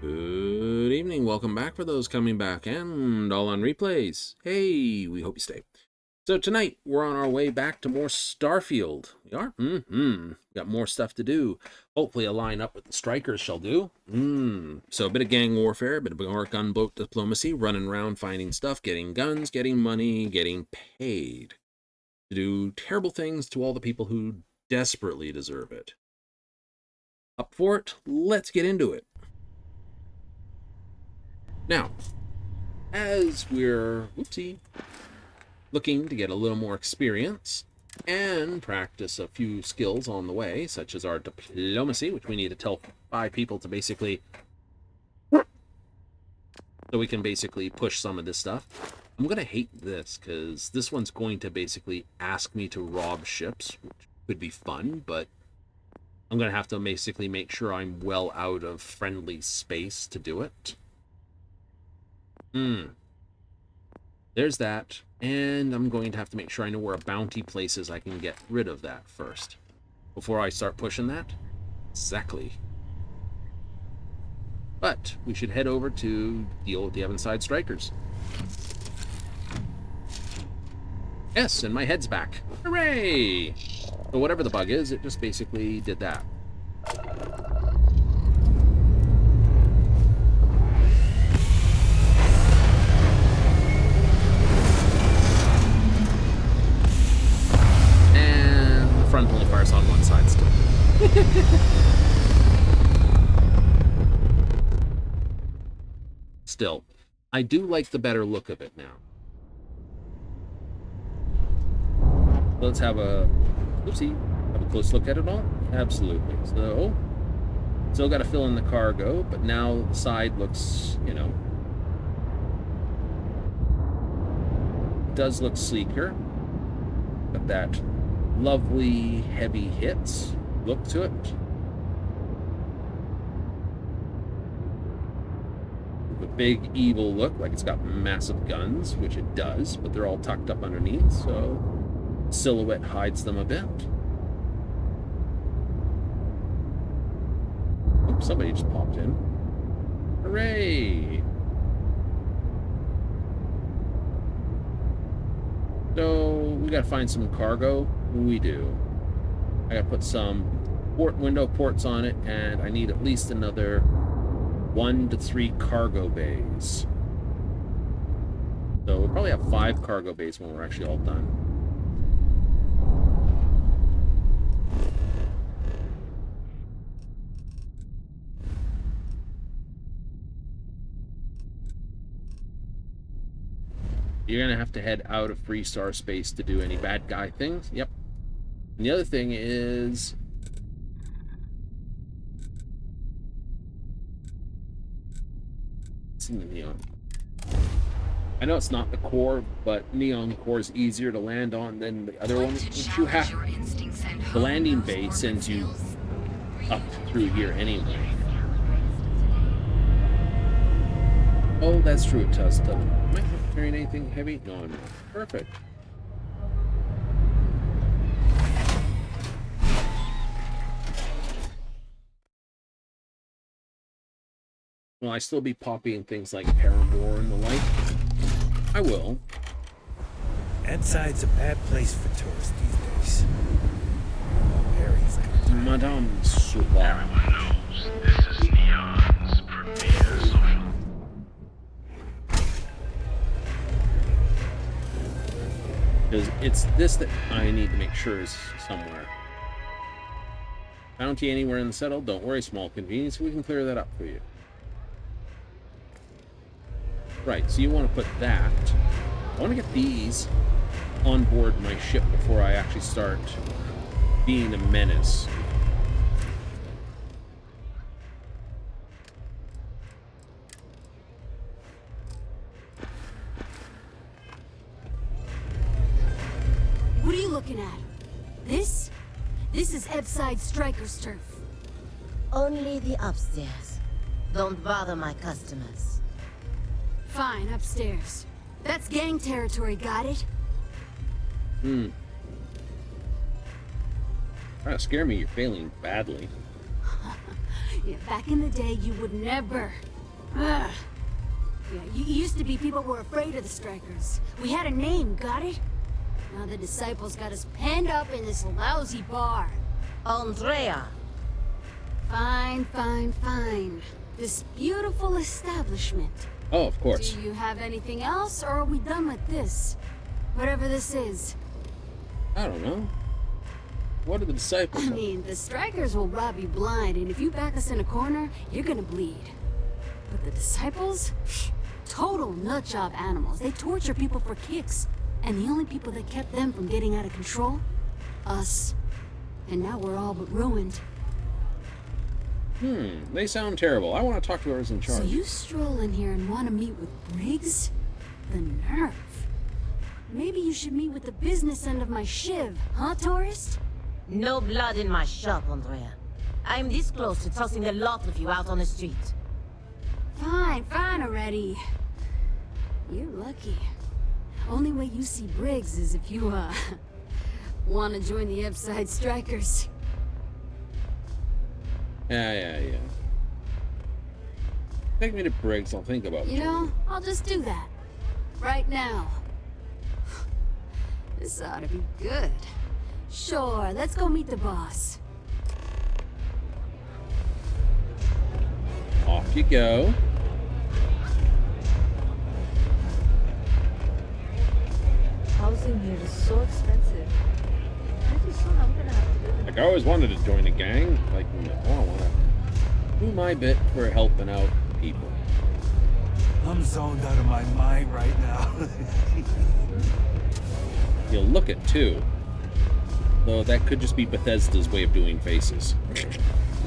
Good evening, welcome back for those coming back and all on replays. Hey, we hope you stay. So tonight, we're on our way back to more Starfield. We are? Got more stuff to do. Hopefully a line up with the strikers shall do. So a bit of gang warfare, a bit of more gunboat diplomacy, running around finding stuff, getting guns, getting money, getting paid to do terrible things to all the people who desperately deserve it. Up for it? Let's get into it. Now, as we're looking to get a little more experience and practice a few skills on the way, such as our diplomacy, which we need to tell 5 people to basically, so we can basically push some of this stuff. I'm going to hate this because this one's going to basically ask me to rob ships, which could be fun, but I'm going to have to basically make sure I'm well out of friendly space to do it. There's that, and I'm going to have to make sure I know where a bounty place is I can get rid of that first before I start pushing that. Exactly. But we should head over to deal with the Evenside Strikers. Yes, and my head's back. Hooray! So whatever the bug is, it just basically did that. Front only fires on one side still. Still, I do like the better look of it now. Let's have a close look at it all. Absolutely. So, still got to fill in the cargo, but now the side looks, does look sleeker. Got that lovely heavy hits look to it. With a big evil look, like it's got massive guns, which it does, but they're all tucked up underneath, so silhouette hides them a bit. Oops, somebody just popped in. Hooray! So we gotta find some cargo. We do. I gotta put some window ports on it, and I need at least another 1 to 3 cargo bays. So we'll probably have 5 cargo bays when we're actually all done. You're gonna have to head out of Freestar space to do any bad guy things. Yep. And the other thing is, it's in the neon. I know it's not the core, but neon core is easier to land on than the other one. Which you have. The landing bay sends you up through here anyway. Oh, that's true. It does. Am I not carrying anything heavy? No, I'm not. Perfect. Will I still be popping things like Paramore and the like? I will. Inside's a bad place for tourists these days. Areas like Madame Suba. Everyone knows this is Neon's premier social. Because it's this that I need to make sure is somewhere. Bounty anywhere in the settle? Don't worry, small convenience. We can clear that up for you. Right, so you want to put that. I want to get these on board my ship before I actually start being a menace. What are you looking at? This? This is Evside Striker's turf. Only the upstairs. Don't bother my customers. Fine, upstairs. That's gang territory, got it? Trying to scare me, you're failing badly. Yeah, back in the day, you would never Ugh. Yeah, used to be people were afraid of the Strikers. We had a name, got it? Now the Disciples got us penned up in this lousy bar. Andrea. Fine, fine, fine. This beautiful establishment. Oh, of course. Do you have anything else, or are we done with this? Whatever this is. I don't know. What are the disciples? I mean, the Strikers will rob you blind, and if you back us in a corner, you're gonna bleed. But the Disciples? Total nutjob animals. They torture people for kicks. And the only people that kept them from getting out of control? Us. And now we're all but ruined. They sound terrible. I want to talk to whoever's in charge. So you stroll in here and want to meet with Briggs? The nerve. Maybe you should meet with the business end of my shiv, huh, tourist? No blood in my shop, Andrea. I'm this close to tossing the lot of you out on the street. Fine, fine already. You're lucky. Only way you see Briggs is if you, want to join the Upside Strikers. Yeah. Take me to Briggs. I'll think about it. You know, I'll just do that. Right now. This ought to be good. Sure, let's go meet the boss. Off you go. Housing here is so expensive. Pretty soon I'm gonna have to live in Like, I always wanted to join a gang. Like, I want to do my bit for helping out people. I'm zoned out of my mind right now. You'll look at two. Though that could just be Bethesda's way of doing faces.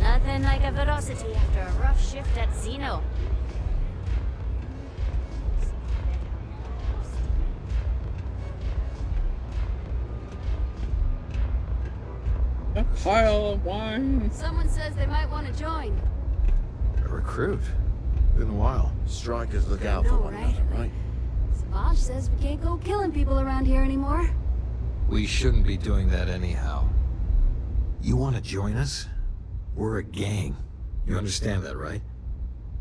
Nothing like a velocity after a rough shift at Xeno. A pile of wine. Someone says they might want to join. A recruit? Been a while. Strikers look I out for know, one right? another, right? Savage says we can't go killing people around here anymore. We shouldn't be doing that anyhow. You want to join us? We're a gang. You understand that, right?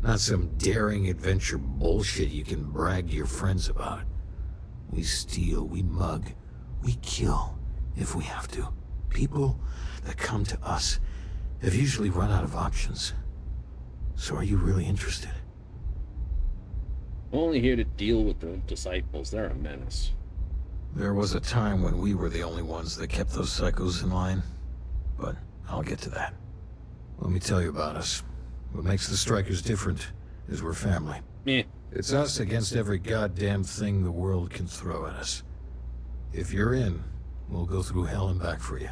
Not some daring adventure bullshit you can brag to your friends about. We steal, we mug, we kill, if we have to. People that come to us have usually run out of options. So are you really interested? I'm only here to deal with the disciples. They're a menace. There was a time when we were the only ones that kept those psychos in line. But I'll get to that. Let me tell you about us. What makes the Strikers different is we're family. Meh. It's us against every goddamn thing the world can throw at us. If you're in, we'll go through hell and back for you.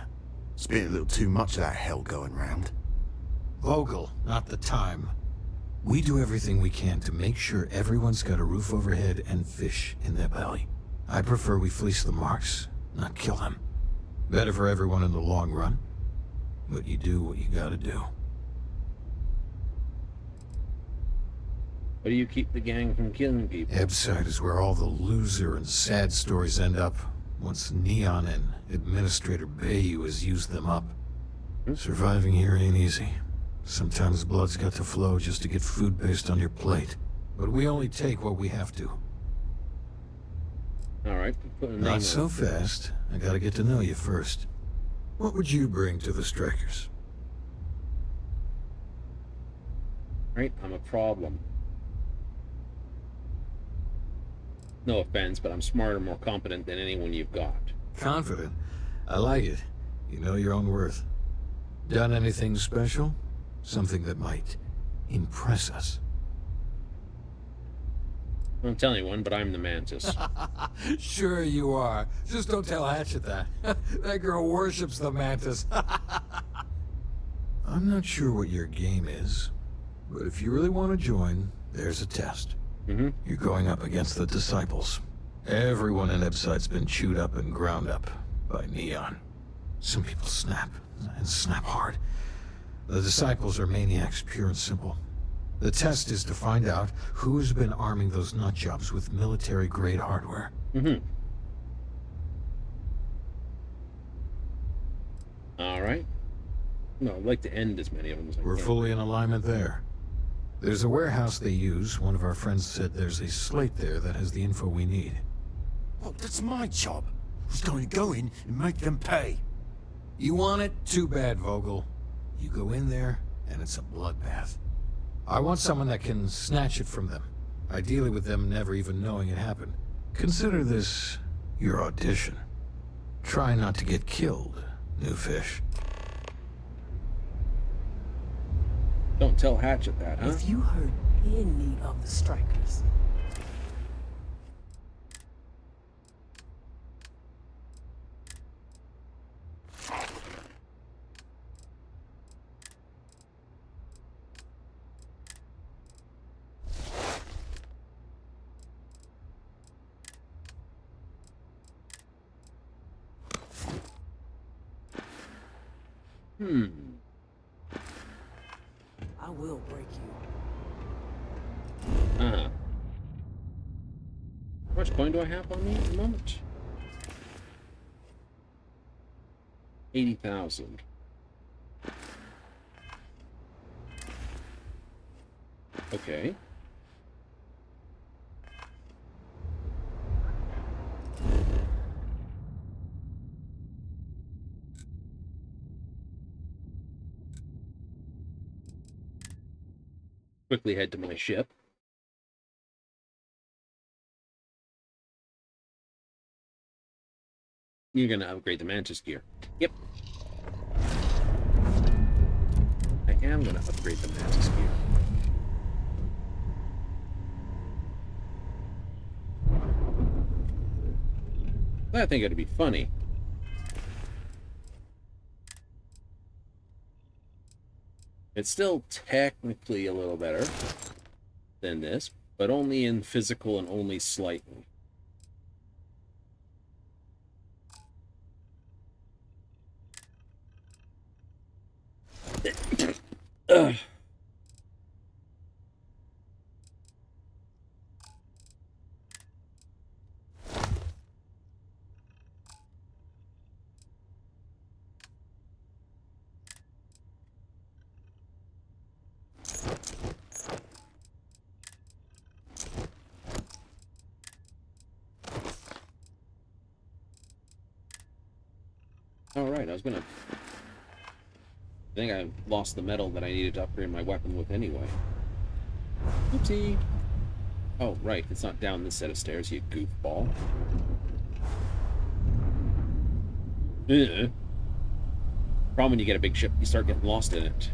It's been a little too much of that hell going round. Vogel, not the time. We do everything we can to make sure everyone's got a roof overhead and fish in their belly. I prefer we fleece the marks, not kill them. Better for everyone in the long run. But you do what you gotta do. How do you keep the gang from killing people? Ebside is where all the loser and sad stories end up, once Neon and Administrator Bayou has used them up. Surviving here ain't easy. Sometimes blood's got to flow just to get food based on your plate. But we only take what we have to. Alright, put a name Not on so it. fast. I gotta get to know you first. What would you bring to the Strikers? Right, I'm a problem. No offense, but I'm smarter, more competent than anyone you've got. Confident. I like it. You know your own worth. Done anything special? Something that might impress us. Don't tell anyone, but I'm the Mantis. Sure you are. Just don't tell Hatchet that. That girl worships the Mantis. I'm not sure what your game is, but if you really want to join, there's a test. You're going up against the Disciples. Everyone in Ebside's been chewed up and ground up by Neon. Some people snap, and snap hard. The Disciples are maniacs, pure and simple. The test is to find out who's been arming those nutjobs with military-grade hardware. Alright. No, I'd like to end as many of them as I We're can. fully in alignment there. There's a warehouse they use. One of our friends said there's a slate there that has the info we need. Well, that's my job. I was going to go in and make them pay. You want it? Too bad, Vogel. You go in there, and it's a bloodbath. I want someone that can snatch it from them. Ideally with them never even knowing it happened. Consider this your audition. Try not to get killed, new fish. Don't tell Hatchet that, huh? If you hurt any of the strikers, I will break you. How much coin do I have on me at the moment? 80,000. Okay. Quickly head to my ship. You're gonna upgrade the Mantis gear. Yep. I am gonna upgrade the Mantis gear. I think it'd be funny. It's still technically a little better than this, but only in physical and only slightly. Ugh. Alright, I was gonna... I think I lost the metal that I needed to upgrade my weapon with anyway. Oopsie! Oh, right, it's not down this set of stairs, you goofball. Problem when you get a big ship, you start getting lost in it.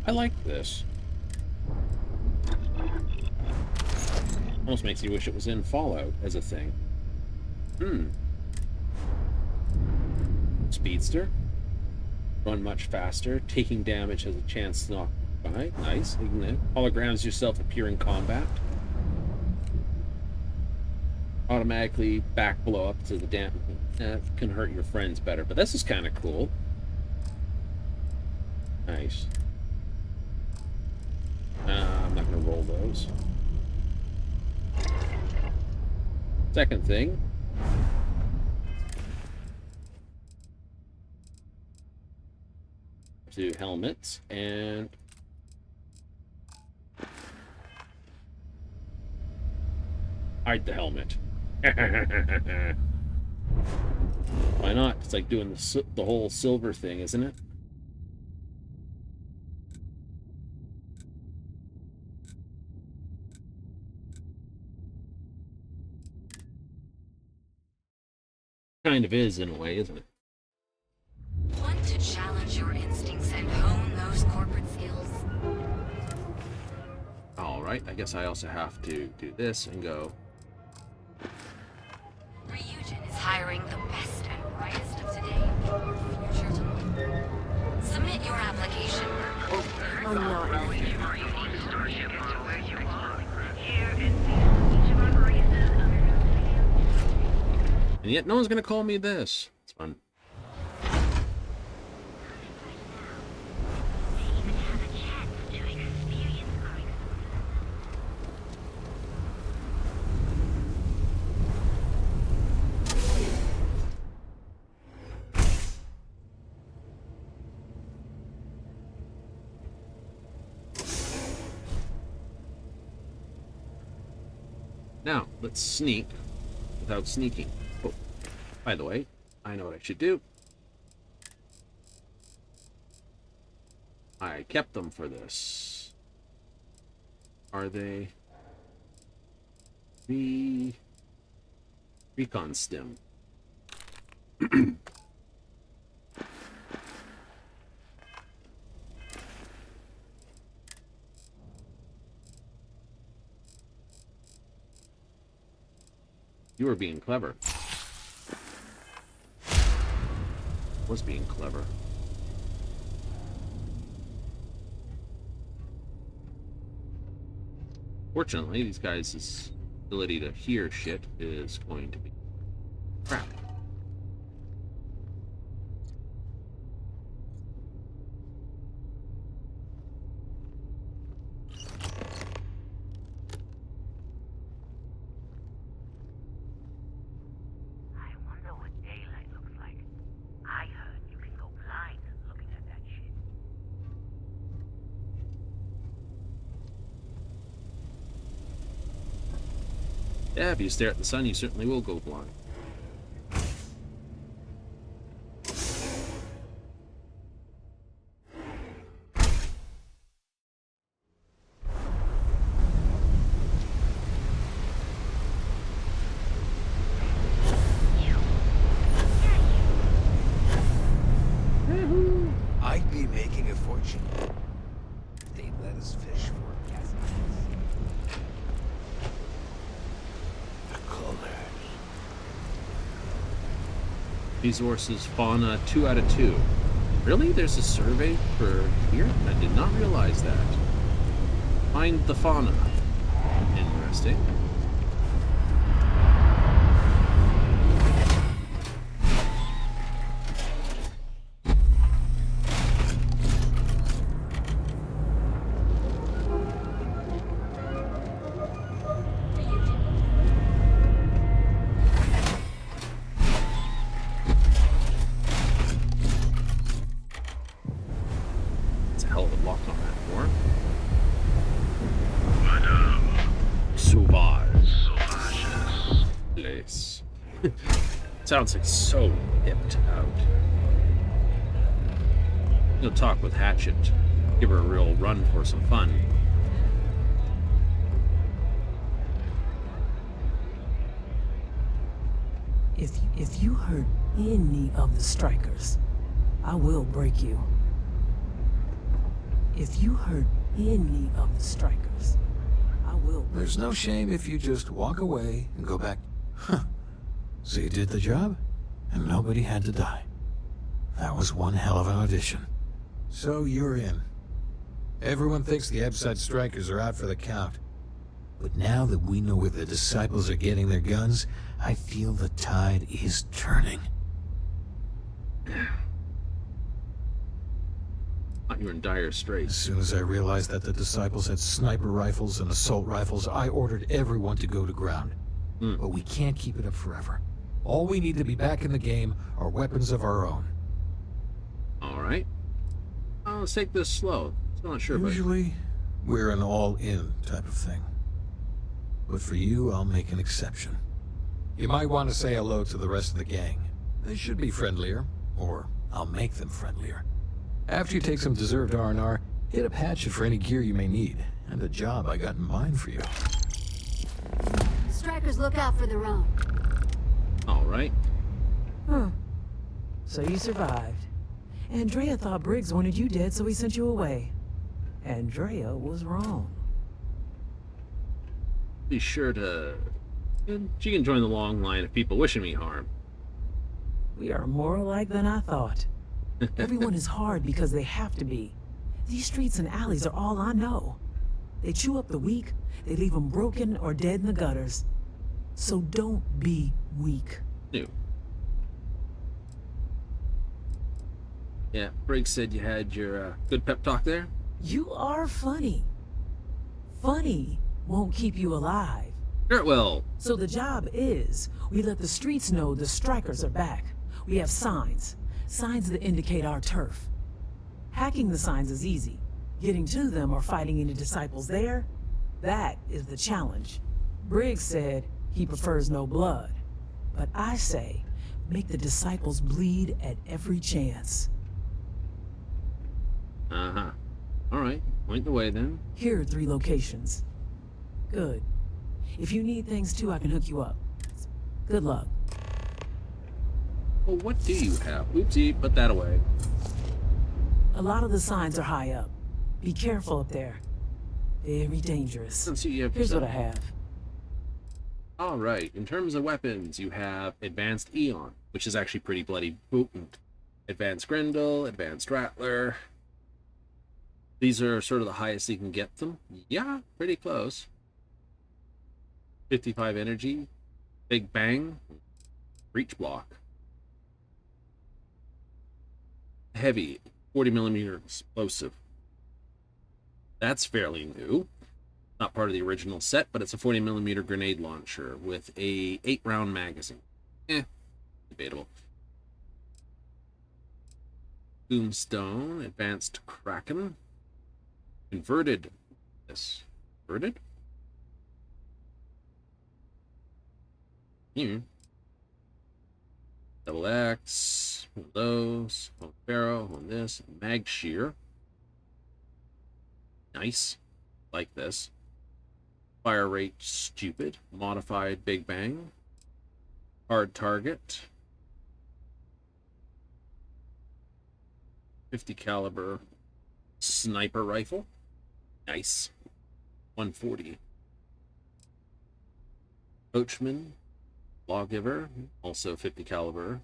I like this. Almost makes you wish it was in Fallout as a thing. Speedster. Run much faster. Taking damage has a chance to knock by. Nice. Holograms yourself appear in combat. Automatically back blow up to the damage. That can hurt your friends better, but this is kind of cool. Nice. I'm not going to roll those. Second thing. Do helmets and... hide the helmet. Why not? It's like doing the whole silver thing, isn't it? Kind of is in a way, isn't it? Want to challenge your instincts and hone those corporate skills? Alright, I guess I also have to do this and go. Ryujin is hiring the best and brightest of today for future tomorrow. Submit your application. I'm not. Starship on where you are. Here is the And yet no one's gonna call me this. It's fun. Now, let's sneak without sneaking. Oh, by the way, I know what I should do. I kept them for this. Are they? The recon stim. You were being clever. Was being clever. Fortunately, these guys' ability to hear shit is going to be crap. Yeah, if you stare at the sun, you certainly will go blind. I'd be making a fortune. They'd let us fish for gas. Resources, fauna, 2 out of 2. Really? There's a survey for here? I did not realize that. Find the fauna. Interesting. Sounds like so hipped out. You'll talk with Hatchet. Give her a real run for some fun. If you hurt any of the strikers, I will break you. If you hurt any of the strikers, I will break you. There's no shame if you just walk away and go back. Huh. So you did the job, and nobody had to die. That was one hell of an audition. So you're in. Everyone thinks the Abside Strikers are out for the count. But now that we know where the Disciples are getting their guns, I feel the tide is turning. You're in dire As straits. soon as I realized that the Disciples had sniper rifles and assault rifles, I ordered everyone to go to ground. But we can't keep it up forever. All we need to be back in the game are weapons of our own. Alright. Let's take this slow. Still not sure about it. Usually, we're an all-in type of thing. But for you, I'll make an exception. You might want to say hello to the rest of the gang. They should be friendlier, or I'll make them friendlier. After you take some deserved R&R, hit up Hatchet for any gear you may need, and a job I got in mind for you. Strikers look out for their own. Alright. Huh. So you survived. Andrea thought Briggs wanted you dead, so he sent you away. Andrea was wrong. Be sure to... She can join the long line of people wishing me harm. We are more alike than I thought. Everyone is hard because they have to be. These streets and alleys are all I know. They chew up the weak, they leave them broken or dead in the gutters. So don't be weak. No, Yeah, Briggs said you had your good pep talk there. You are funny. Funny won't keep you alive. Sure it will. So the job is, we let the streets know the strikers are back. We have signs. Signs that indicate our turf. Hacking the signs is easy. Getting to them or fighting any disciples there, that is the challenge. Briggs said he prefers no blood. But I say, make the disciples bleed at every chance. Uh-huh. Alright, point the way then. Here are 3 locations. Good. If you need things too, I can hook you up. Good luck. Well, what do you have? Oopsie, put that away. A lot of the signs are high up. Be careful up there. Very dangerous. Let's see, you have Here's what I have. Alright, in terms of weapons, you have Advanced Eon, which is actually pretty bloody potent. Advanced Grendel, Advanced Rattler. These are sort of the highest you can get them. Yeah, pretty close. 55 energy, Big Bang, Breach Block. Heavy, 40mm explosive. That's fairly new. Not part of the original set, but it's a 40mm grenade launcher with a 8-round magazine. Debatable. Tombstone, Advanced Kraken. Converted. This. Converted? Here. Double X. One of those. One Pharaoh. One this. Mag Shear. Nice. Like this. Fire rate stupid. Modified Big Bang. Hard target. 50 caliber sniper rifle. Nice. 140. Coachman. Lawgiver. Also 50 caliber.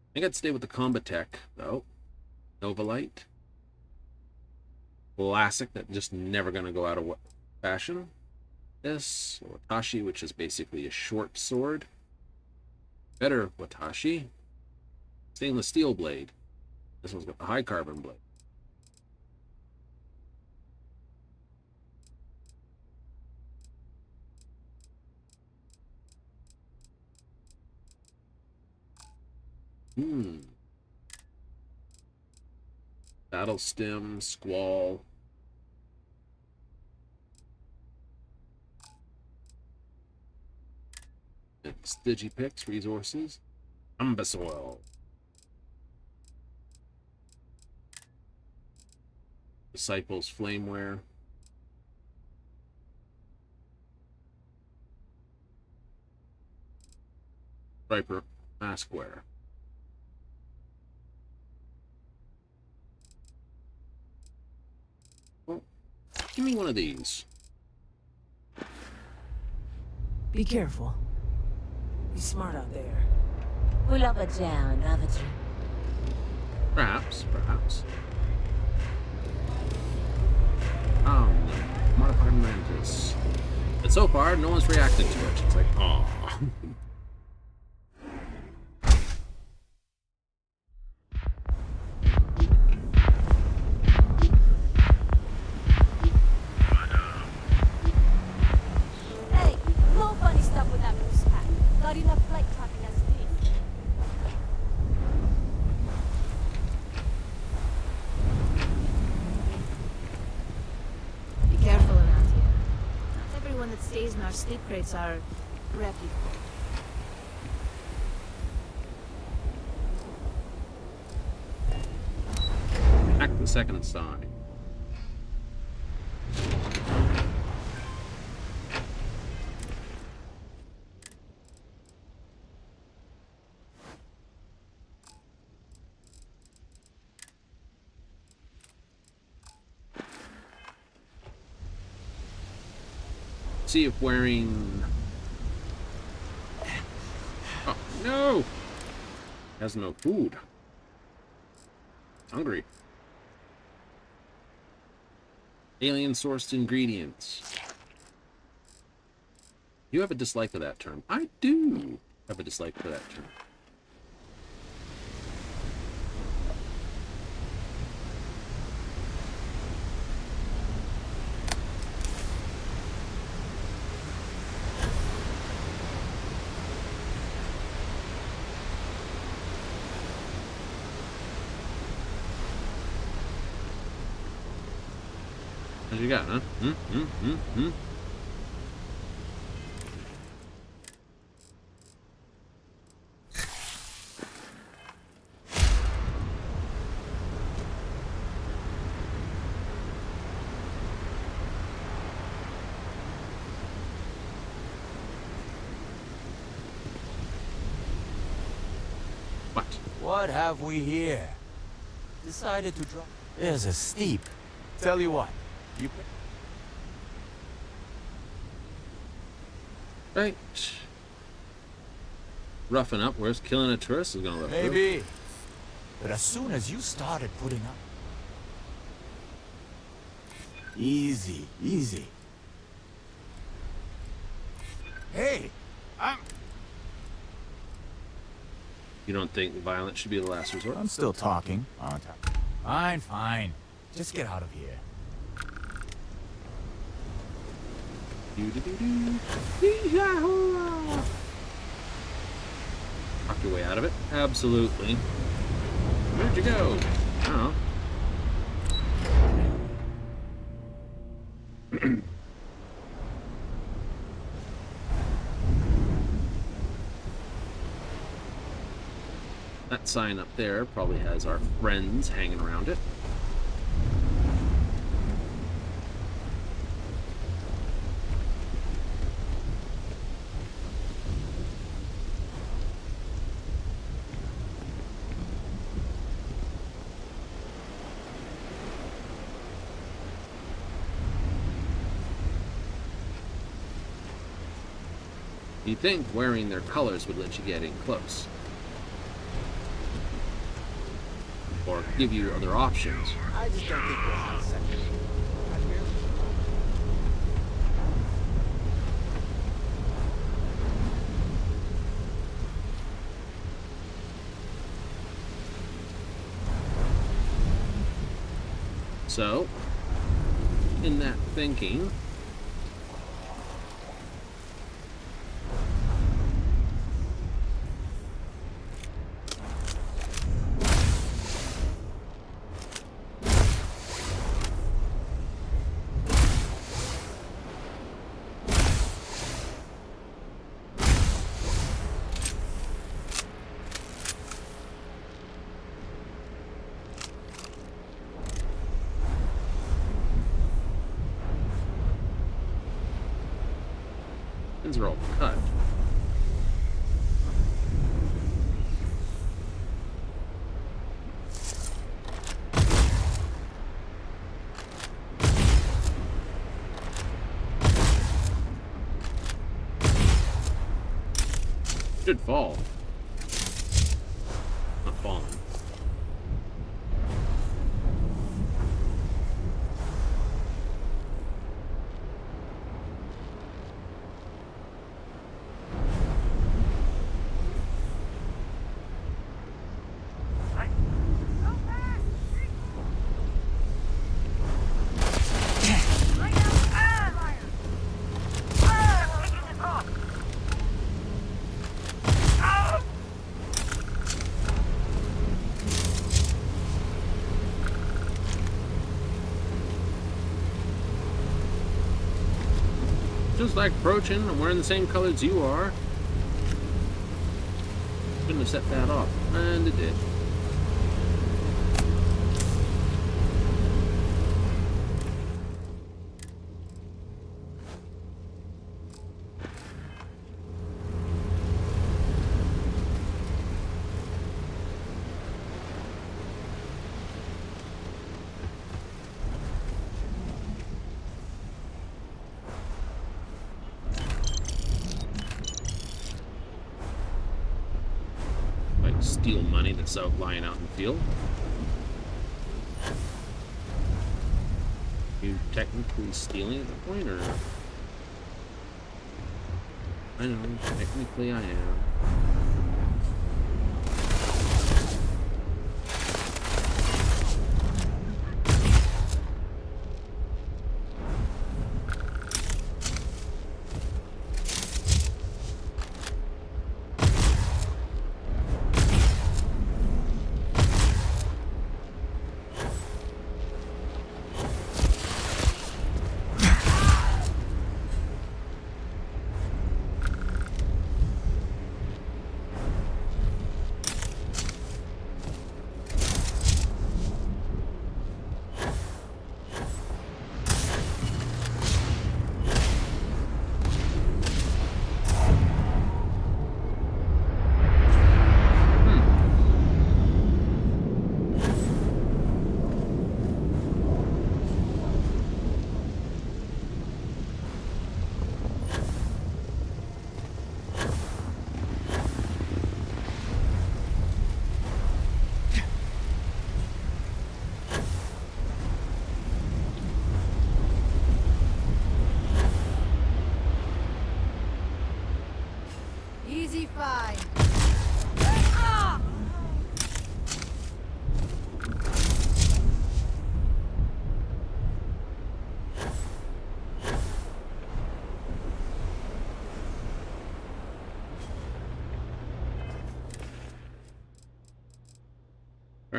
I think I'd stay with the Combat Tech though. Novalite. Classic that just never gonna go out of fashion. This Watashi, which is basically a short sword. Better Watashi. Stainless steel blade. This one's got the high carbon blade. Battle stem, squall. Digipix resources. Ambasoil. Disciples Flameware. Striper Maskware. Well, give me one of these. Be careful. Be smart out there. Pull up a down, Avatar. Perhaps. Modified Mantis. But so far, no one's reacted to it. It's like, aw. Hey, no funny stuff with that moose pack. Got enough flight tracking as it is. Be careful around here. Not everyone that stays in our sleep crates are reputable. Act the second sign. See if wearing... Oh, no! Has no food. Hungry. Alien-sourced ingredients. You have a dislike for that term. I do have a dislike for that term. What you got, huh? What? What have we here? Decided to drop. There's a steep. Tell you what, you. Right. Roughing up, where's killing a tourist is gonna look good. Maybe. But as soon as you started putting up. Easy, easy. Hey, You don't think violence should be the last resort? I'm still talking, aren't I? Fine, fine. Just get out of here. Talk your way out of it? Absolutely. Where'd you go? I don't know. That sign up there probably has our friends hanging around it. You'd think wearing their colors would let you get in close. Or give you other options. I just don't think we'll have sex. So, in that thinking, these are all cut. Should fall. Not falling. Just like approaching, I'm wearing the same colors you are. Shouldn't have set that off, and it did. Steal money that's out lying out in the field. You technically stealing at that point, or? I know, technically I am.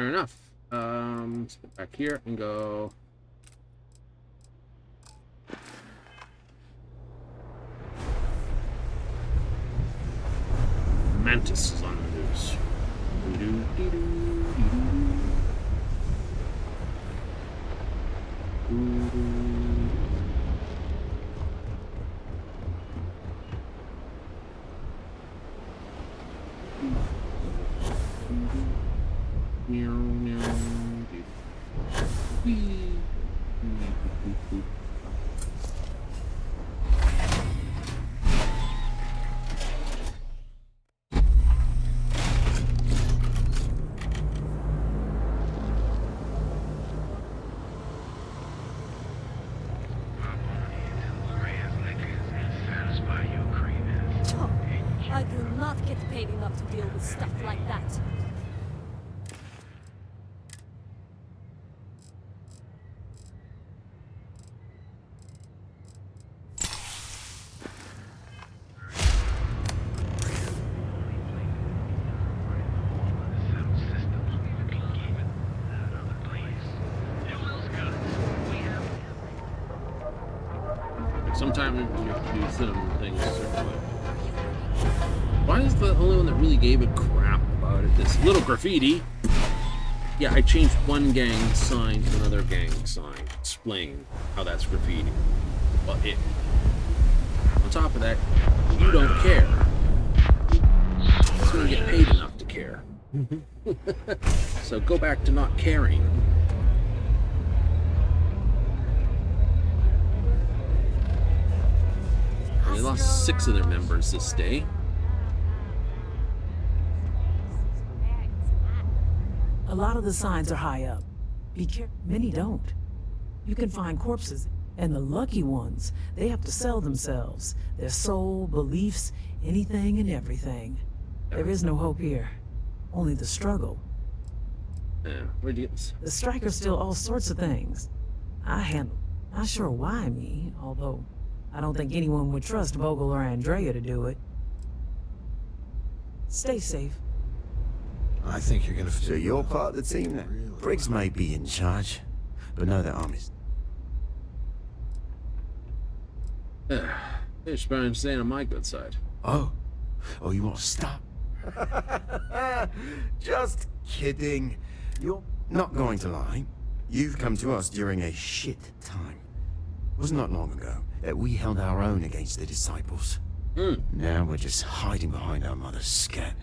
Fair enough. Let's go back here and go. Mantis is on the news. I do not get paid enough to deal with stuff like that. Sometimes you send things a certain way. Why is the only one that really gave a crap about it this little graffiti? Yeah, I changed one gang sign to another gang sign. Explain how that's graffiti. Well, on top of that, you don't care. It's gonna get paid enough to care. So go back to not caring. They lost 6 of their members this day. A lot of the signs are high up. Be careful. Many don't. You can find corpses, and the lucky ones, they have to sell themselves, their soul, beliefs, anything and everything. There is no hope here. Only the struggle. Yeah, where'd you get this? The strikers steal all sorts of things. I handle. Not sure why me, although I don't think anyone would trust Vogel or Andrea to do it. Stay safe. I think you're gonna... So you're part of the team then? Really? Briggs may be in charge, but know that I'm his... Fish burn staying on my good side. Oh, you want to stop? Just kidding. You're not going to lie. You've come to us during a shit time. Wasn't that long ago that we held our own against the disciples. Now we're just hiding behind our mother's scat.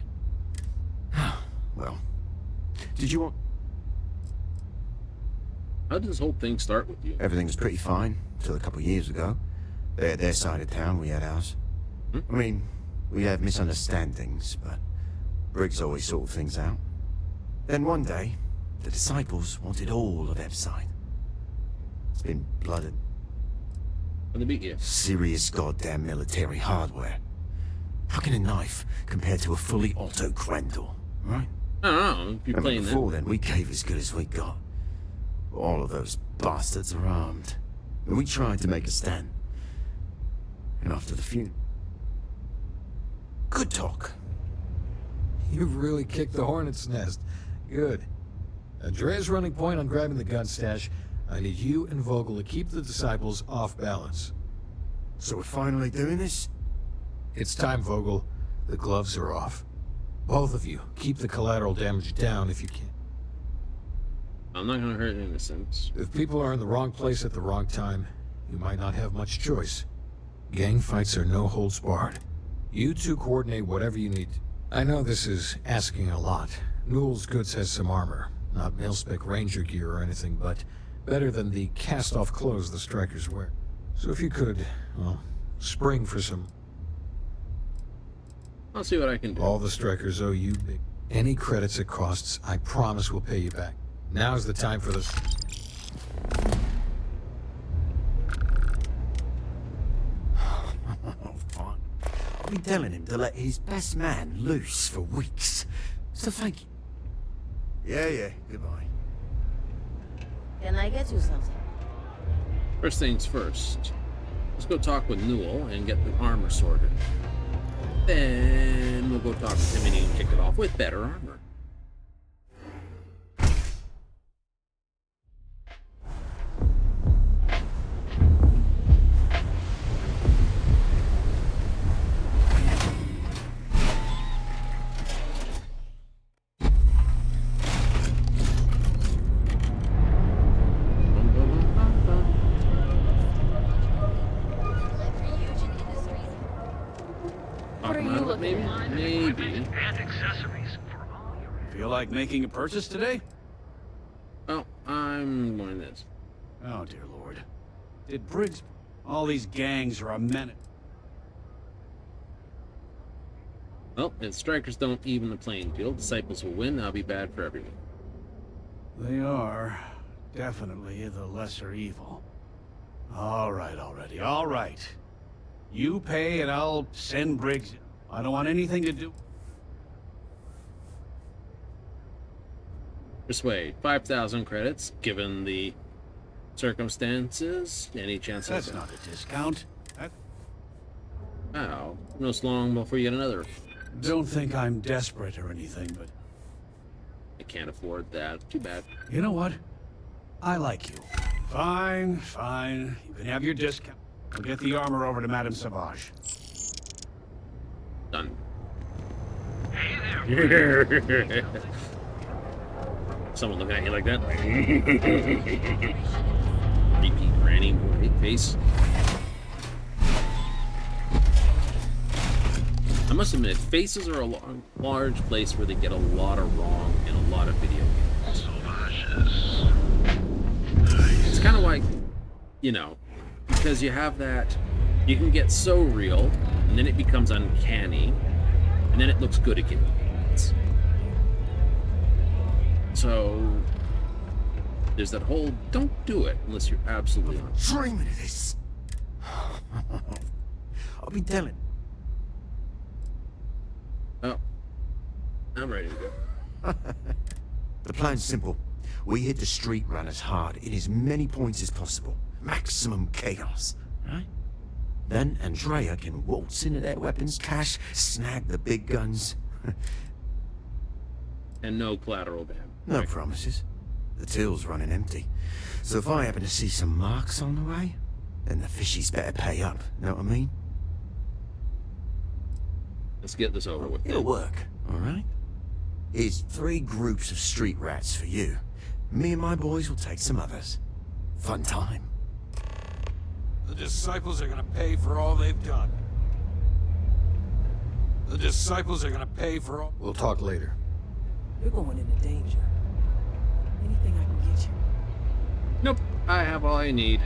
Well, did you want... How did this whole thing start with you? Everything was pretty fine till a couple of years ago. They had their side of town, we had ours. I mean, we have misunderstandings, but Briggs always sorted things out. Then one day, the disciples wanted all of Epside. It's been blooded. When they beat you? Serious goddamn military hardware. How can a knife compare to a fully auto Grendel, right? I don't know, if you're playing before that. then, we gave as good as we got. All of those bastards are armed. And we tried to make a stand. And after the funeral... Good talk. You've really kicked the hornet's nest. Good. Andrea's running point on grabbing the gun stash. I need you and Vogel to keep the disciples off balance. So we're finally doing this? It's time, Vogel. The gloves are off. Both of you, keep the collateral damage down if you can. I'm not gonna hurt innocents. If people are in the wrong place at the wrong time, you might not have much choice. Gang fights are no holds barred. You two coordinate whatever you need. I know this is asking a lot. Newell's Goods has some armor. Not mil-spec ranger gear or anything, but better than the cast-off clothes the strikers wear. So if you could, well, spring for some... I'll see what I can do. All the strikers owe you big. Any credits it costs, I promise we'll pay you back. Now's the time for this. Oh, fine. I've been telling him to let his best man loose for weeks. So thank you. Yeah, goodbye. Can I get you something? First things first. Let's go talk with Newell and get the armor sorted. Then we'll go talk to Timmy and kick it off with better armor. Feel like making a purchase today? Well, I'm going this. Oh, dear lord. Did Briggs... All these gangs are a menace. Well, if strikers don't even the playing field, disciples will win. That'll be bad for everyone. They are definitely the lesser evil. All right, already. All right. You pay and I'll send Briggs. I don't want anything to do... Persuade. 5,000 credits, given the circumstances. Any chance of... That's not a discount. Wow. No so long before you get another. Don't think I'm desperate or anything, but... I can't afford that. Too bad. You know what? I like you. Fine, fine. You can have your discount. I'll get the armor over to Madame Savage. Done. Hey there. Someone looking at you like that. Creepy granny boy face. I must admit, faces are a large place where they get a lot of wrong in a lot of video games. It's kind of like, you know, because you have that, you can get so real, and then it becomes uncanny, and then it looks good again. So, there's that whole, don't do it unless you're absolutely on. Dreaming of this. I'll be telling. Oh, I'm ready to go. The plan's simple. We hit the street runners hard in as many points as possible. Maximum chaos, right? Then Andrea can waltz into their weapons cache, snag the big guns. And no collateral damage. No promises. The till's running empty. So if I happen to see some marks on the way, then the fishies better pay up. Know what I mean? Let's get this over with. It'll work, all right? Here's 3 groups of street rats for you. Me and my boys will take some others. Fun time. The disciples are gonna pay for all they've done. The disciples are gonna pay for all... We'll talk later. You're going into danger. Anything I can get you? Nope, I have all I need.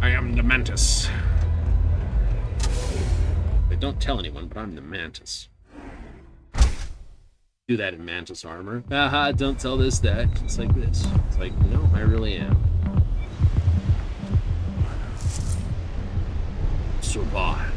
I am the Mantis. They don't tell anyone, but I'm the Mantis. Do that in Mantis armor. Haha, don't tell this that. It's like this. It's like, no, I really am. Sauvage.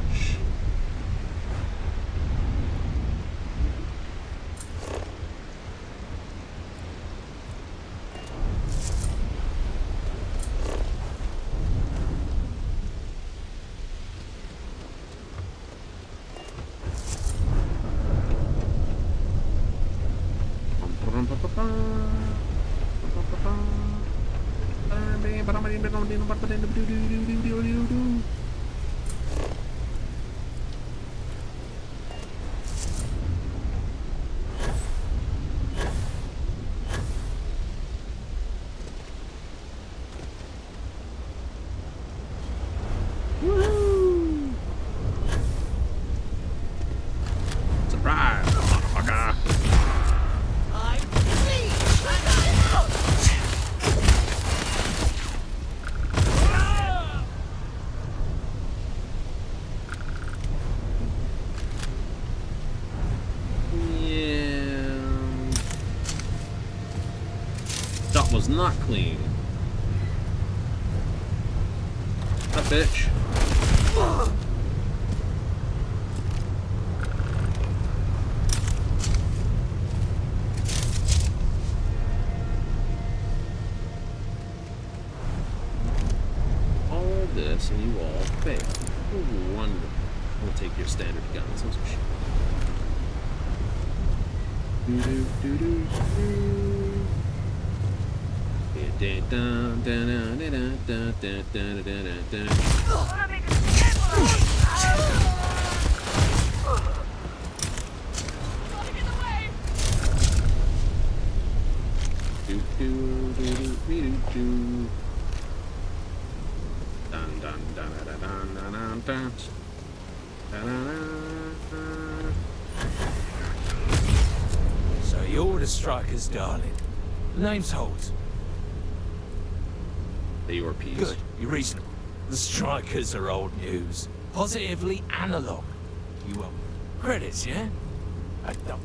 Surprise, motherfucker! That was not clean. That bitch. All this and you all fail. Oh, wonderful. We'll take your standard guns. Those are shit. So You're the Strikers, darling. The name's Holt. They're your piece. Good, you're reasonable. The Strikers are old news. Positively analog. You want credits, yeah? I don't.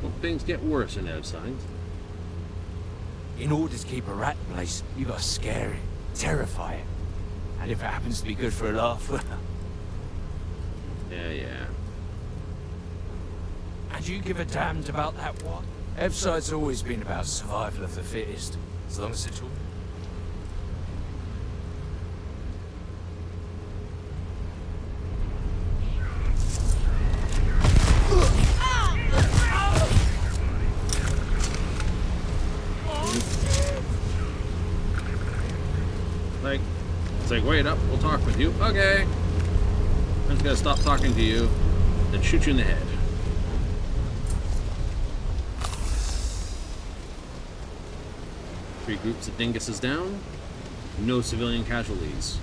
Well, things get worse in outside. In order to keep a rat in place, you gotta scare it, terrify it. And if it happens to be good for a laugh, well... Yeah. And you give a damned about that what? F-side's always been about survival of the fittest, as long as it's all... It's like, wait up, we'll talk with you. Okay. I'm just gonna stop talking to you, then shoot you in the head. Three groups of dinguses down. No civilian casualties.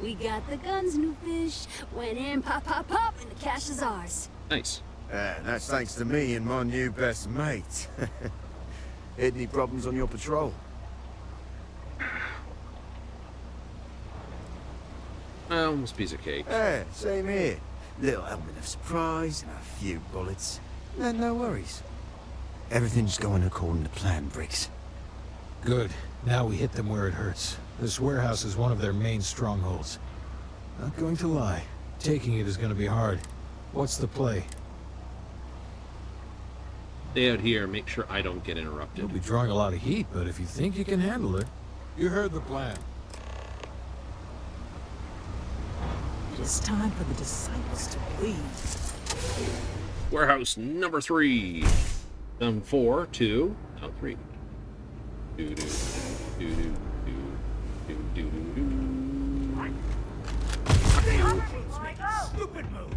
We got the guns, new fish. Went in, pop, pop, pop, and the cash is ours. Nice. That's thanks to me and my new best mate. Had any problems on your patrol? Almost piece of cake. Same here. Little element of surprise and a few bullets. No worries. Everything's going according to plan, Briggs. Good. Now we hit them where it hurts. This warehouse is one of their main strongholds. Not going to lie. Taking it is going to be hard. What's the play? Stay out here, make sure I don't get interrupted. You'll be drawing a lot of heat, but if you think you can handle it... You heard the plan. It is time for the disciples to leave. Warehouse number 3. Done 4, 2, now 3. Do do do do do do do do. Stupid moves!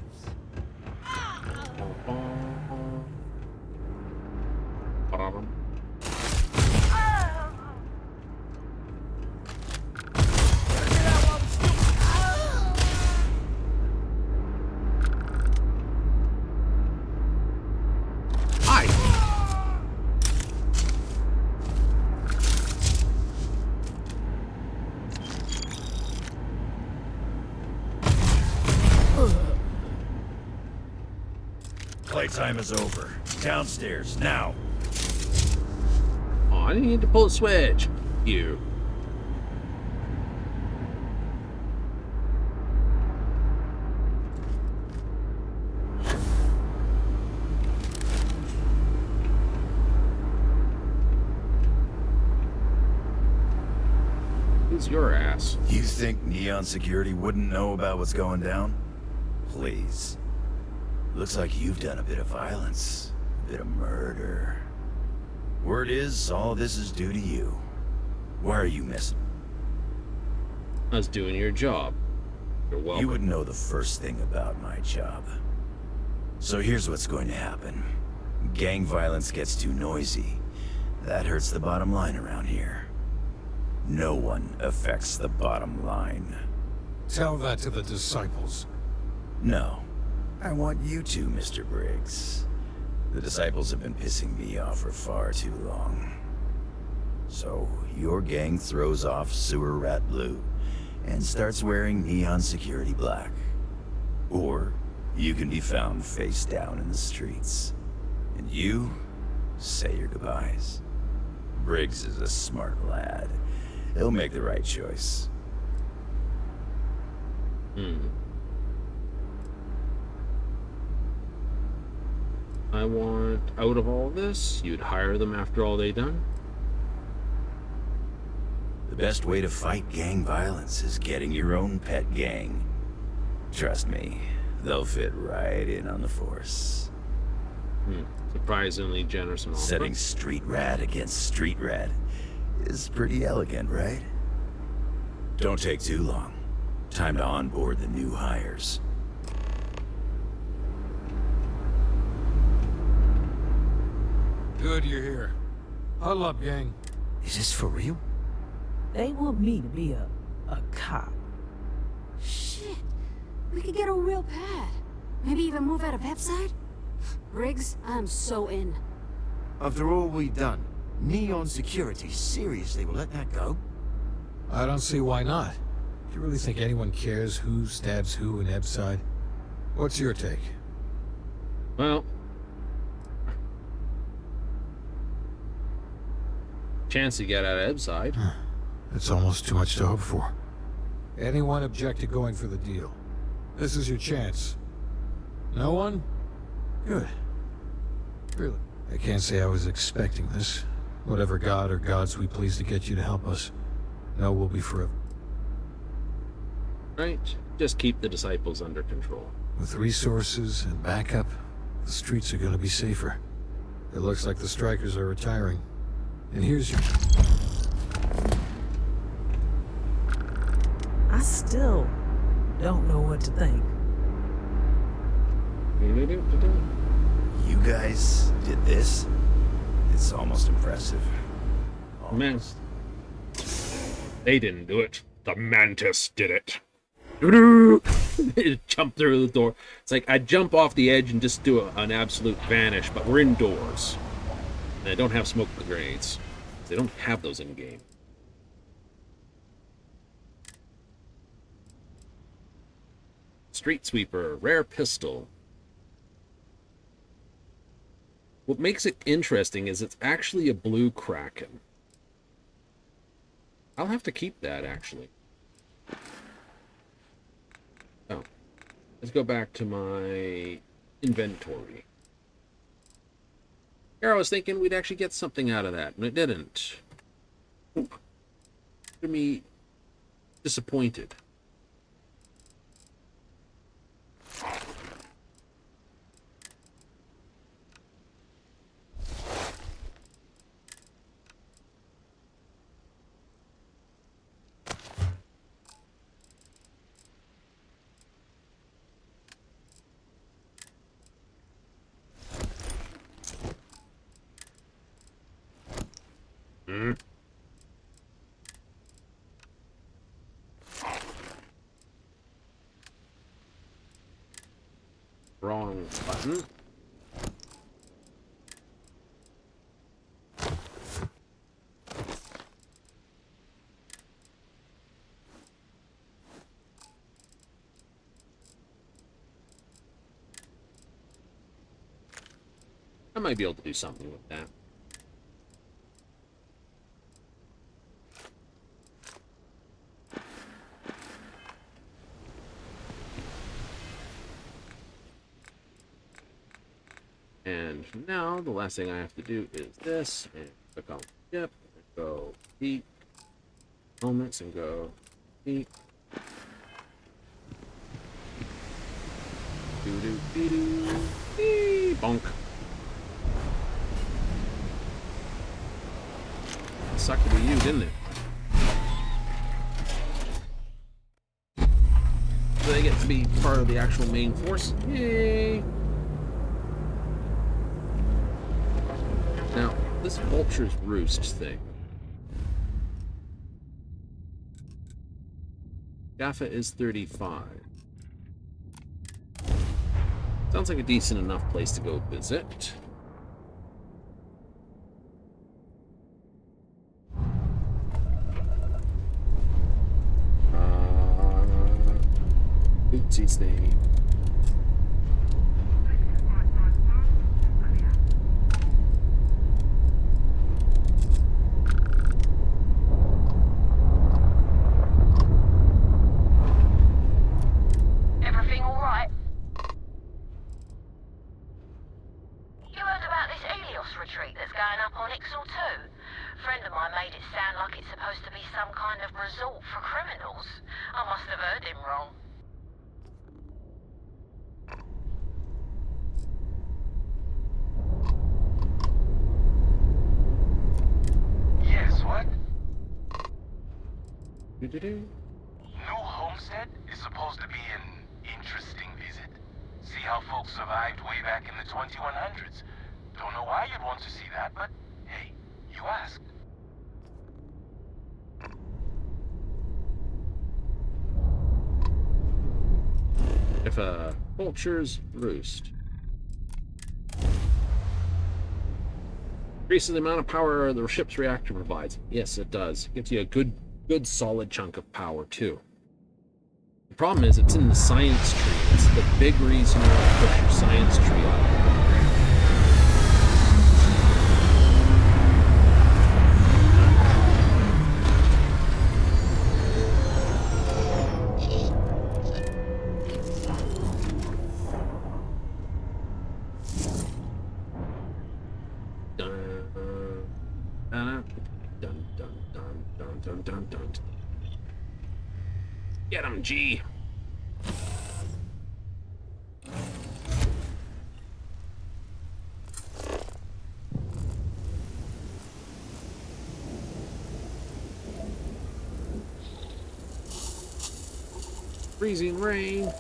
Playtime is over. Downstairs, now. Oh, I didn't need to pull a switch. You. Who's your ass? You think Neon Security wouldn't know about what's going down? Please. Looks like you've done a bit of violence, a bit of murder. Word is, all this is due to you. Why are you missing? I was doing your job. You're welcome. You would know the first thing about my job. So here's what's going to happen. Gang violence gets too noisy. That hurts the bottom line around here. No one affects the bottom line. Tell that to the disciples. No. I want you to, Mr. Briggs. The disciples have been pissing me off for far too long. So, your gang throws off sewer rat blue and starts wearing Neon Security black. Or, you can be found face down in the streets. And you say your goodbyes. Briggs is a smart lad. He'll make the right choice. I want out of all this. You'd hire them after all they done? The best way to fight gang violence is getting your own pet gang. Trust me, they'll fit right in on the force. Surprisingly generous and offer. Setting street rat against street rat is pretty elegant, right? Don't take too long. Time to onboard the new hires. Good you're here. Huddle up, gang. Is this for real? They want me to be a cop. Shit. We could get a real pad. Maybe even move out of Pepside? Briggs, I'm so in. After all we've done, Neon Security seriously will let that go? I don't see why not. Do you really think anyone cares who stabs who in Ebside? What's your take? Well, chance to get out of Ebside. It's almost too much to hope for. Anyone object to going for the deal? This is your chance. No one? Good. Really? I can't say I was expecting this. Whatever god or gods we please to get you to help us. No will be forever. Right? Just keep the disciples under control. With resources and backup, the streets are gonna be safer. It looks like the strikers are retiring. And here's your... I still don't know what to think. You guys did this? It's almost impressive. Man, they didn't do it. The Mantis did it. It jumped through the door. It's like I jump off the edge and just do an absolute vanish, but we're indoors. And I don't have smoke grenades. They don't have those in game. Street Sweeper, rare pistol. What makes it interesting is it's actually a blue Kraken. I'll have to keep that, actually. Oh. Let's go back to my inventory. Here I was thinking we'd actually get something out of that, and it didn't. To me, disappointed. Wrong button. I might be able to do something with that. And now the last thing I have to do is this, and click on ship, and go peek, moments, and go peek. Bonk. It sucked to be you, didn't it? So they get to be part of the actual main force. Yay! Now, this Vulture's Roost thing. Jaffa is 35. Sounds like a decent enough place to go visit. Oopsies thing. New Homestead is supposed to be an interesting visit. See how folks survived way back in the 2100s. Don't know why you'd want to see that, but hey, you asked. If a vulture's roost. Increases the amount of power the ship's reactor provides. Yes, it does. Gives you a good solid chunk of power too. The problem is it's in the science tree. It's the big reason you want to push your science tree up. Get him, G. Freezing rain.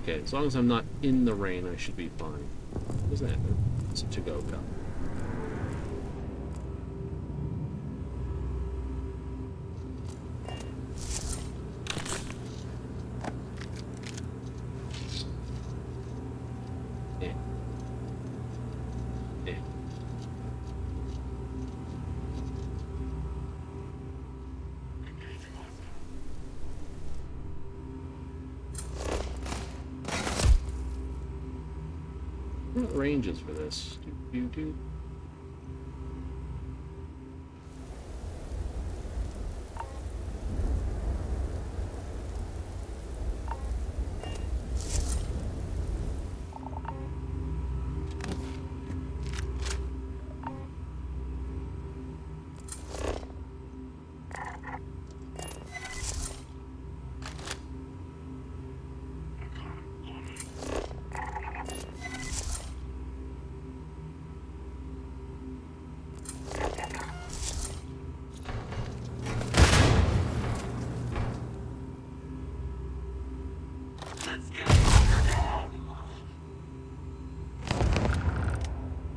Okay, as long as I'm not in the rain, I should be fine. What's that? It's a to-go cup. Yeah. Yeah. What ranges for this? Do.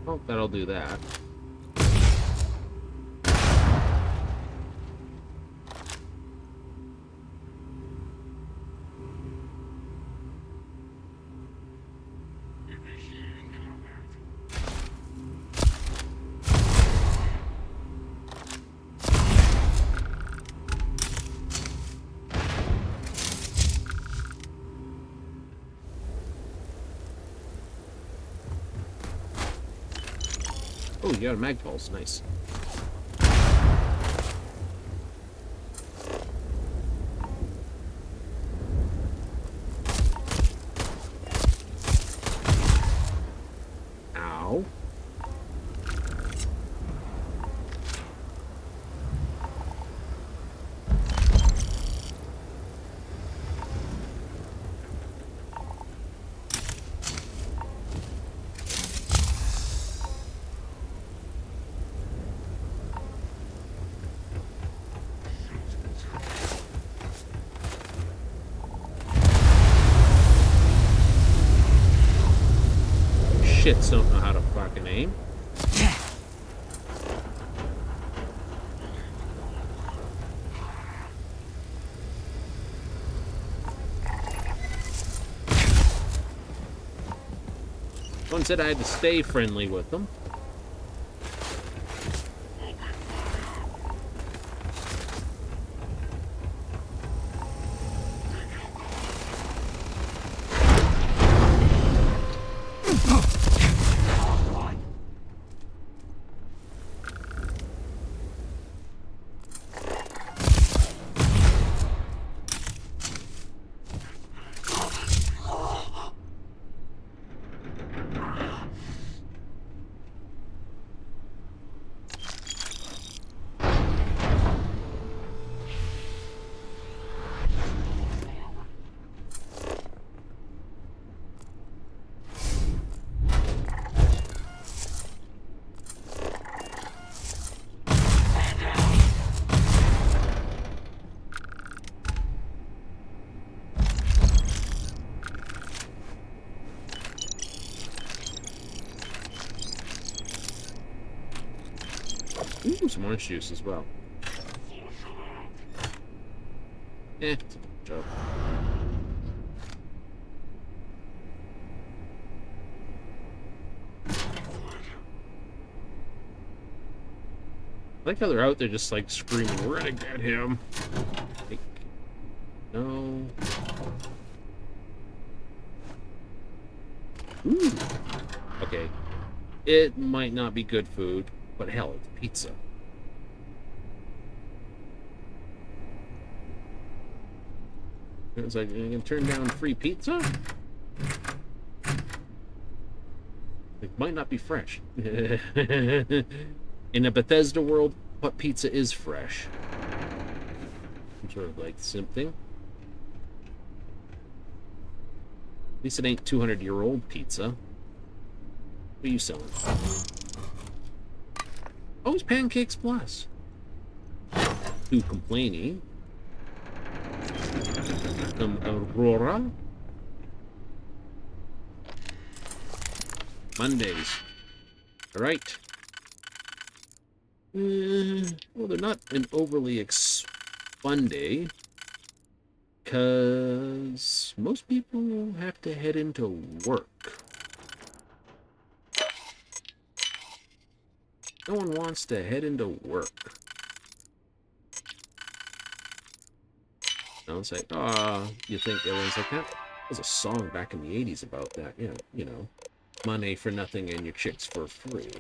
Oh, that'll do that. Oh, you got a mag pulse. Nice. Ow. Shits don't know how to fucking aim. One said I had to stay friendly with them. some orange juice as well. It's a joke. I like how they're out there just like screaming, we're gonna get him. Like, no. Ooh. Okay. It might not be good food, but hell, it's pizza. It's like, you can turn down free pizza? It might not be fresh. In a Bethesda world, what pizza is fresh? Some sort of like something. At least it ain't 200-year-old pizza. What are you selling? Oh, it's Pancakes Plus. Too complaining. Aurora. Mondays. Alright. Well, they're not an overly fun day. Because most people have to head into work. No one wants to head into work. No, it's like, you think everyone's like that? There's a song back in the 80s about that. Yeah, you know, money for nothing and your chicks for free.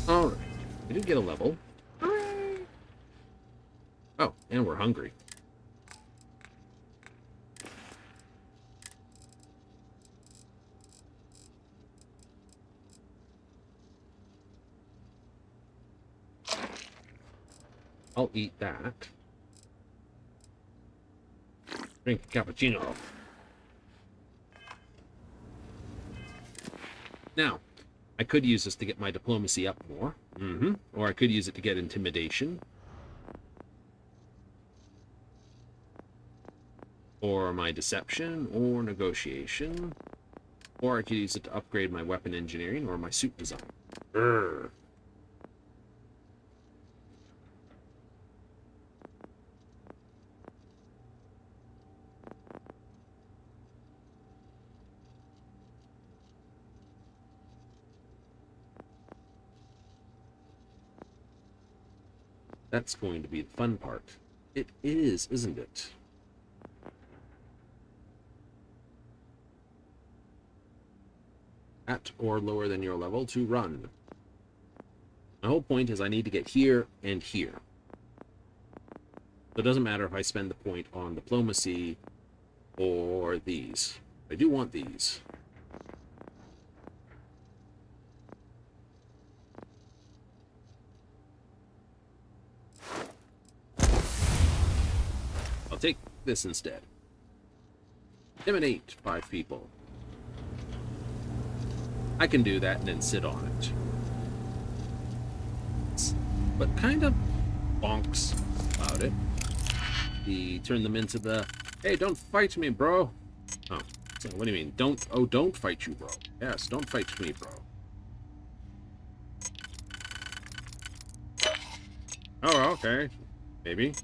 Alright, we did get a level. Hooray! Oh, and we're hungry. I'll eat that. Drink a cappuccino. Now, I could use this to get my diplomacy up more. Or I could use it to get intimidation. Or my deception, or negotiation. Or I could use it to upgrade my weapon engineering or my suit design. Urgh. That's going to be the fun part. It is, isn't it? At or lower than your level to run. My whole point is I need to get here and here. So it doesn't matter if I spend the point on diplomacy or these. I do want these. I'll take this instead. Intimidate 5 people. I can do that and then sit on it. But kind of bonks about it. Turn them into the, hey, don't fight me, bro. Oh, so what do you mean? Don't fight you, bro. Yes, don't fight me, bro. Oh, okay. Maybe.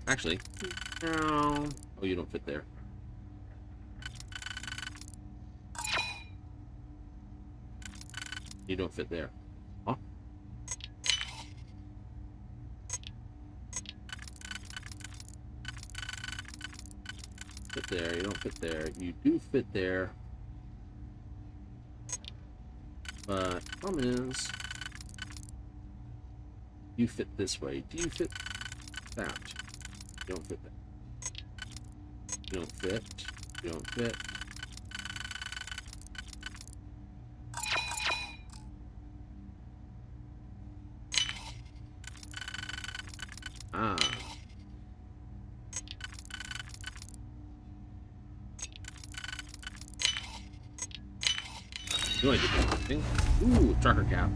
Actually, no. Oh, you don't fit there. You don't fit there. Huh? Fit there. You don't fit there. You do fit there. But problem is, you fit this way. Do you fit that? You don't fit that. You don't fit. You don't fit. Ah. You want to do anything? Ooh, trucker cap.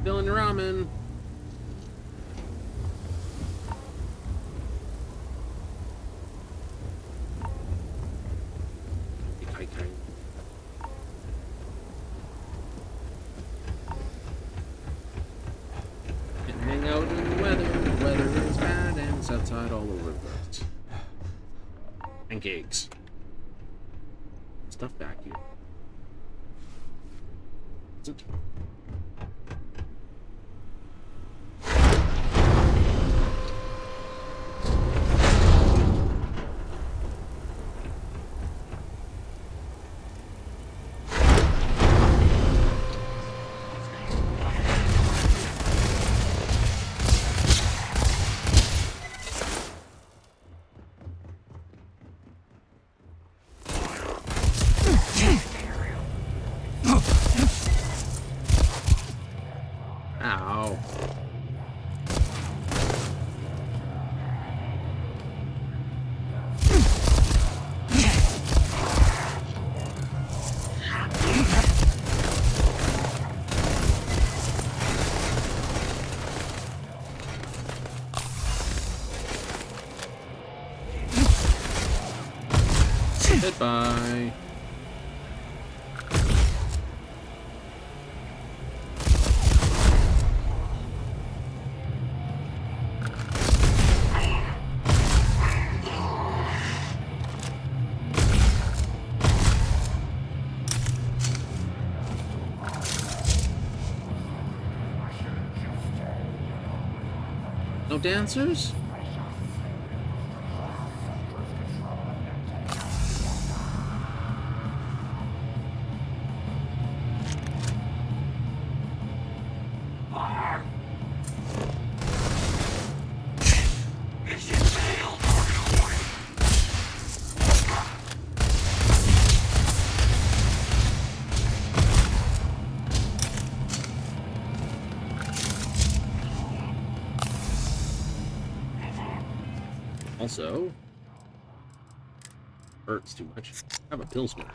Filling your ramen. And hang out in the weather. The weather is bad and it's outside all over the place. Pancakes. Stuff vacuum. Is it? Ow. Goodbye. No dancers? Also, hurts too much. I have a pill smoke.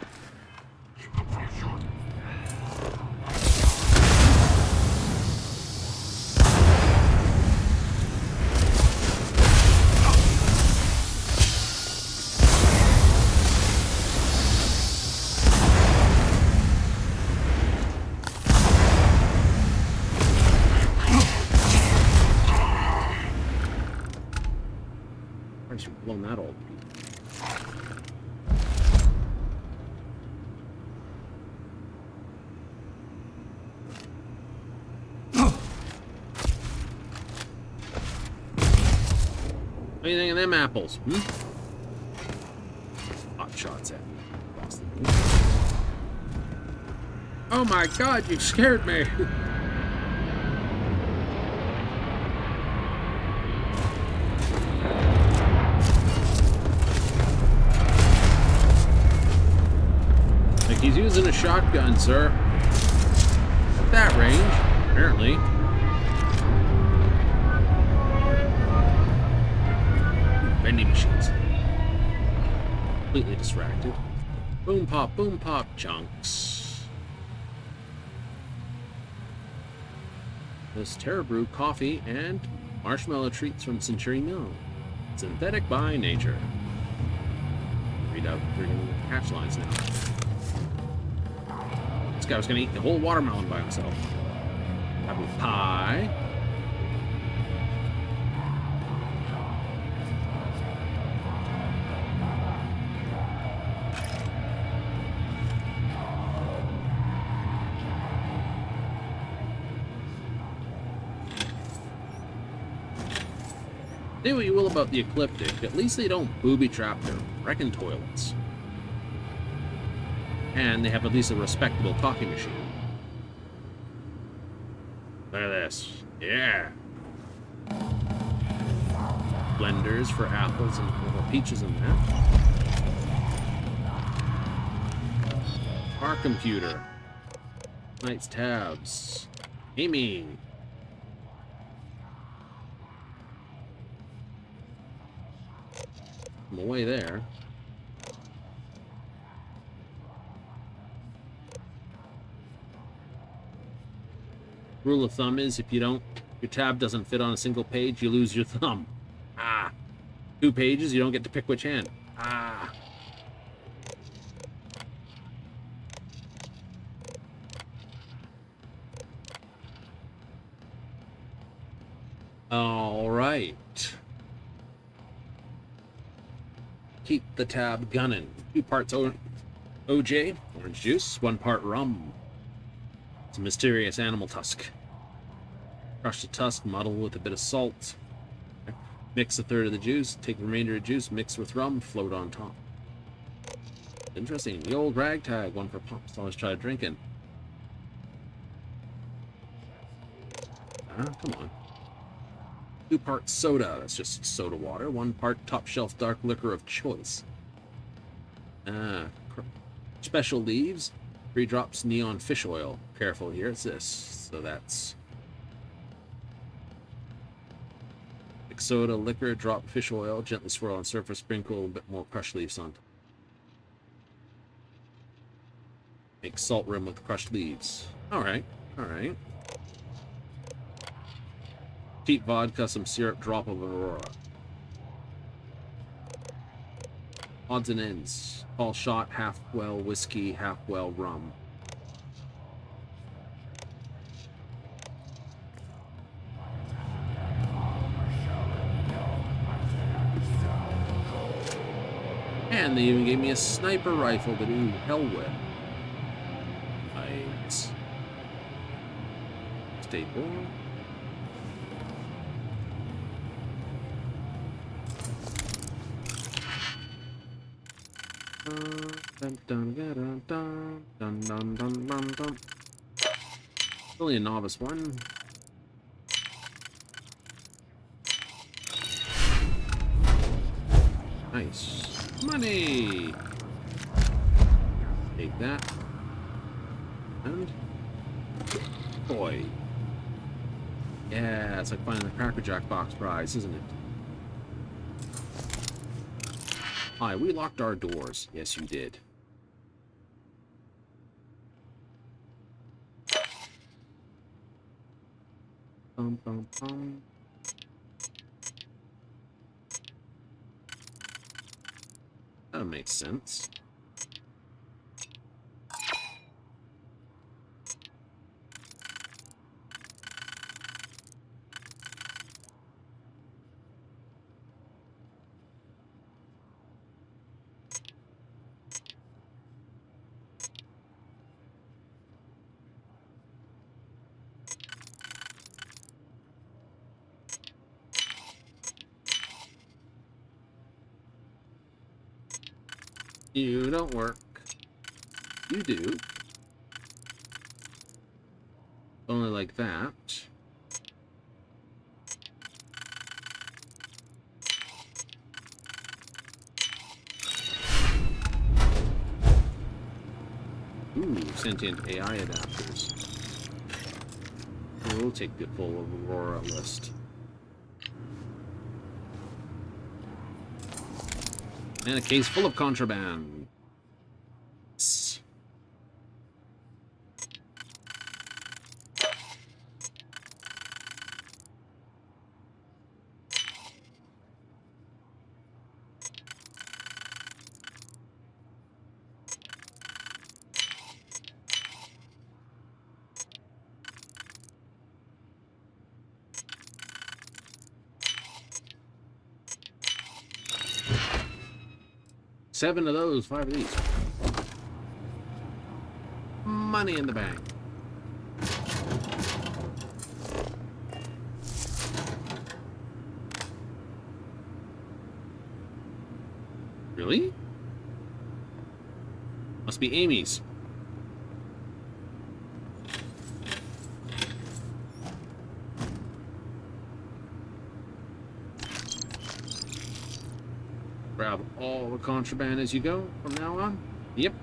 Blown that old. What do you think of them apples? Hot shots at me. Oh my god, you scared me! He's using a shotgun, sir. At that range, apparently. Vending machines. Completely distracted. Boom pop, chunks. This Terra Brew coffee and marshmallow treats from Century Mill. Synthetic by nature. Read out freaking hatch lines now. This guy was gonna eat the whole watermelon by himself. Apple pie. Say what you will about the Ecliptic, at least they don't booby-trap their wrecking toilets. And they have at least a respectable coffee machine. Look at this. Yeah. Blenders for apples and peaches and that. Our computer. Knight's tabs. Amy. I'm away there. Rule of thumb is if your tab doesn't fit on a single page, you lose your thumb. Ah. 2 pages, you don't get to pick which hand. Ah. All right. Keep the tab gunning. 2 parts OJ, orange juice, 1 part rum. It's a mysterious animal tusk. Crush the tusk, muddle with a bit of salt. Mix 1/3 of the juice, take the remainder of the juice, mix with rum, float on top. Interesting. The old ragtag, 1 for pumps. Always try drinking. Come on. 2 parts soda, that's just soda water. 1 part top shelf dark liquor of choice. Special leaves, 3 drops neon fish oil. Careful here, it's this. So that's like soda, liquor, drop fish oil, gently swirl on surface, sprinkle a bit more crushed leaves on top. Make salt rim with crushed leaves. Alright, alright. Cheap vodka, some syrup, drop of Aurora. Odds and ends. Tall shot, half well whiskey, half well rum. And they even gave me a sniper rifle to do hell with. Nice. Staple. Only a novice one. Nice. Money! Take that. And... boy. Yeah, it's like finding the Cracker Jack box prize, isn't it? Hi, we locked our doors. Yes, you did. Bum, bum, bum. That makes sense. You don't work. You do. Only like that. Ooh, sentient AI adapters. We'll take the full Aurora list. And a case full of contraband. Seven of those, 5 of these. Money in the bank. Really? Must be Amy's. Grab all the contraband as you go from now on. Yep.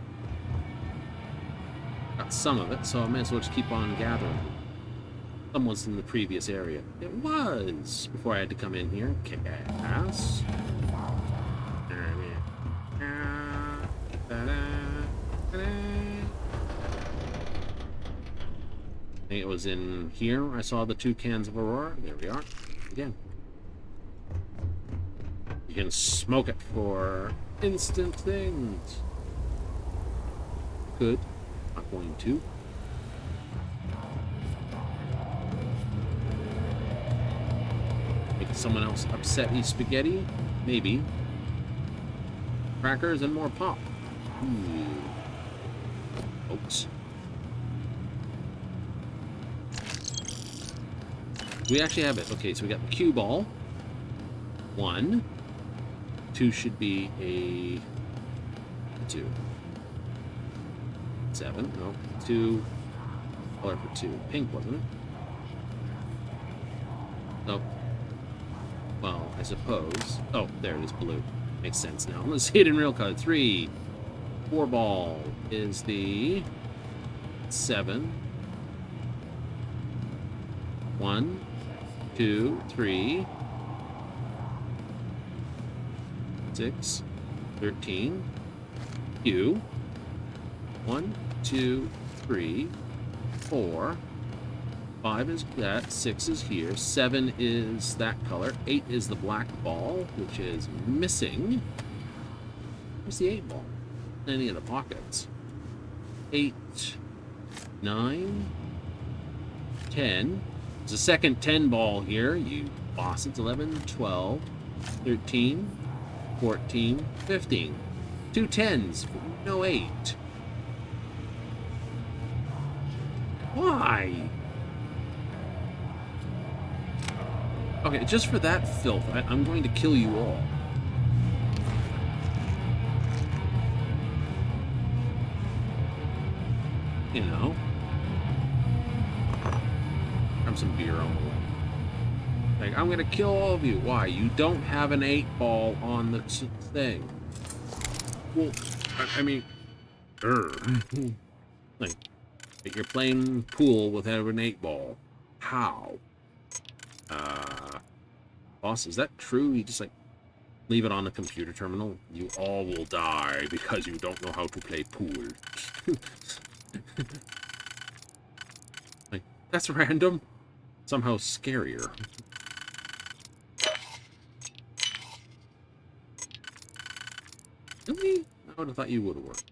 Got some of it, so I may as well just keep on gathering. Someone's in the previous area. It was before I had to come in here. Kick-ass. I think it was in here. I saw the 2 cans of Aurora. There we are. Again. You can smoke it for instant things. Could. Not going to. Make someone else upset eat spaghetti? Maybe. Crackers and more pop. Ooh. Oops. We actually have it. Okay, so we got the cue ball. 1. 2 should be a 2. 7. No. 2. Color for 2. Pink, wasn't it? Nope. Well, I suppose. Oh, there it is. Blue. Makes sense now. Let's see it in real color. 3. 4 ball is the 7. 1, 2, 3, 6, 13. Q. 1, 2, 3, 4. 5 is that. 6 is here. 7 is that color. 8 is the black ball, which is missing. Where's the 8 ball? Any of the pockets. 8, 9, 10. There's a second 10 ball here. You bosses. 11, 12, 13, 14, 15. 2 10s, but no 8. Why? Okay, just for that filth, I'm going to kill you all. You know? Grab some beer on the way. Like, I'm gonna kill all of you. Why? You don't have an 8 ball on the thing. Well, I mean... like, you're playing pool without an 8 ball. How? Boss, is that true? You just, like, leave it on the computer terminal? You all will die because you don't know how to play pool. Like, that's random. Somehow scarier. Really? I would have thought you would have worked.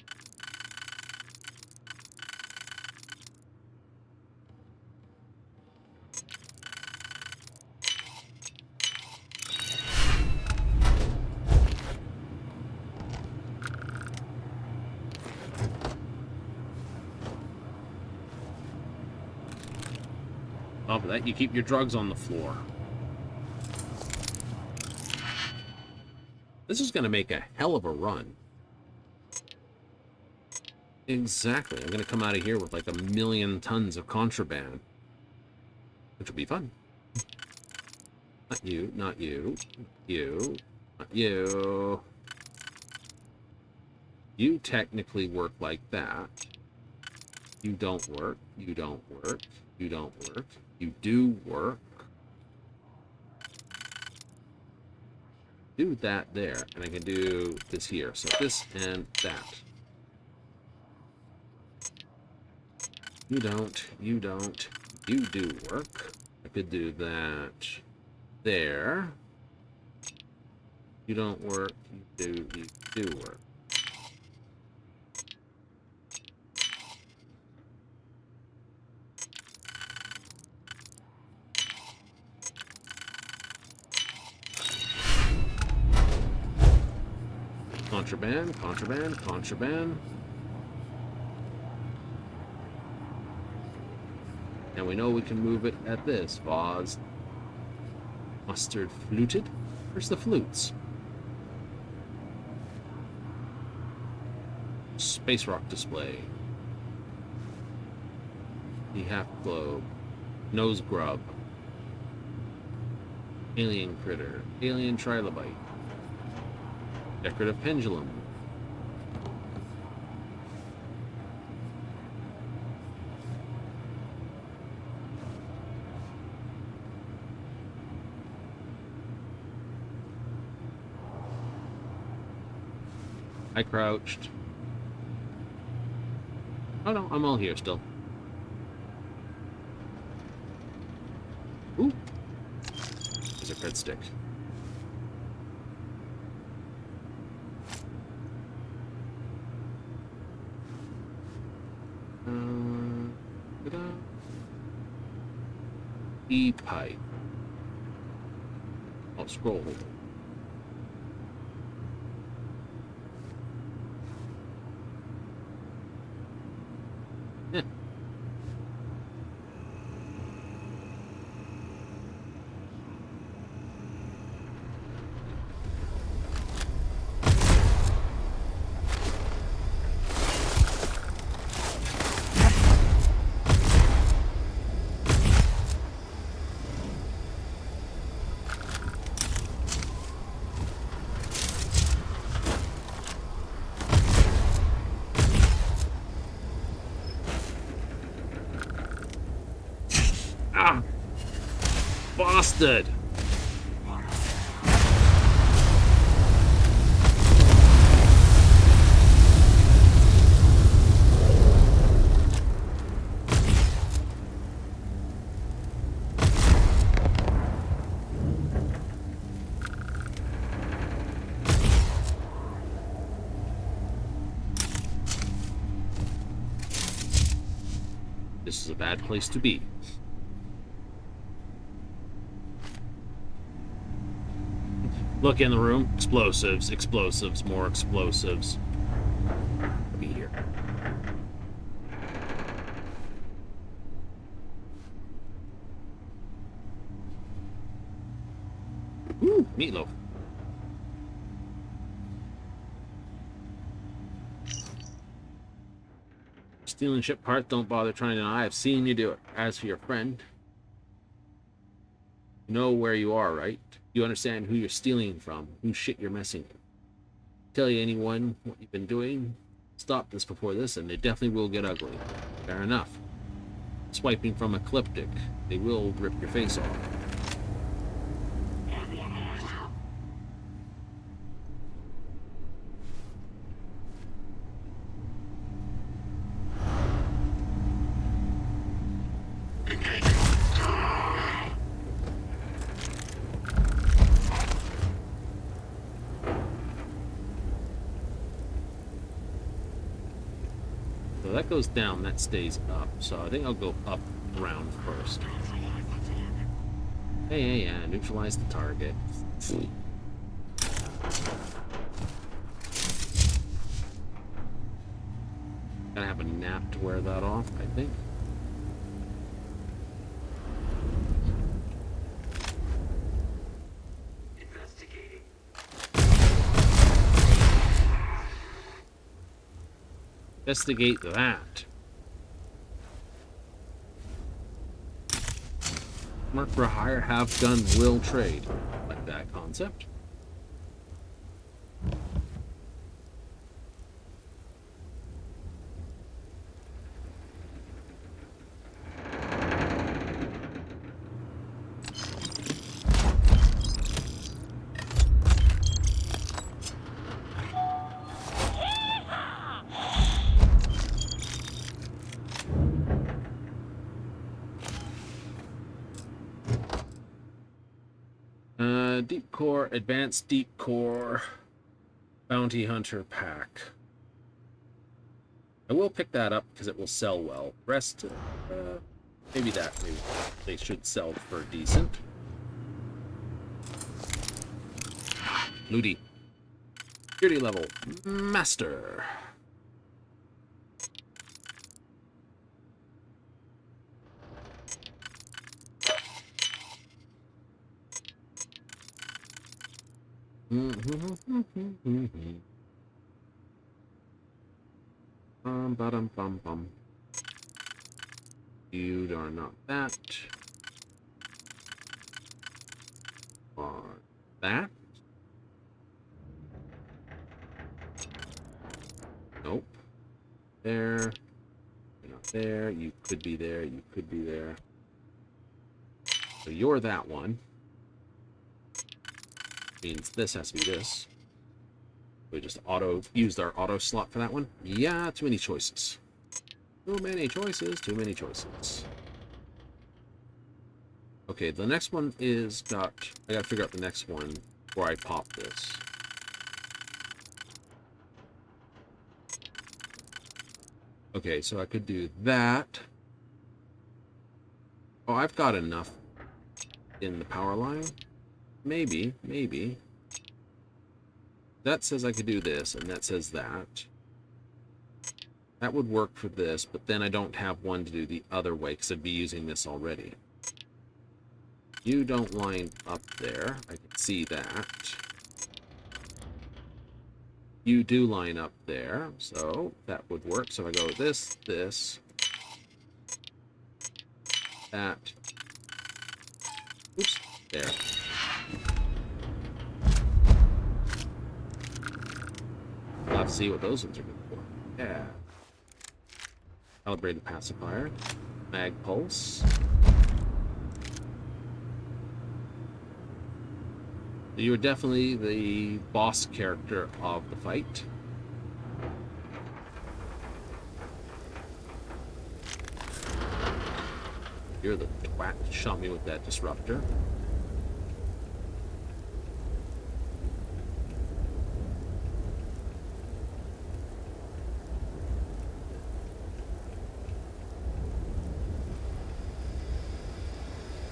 On top of that, you keep your drugs on the floor. This is going to make a hell of a run. Exactly. I'm going to come out of here with like 1,000,000 tons of contraband. Which will be fun. Not you, not you, you, not you. You technically work like that. You don't work, you don't work, you don't work. You do work. Do that there, and I can do this here. So this and that. You don't, you don't, you do work. I could do that there. You don't work, you do work. Contraband, contraband, contraband. And we know we can move it at this. Vase. Mustard fluted? Where's the flutes? Space rock display. The half globe. Nose grub. Alien critter. Alien trilobite. Decorative pendulum. I crouched. Oh no, I'm all here still. Ooh. There's a crit stick. Ta-da. E-pipe. Oh, scroll holder. Yeah. Ah! Bastard! This is a bad place to be. Look in the room. Explosives, explosives, more explosives. Be here. Ooh, meatloaf. Stealing ship parts, don't bother trying to deny. I've seen you do it. As for your friend, you know where you are, right? You understand who you're stealing from, whose shit you're messing with. Tell you anyone what you've been doing, stop this before this, and they definitely will get ugly. Fair enough. Swiping from Ecliptic, they will rip your face off. So that goes down, that stays up. So I think I'll go up around first. Hey, yeah, neutralize the target. Gotta have a nap to wear that off, I think. Investigate that. Mark for hire, have gun, will trade. Like that concept. Deep core, advanced deep core, bounty hunter pack. I will pick that up because it will sell well. Rest, maybe they should sell for decent. Looty. Security level, master. Bum, bum, bum. You are not that. Or that. Nope. There. You're not there. You could be there. You could be there. So you're that one. Means this has to be this. We just used our auto slot for that one. Yeah, too many choices. Too many choices, too many choices. Okay, the next one is I gotta figure out the next one before I pop this. Okay, so I could do that. Oh, I've got enough in the power line. Maybe. That says I could do this, and that says that. That would work for this, but then I don't have one to do the other way, because I'd be using this already. You don't line up there. I can see that. You do line up there, so that would work. So I go this, that. Oops, there. We'll have to see what those ones are good for. Yeah. Calibrate the pacifier. Mag pulse. You're definitely the boss character of the fight. You're the twat that shot me with that disruptor.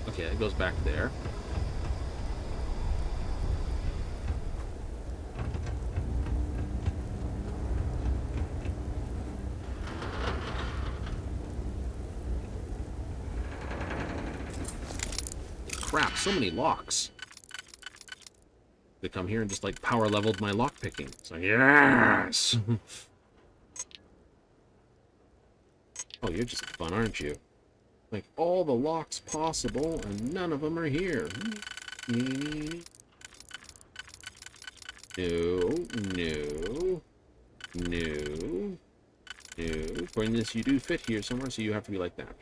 Okay, it goes back there. Crap, so many locks. They come here and just like power leveled my lock picking. So yes. Oh, you're just fun, aren't you? Like all the locks possible, and none of them are here. No. According to this, you do fit here somewhere, so you have to be like that.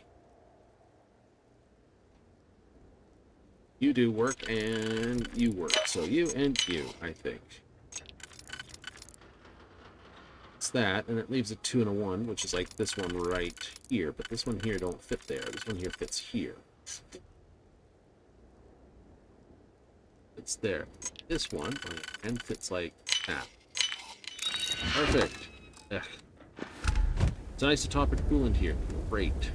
You do work, and you work. So you and you, I think. It's that, and it leaves a 2 and a 1, which is like this one right here. But this one here don't fit there. This one here fits here. It's there. This one, and fits like that. Perfect. Ugh. It's an isotopic coolant here. Great.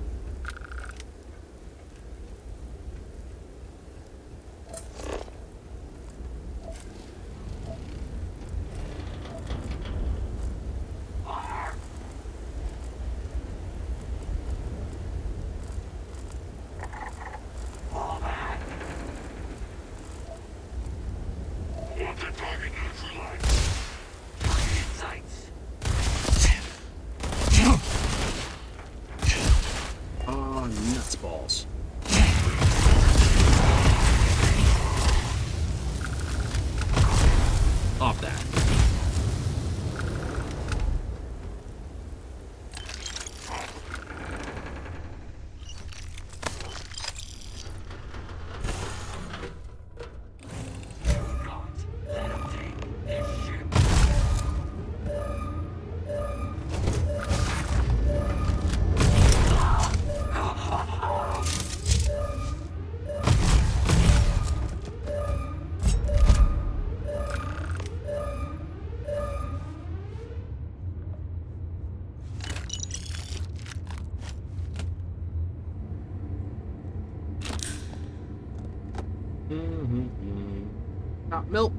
Not milk.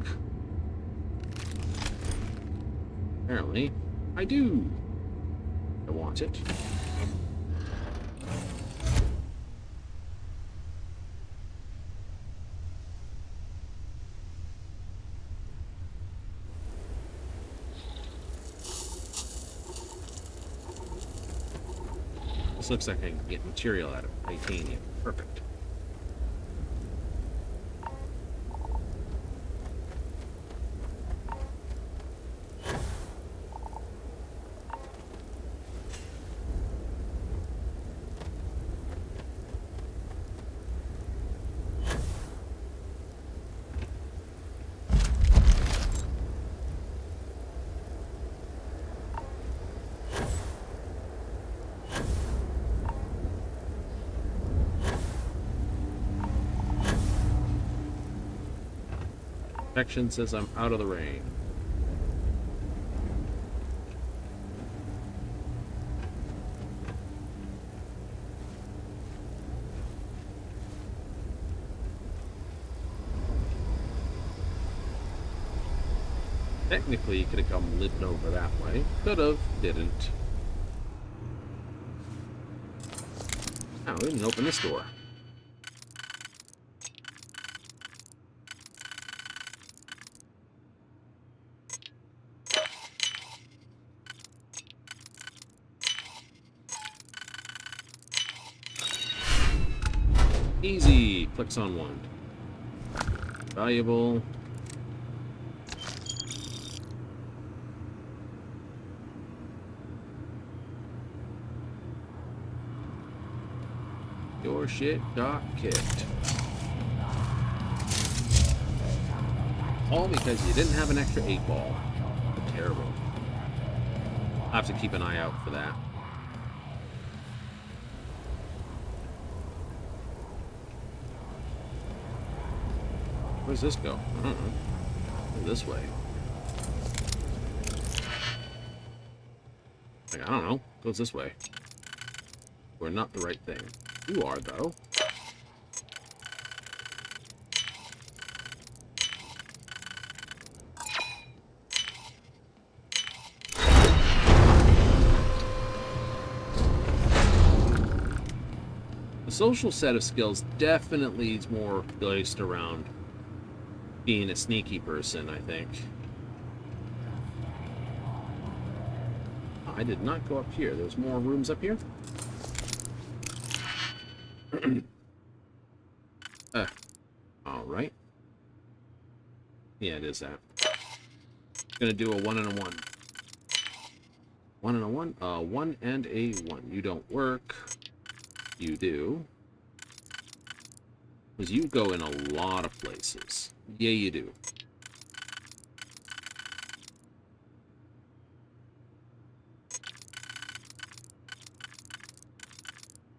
Apparently, I do. I want it. This looks like I can get material out of titanium. Perfect. Protection says I'm out of the rain. Technically, you could have come living over that way. Could have, didn't. Oh, we didn't open this door. Easy. Clicks on one. Valuable. Your shit got kicked. All because you didn't have an extra 8-ball. Terrible. I'll have to keep an eye out for that. Where's this go? I don't know. This way. Like, I don't know. Goes this way. We're not the right thing. You are, though. The social set of skills definitely is more based around being a sneaky person, I think. I did not go up here. There's more rooms up here. Alright. Yeah, it is that. Gonna do a 1 and a 1. 1 and a 1? 1 and a 1. You don't work. You do. Because you go in a lot of places. Yeah, you do.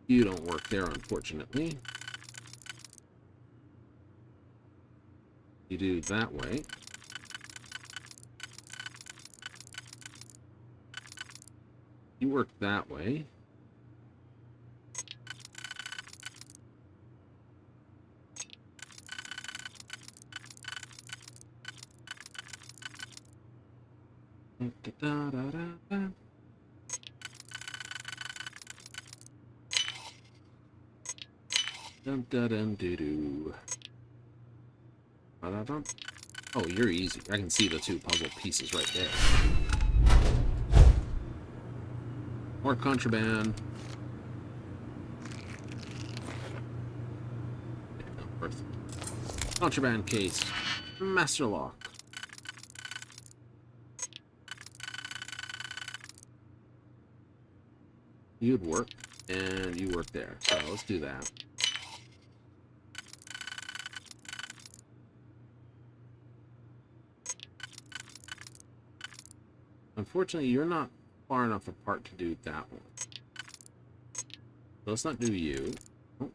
You don't work there, unfortunately. You do that way. You work that way. Oh, you're easy. I can see the two puzzle pieces right there. More contraband. Contraband case. Master lock. You'd work, and you work there. So let's do that. Unfortunately, you're not far enough apart to do that one. So let's not do you. Oh.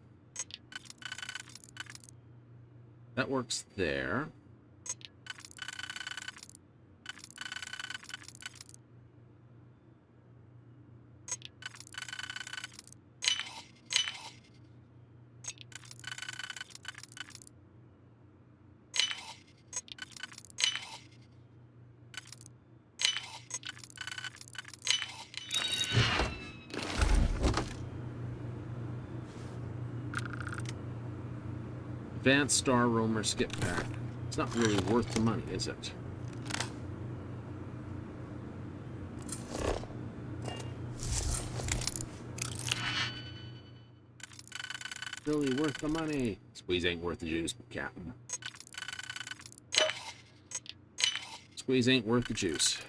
That works there. Advanced Star Roamer skip pack. It's not really worth the money, is it? Really worth the money. Squeeze ain't worth the juice, Captain. Squeeze ain't worth the juice.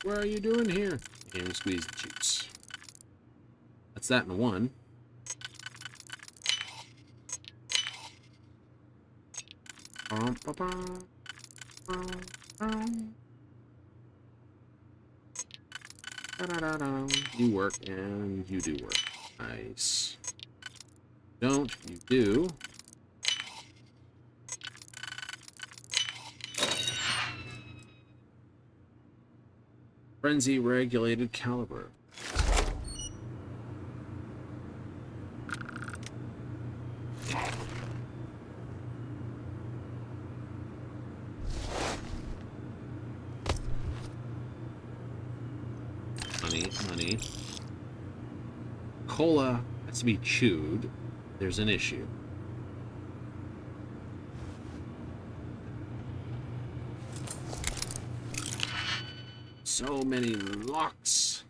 What are you doing here? And squeeze the juice. That's that in one. You work and you do work. Nice. Don't, you do. Frenzy regulated caliber. Money. Cola has to be chewed. There's an issue. So many locks.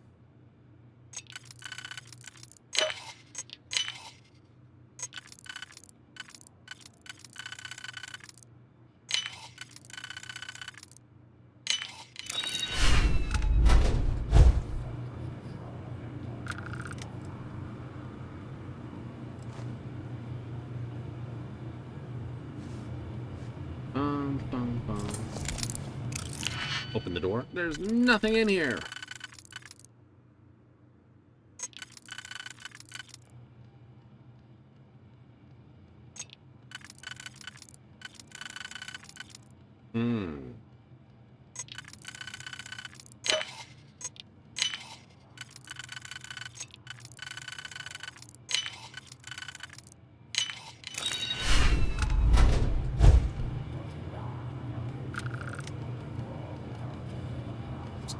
Open the door. There's nothing in here.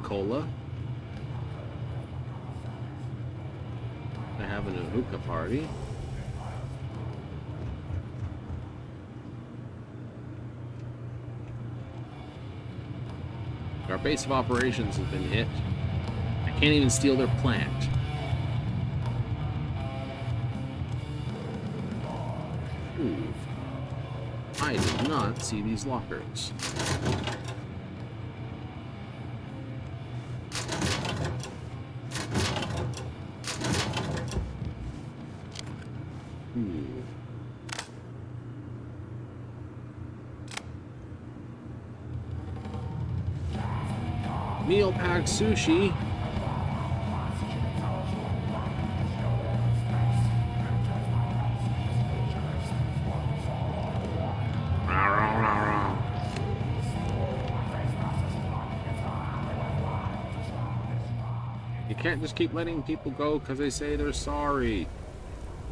Cola. They're having a hookah party. Our base of operations has been hit. I can't even steal their plant. Ooh. I did not see these lockers. Meal pack sushi. You can't just keep letting people go because they say they're sorry.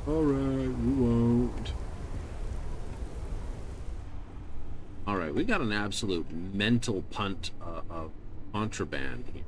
Alright, we won't. Alright, we got an absolute mental punt of contraband here.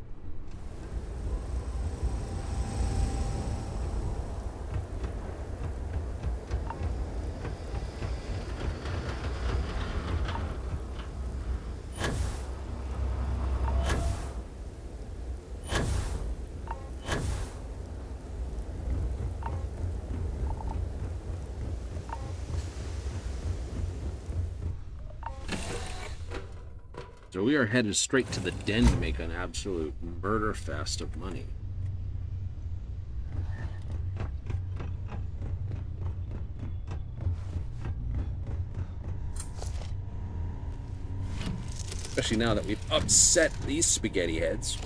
So we are headed straight to the den to make an absolute murder fest of money. Especially now that we've upset these spaghetti heads.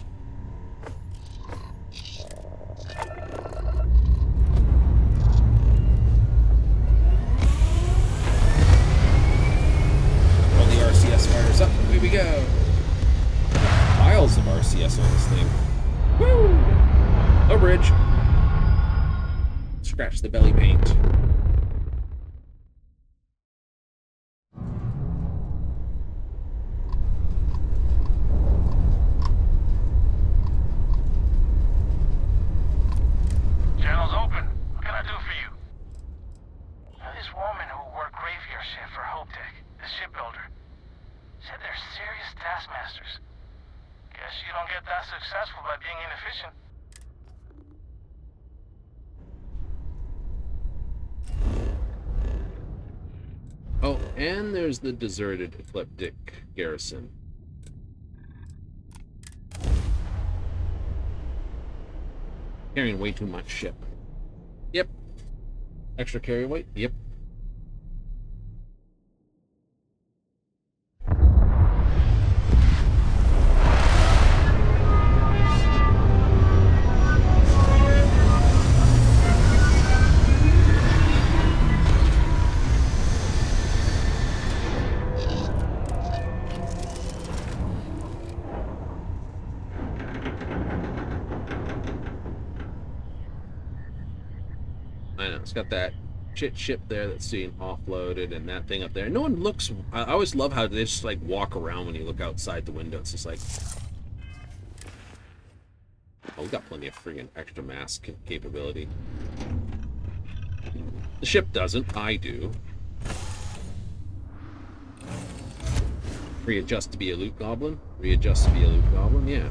Fires up, here we go. Piles of RCS on this thing. Woo! Low bridge. Scratch the belly paint. Channel's open. What can I do for you? This woman who worked graveyard shift for Hope Tech, the shipbuilder, said they're serious taskmasters. Oh, and there's the deserted Ecliptic garrison. Carrying way too much ship. Yep. Extra carry weight? Yep. I know, it's got that ship there that's being offloaded and that thing up there. No one looks... I always love how they just, like, walk around when you look outside the window. It's just like... Oh, we got plenty of friggin' extra mass capability. The ship doesn't. I do. Readjust to be a loot goblin? Readjust to be a loot goblin? Yeah.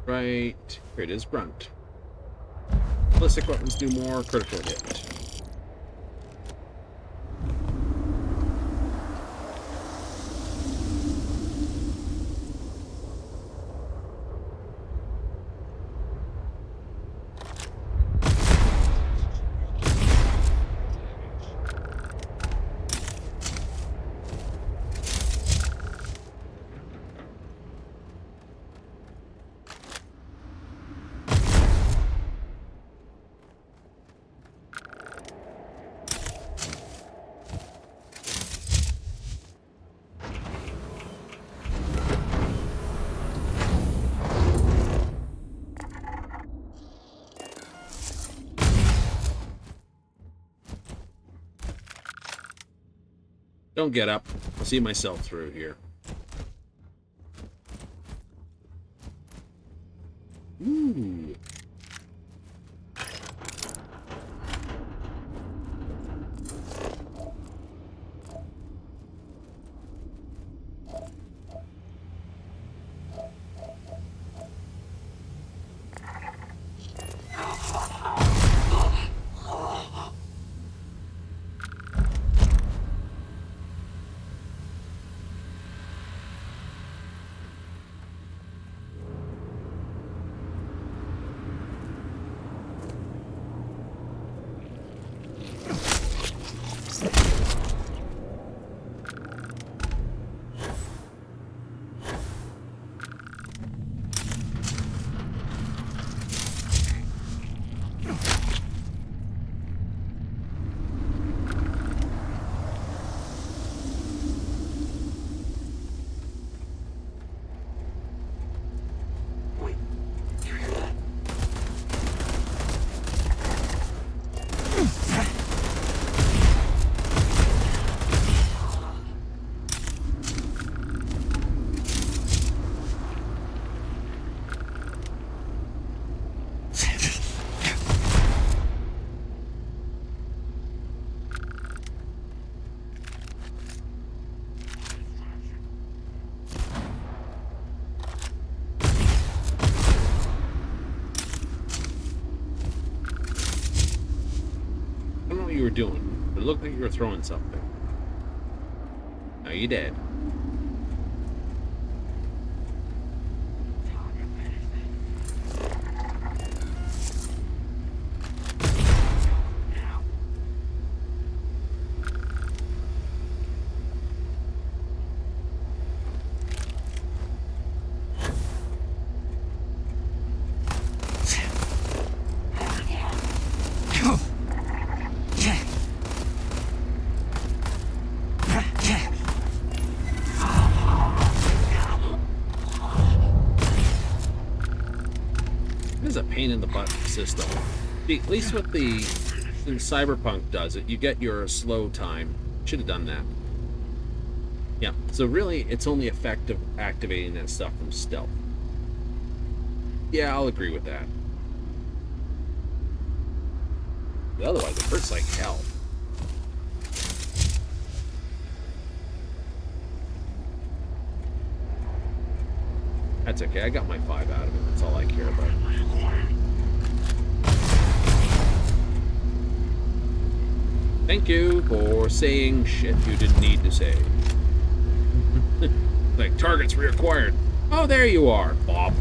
Right, here it is, grunt. Ballistic weapons do more critical hit. Don't get up. I'll see myself through here. Ooh. You were doing, but it looked like you were throwing something. Now you're dead. pain in the butt system. See, at least with the Cyberpunk does it, you get your slow time. Should have done that. Yeah, so really, it's only effective activating that stuff from stealth. Yeah, I'll agree with that. But otherwise, it hurts like hell. That's okay, I got my 5 out of it. That's all I care about. Thank you for saying shit you didn't need to say. Like, targets reacquired. Oh, there you are, Bob.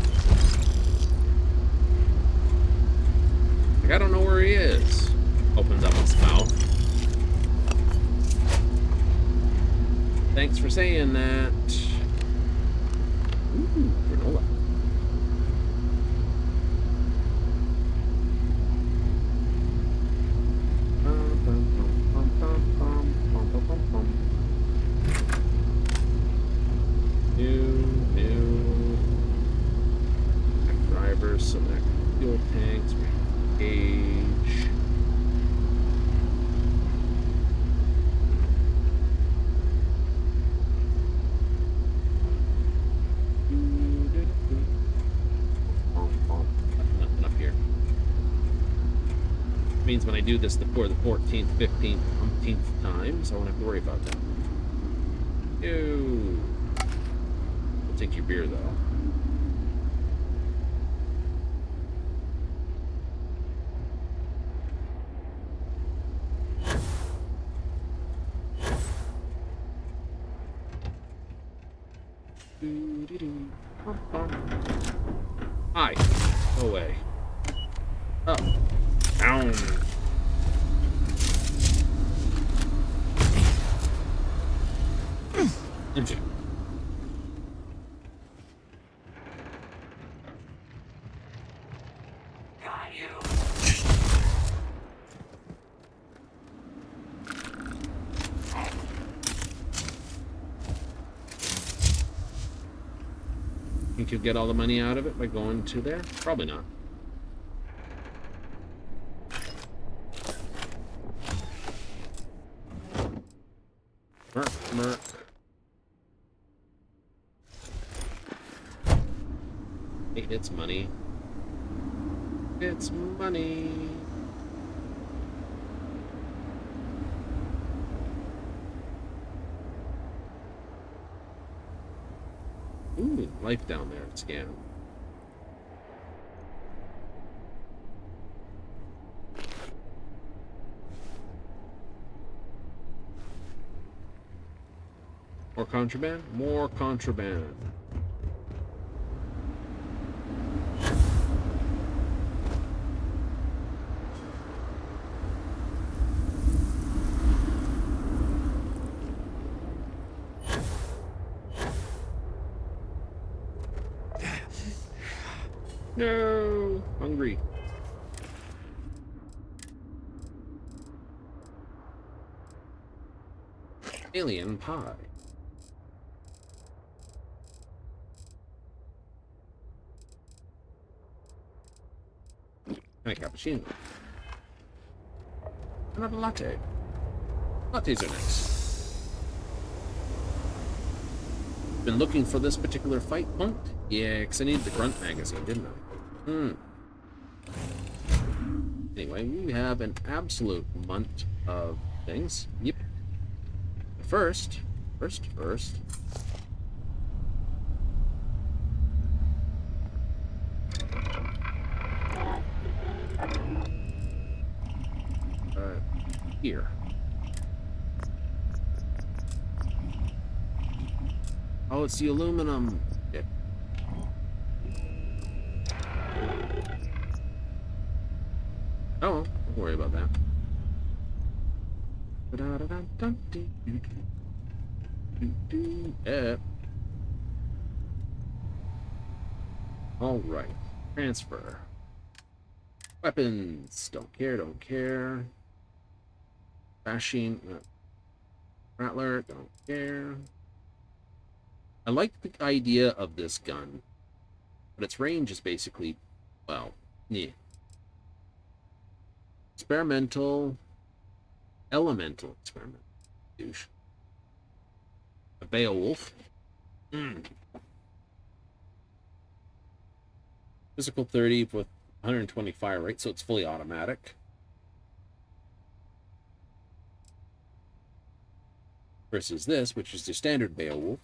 Like, I don't know where he is. Opens up his mouth. Thanks for saying that. Ooh, granola. New. Drivers, select fuel tanks, gauge. Nothing up here. Means when I do this for the 14th, 15th, 15th times, I won't have to worry about that. Ew. I'll take your beer, though. Hi. Go away. Up. Down. Into. Got you. Think you'll get all the money out of it by going to there? Probably not. Merc. Hey, it's money. It's money. Ooh, life down there. Scan. More contraband? More contraband. No, hungry. Alien pie. And a cappuccino. Another latte. Lattes are nice. Been looking for this particular fight point? Yeah, because I needed the Grunt magazine, didn't I? Anyway, we have an absolute month of things. Yep. First. Here. Oh, it's the aluminum. Yeah. Oh, don't worry about that. Yeah. All right. Transfer. Weapons. Don't care. Bashing. Rattler. Don't care. I like the idea of this gun, but its range is basically, well, Yeah. Experimental. Elemental experiment. Douche. A Beowulf. Physical 30 with 120 fire rate, so it's fully automatic. Versus this, which is the standard Beowulf.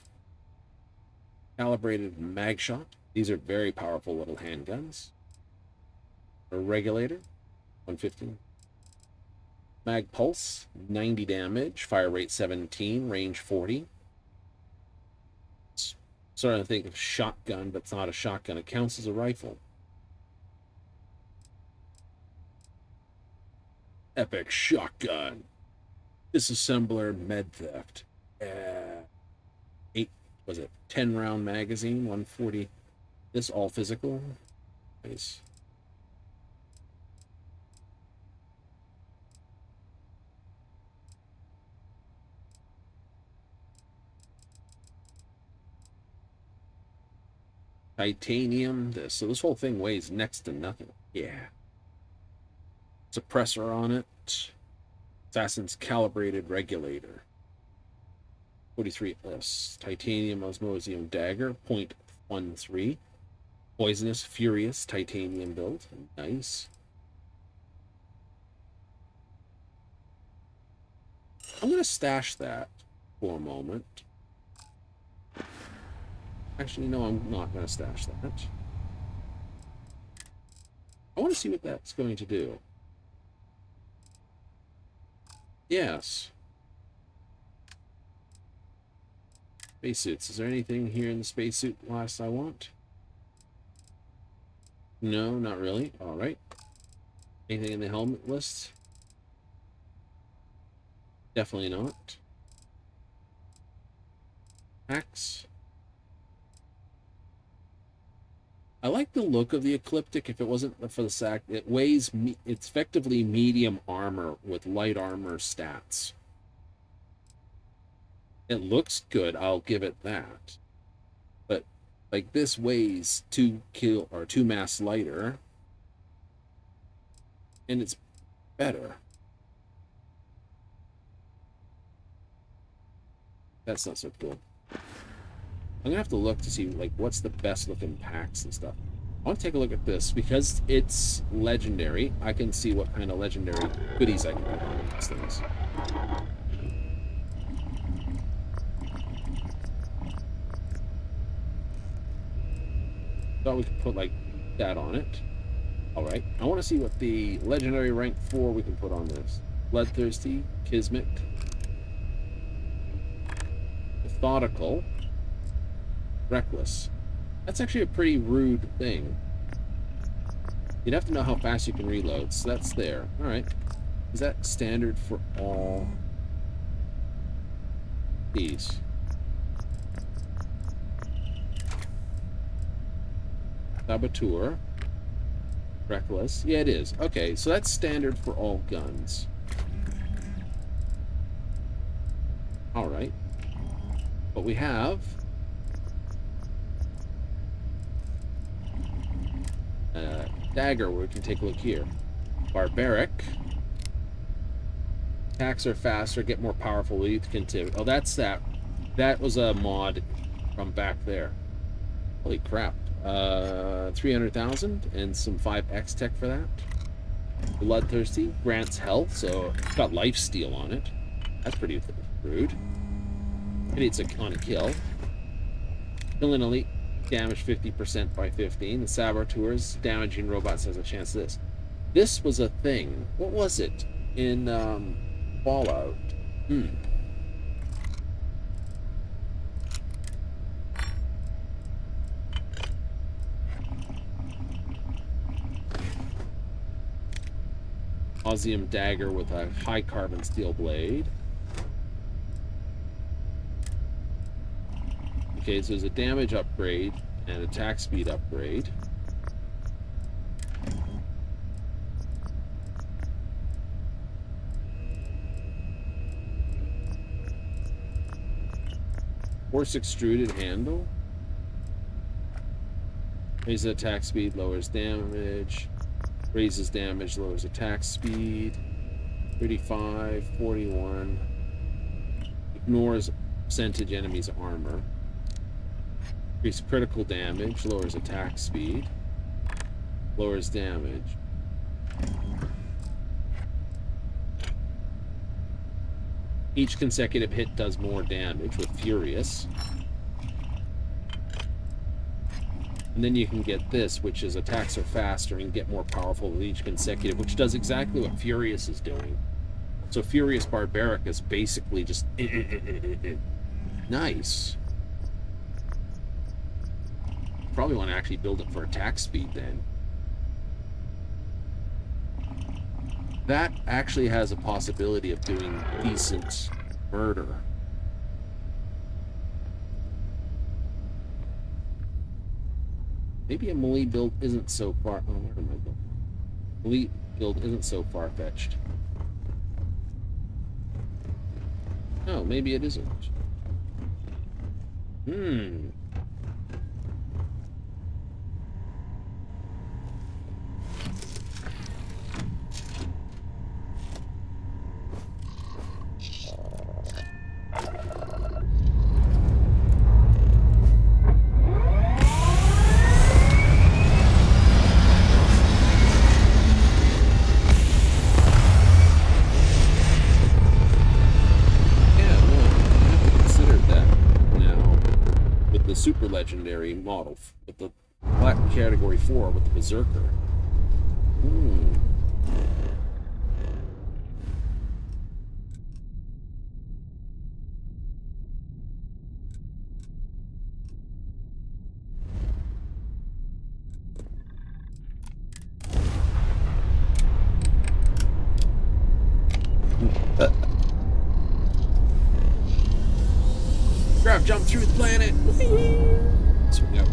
Calibrated mag shot. These are very powerful little handguns. A regulator, 115. Mag pulse, 90 damage, fire rate 17, range 40. Starting to think of shotgun, but it's not a shotgun. It counts as a rifle. Epic shotgun. Disassembler med theft. 10 round magazine, 140. This all physical. Nice. Titanium. So this whole thing weighs next to nothing. Yeah. Suppressor on it. Assassin's calibrated regulator. 43S. Titanium osmosium dagger. 0.13. Poisonous furious titanium build. Nice. I'm gonna stash that for a moment. Actually, no, I'm not going to stash that. I want to see what that's going to do. Yes. Spacesuits. Is there anything here in the spacesuit class I want? No, not really. All right. Anything in the helmet list? Definitely not. Axe. I like the look of the Ecliptic. If it wasn't for the sack, it weighs. It's effectively medium armor with light armor stats. It looks good. I'll give it that. But like this weighs 2 mass lighter, and it's better. That's not so cool. I'm gonna have to look to see like what's the best looking packs and stuff. I want to take a look at this because it's legendary. I can see what kind of legendary goodies I can put on these things. Thought we could put like that on it. All right. I want to see what the legendary rank 4 we can put on this. Bloodthirsty, Kismet, Methodical. Reckless. That's actually a pretty rude thing. You'd have to know how fast you can reload, so that's there. Alright. Is that standard for all these? Saboteur. Reckless. Yeah, it is. Okay, so that's standard for all guns. Alright. But we have dagger, where we can take a look here. Barbaric. Attacks are faster, get more powerful with youth contiv. Oh, that's that. That was a mod from back there. Holy crap. 300,000 and some 5x tech for that. Bloodthirsty. Grants health, so it's got lifesteal on it. That's pretty rude. It's on a kill. Killing elite. Damage 50% by 15. The saboteurs, damaging robots has a chance of this. This was a thing. What was it in Fallout? Osmium dagger with a high carbon steel blade. Okay, so there's a damage upgrade and attack speed upgrade. Force extruded handle. Raises attack speed, lowers damage. Raises damage, lowers attack speed. 35, 41. Ignores percentage enemy's armor. Increase critical damage, lowers attack speed. Lowers damage. Each consecutive hit does more damage with Furious. And then you can get this, which is attacks are faster and get more powerful with each consecutive, which does exactly what Furious is doing. So Furious Barbaric is basically just nice. Probably want to actually build it for attack speed then. That actually has a possibility of doing decent murder. Maybe a melee build isn't so far. Oh, where am I going? Melee build isn't so far-fetched. No, maybe it isn't. Super legendary model with the black category 4 with the Berserker. Grab, jump through the planet. Swing out.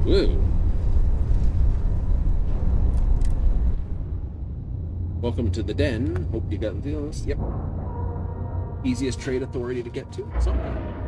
Woo. Welcome to the den. Hope you got this. Yep. Easiest trade authority to get to. Somewhere.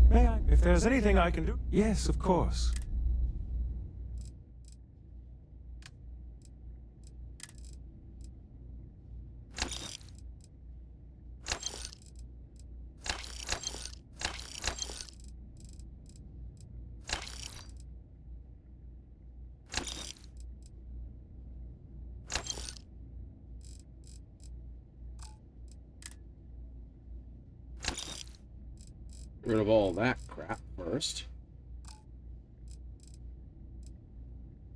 May I? If there's anything I can do? Yes, of course. Get rid of all that crap first.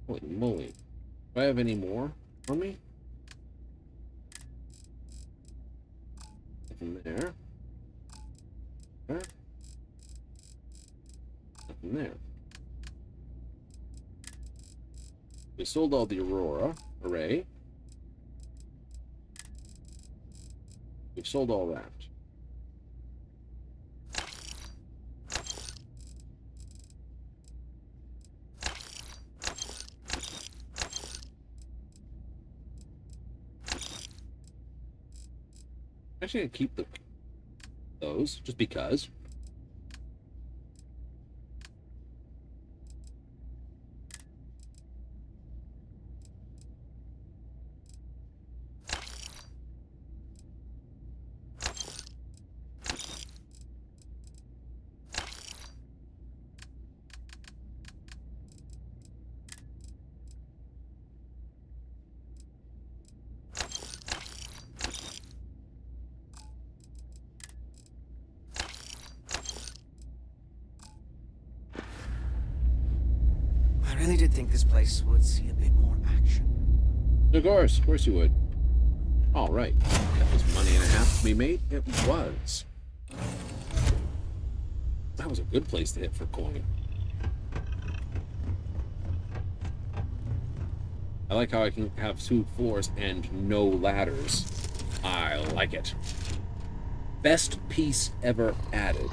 Holy moly. Do I have any more on me? Nothing there. There. Nothing there. We sold all the Aurora array. We've sold all that. Actually, gonna keep those just because. really did think this place would see a bit more action. Of course you would. All right, that was money and a half to be made. It was. That was a good place to hit for coin. I like how I can have 2 floors and no ladders. I like it. Best piece ever added.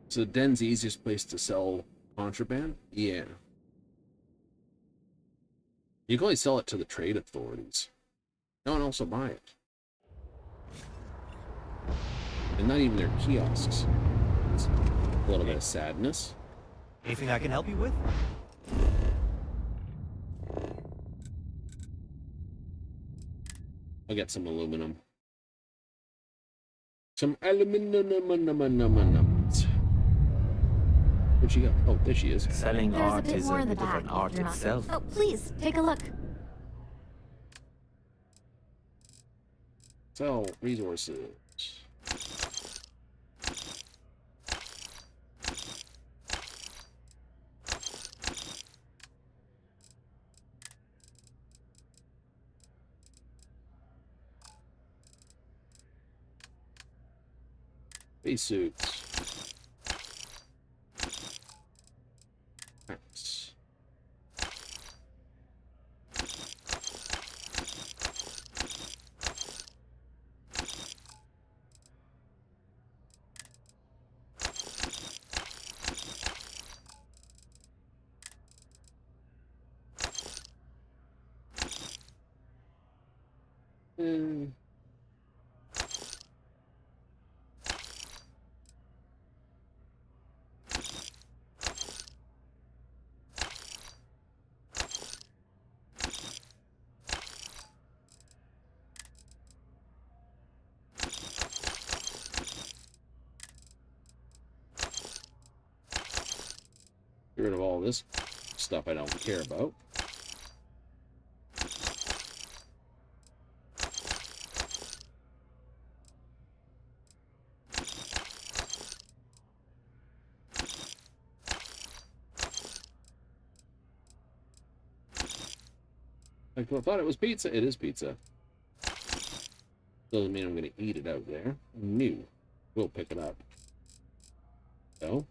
So Den's the easiest place to sell contraband? Yeah. You can only sell it to the trade authorities. No one else will buy it. And not even their kiosks. It's a little bit of sadness. Anything I can help you with? I'll get some aluminum. Some aluminum. Where'd she go? Oh, there she is. Selling There's a art bit is more a in the bit of back an if art you're not- itself. Oh, please, take a look. Sell resources. Spacesuits. Nice. Get rid of all this stuff I don't care about. I thought it was pizza. It is pizza. Doesn't mean I'm going to eat it out there. New. We'll pick it up. So,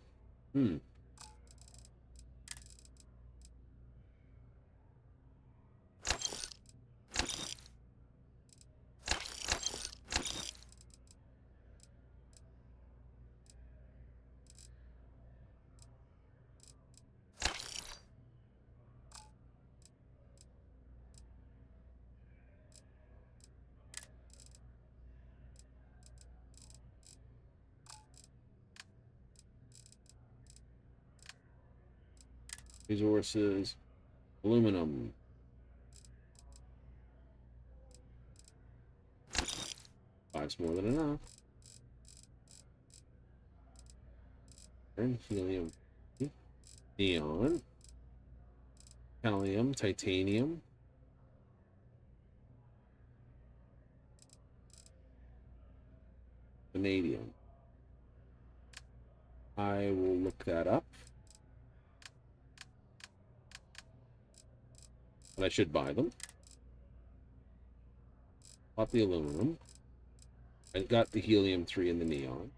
resources, aluminum. Five's more than enough. And helium, neon, thallium, titanium, vanadium. I will look that up. But I should buy them. Bought the aluminum. I got the helium-3 and the neon.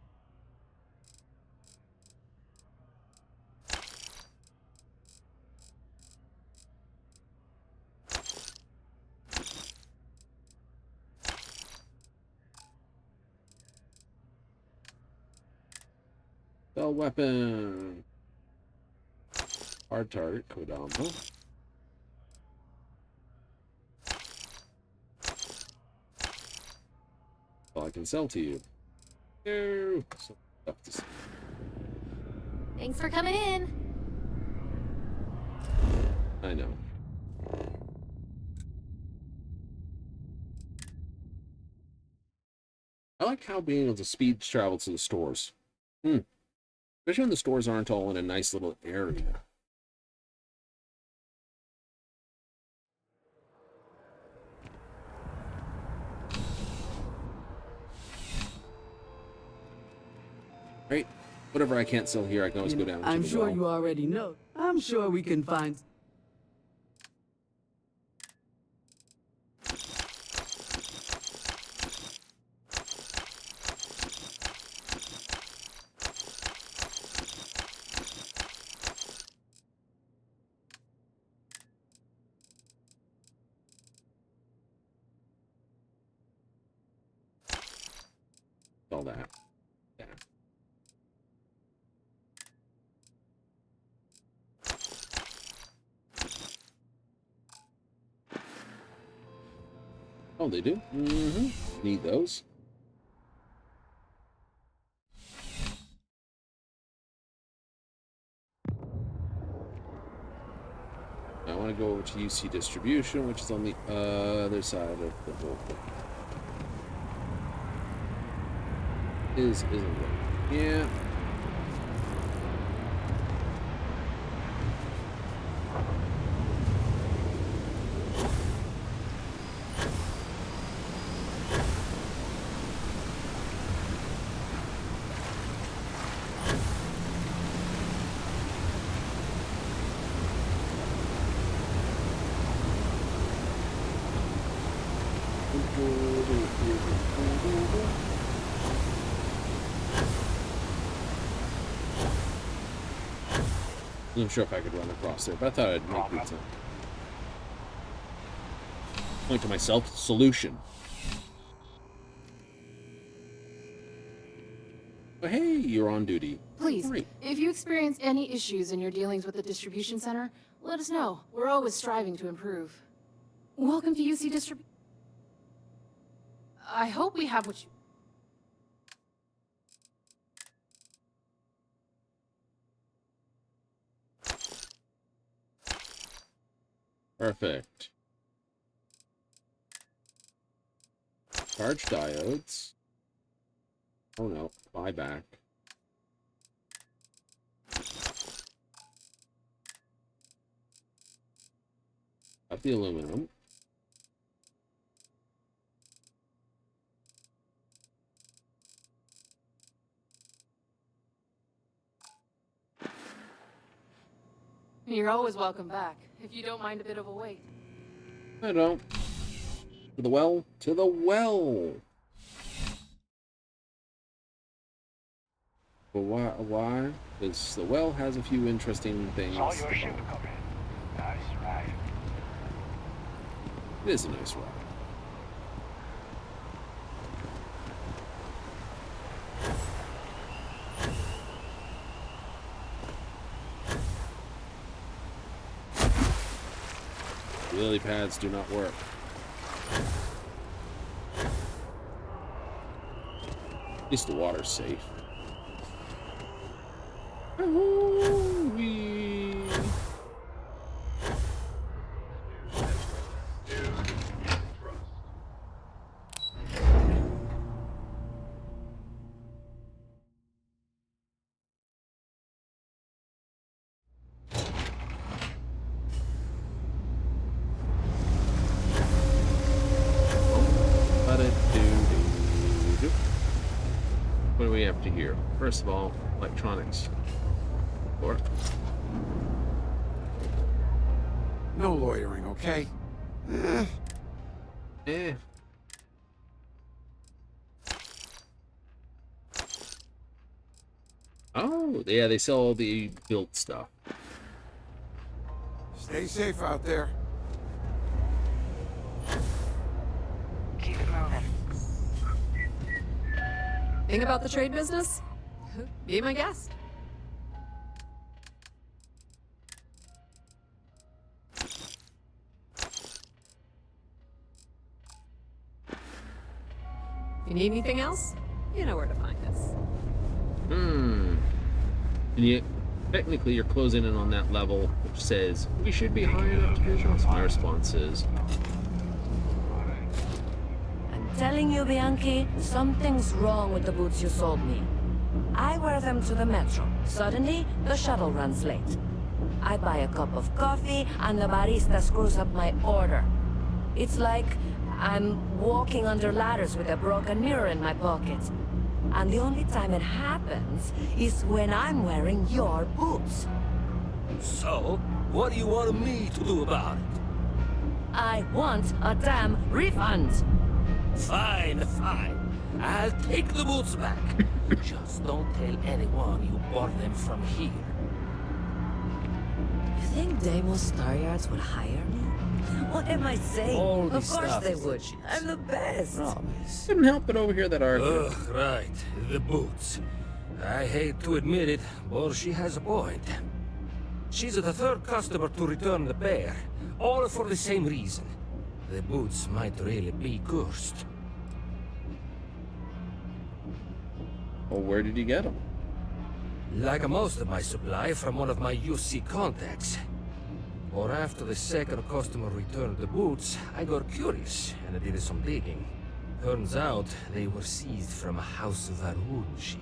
Bell weapon. Hard target, Kodama. All I can sell to you. No. So stuff to sell. Thanks for coming in. I know. like how being able to speed travel to the stores. Especially when the stores aren't all in a nice little area. Right? Whatever I can't sell here, I can always go down to I'm the sure well. you already know. I'm sure we can find... All that. Yeah. Oh, they do? Need those. I want to go over to UC distribution, which is on the other side of the whole thing. Isn't it? Yeah. I'm not sure if I could run across there, but I thought I'd make it to point to myself. Solution. But hey, you're on duty. Please, Great. if you experience any issues in your dealings with the distribution center, let us know. We're always striving to improve. Welcome to UC Distribution. I hope we have what you... Perfect. Charge diodes. Oh no, buyback. Got the aluminum. You're always welcome back, if you don't mind a bit of a wait. I don't. To the well, to the well. But why? Because the well has a few interesting things. Saw your ship come in. Nice ride. It is a nice ride. The lily pads do not work. At least the water's safe. Wee. What do we have to hear? First of all, electronics. Or No loitering, okay? Oh, yeah, they sell all the built stuff. Stay safe out there. Keep it moving. Think about the trade business? Be my guest. If you need anything else, you know where to find us. And technically you're closing in on that level which says we should be high enough to do this. My response is And telling you, Bianchi, something's wrong with the boots you sold me. I wear them to the metro. Suddenly, the shuttle runs late. I buy a cup of coffee, and the barista screws up my order. It's like I'm walking under ladders with a broken mirror in my pocket. And the only time it happens is when I'm wearing your boots. So, what do you want me to do about it? I want a damn refund! Fine, fine. I'll take the boots back. Just don't tell anyone you bought them from here. You think Demios Star Yards would hire me? What am I saying? All Of this course stuff they is would. legit. I'm the best. Promise. Couldn't help but overhear that argument. Ugh, right. The boots. I hate to admit it, but she has a point. She's the third customer to return the pair, all for the same reason. The boots might really be cursed. Well, where did you get them? Like most of my supply from one of my UC contacts. But after the second customer returned the boots, I got curious and I did some digging. Turns out they were seized from a House of Gunship.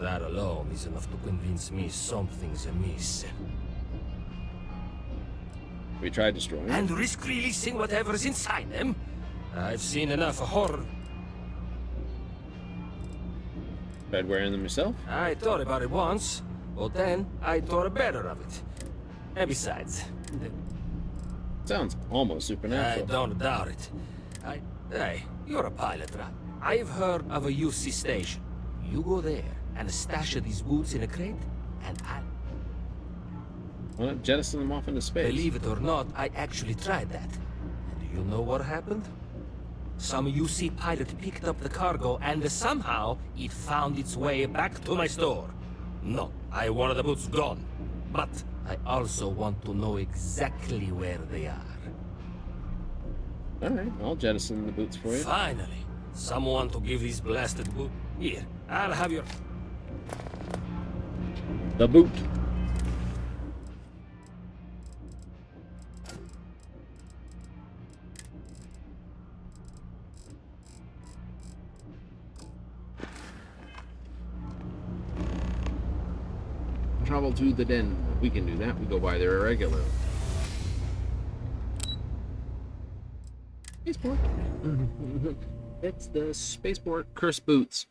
That alone is enough to convince me something's amiss. We tried destroying them. And risk releasing whatever's inside them? I've seen enough horror. Tried wearing them yourself? I thought about it once, but then I thought better of it. And besides... Sounds almost supernatural. I don't doubt it. Hey, you're a pilot, right? I've heard of a UC station. You go there and stash these boots in a crate, and Why not jettison them off into space? Believe it or not, I actually tried that. And do you know what happened? Some UC pilot picked up the cargo, and somehow it found its way back to my store. No, I wanted the boots gone. But I also want to know exactly where they are. Alright, I'll jettison the boots for you. Finally, someone to give these blasted boots. Here, I'll have your... The boot. Travel to the den. We can do that. We go by there regularly. Spaceport. It's the spaceport cursed boots.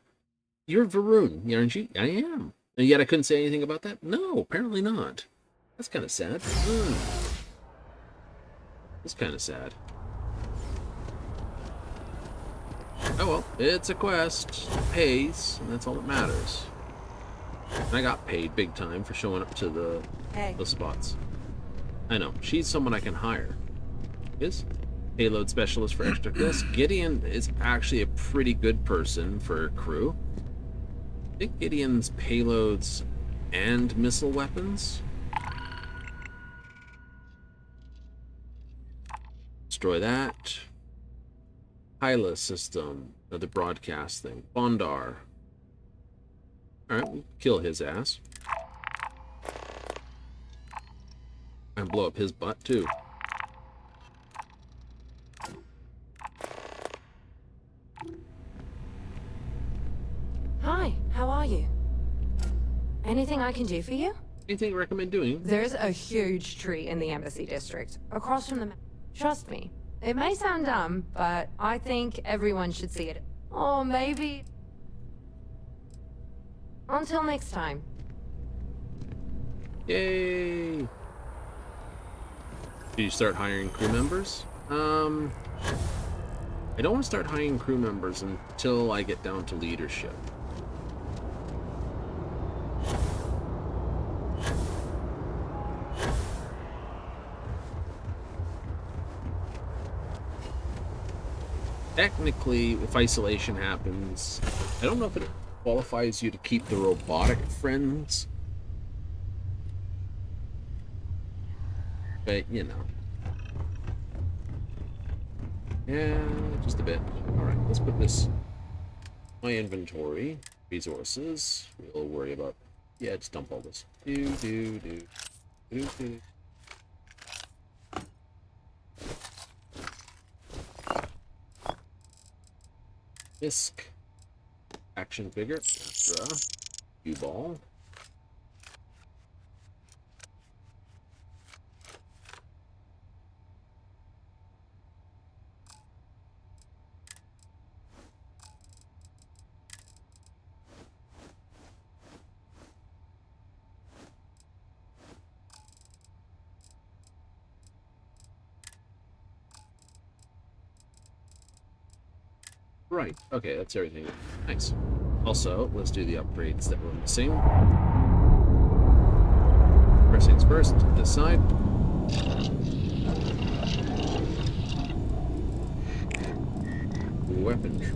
You're Varun, aren't you? I am. And yet I couldn't say anything about that? No, apparently not. That's kind of sad. That's kind of sad. Oh well, it's a quest. It pays, and that's all that matters. And I got paid big time for showing up to the spots. I know. She's someone I can hire. Is payload specialist for extra quests. Gideon is actually a pretty good person for crew. I think Gideon's payloads and missile weapons. Destroy that. Hyla system, the broadcast thing. Bondar. Alright, we'll kill his ass. And blow up his butt, too. Hi, how are you? Anything I can do for you? Anything you recommend doing? There's a huge tree in the Embassy District, across from the... Trust me, it may sound dumb, but I think everyone should see it. Or maybe... Until next time. Yay! Did you start hiring crew members? I don't want to start hiring crew members until I get down to leadership. Technically, if isolation happens, I don't know if it qualifies you to keep the robotic friends. But, you know. Yeah, just a bit. Alright, let's put this in my inventory. Resources. We'll worry about... Yeah, just dump all this. Do. Fisk. Action figure. Astra. U-ball. Right, okay, that's everything. Nice. Also, let's do the upgrades that we're missing. First things first, decide. Weaponry.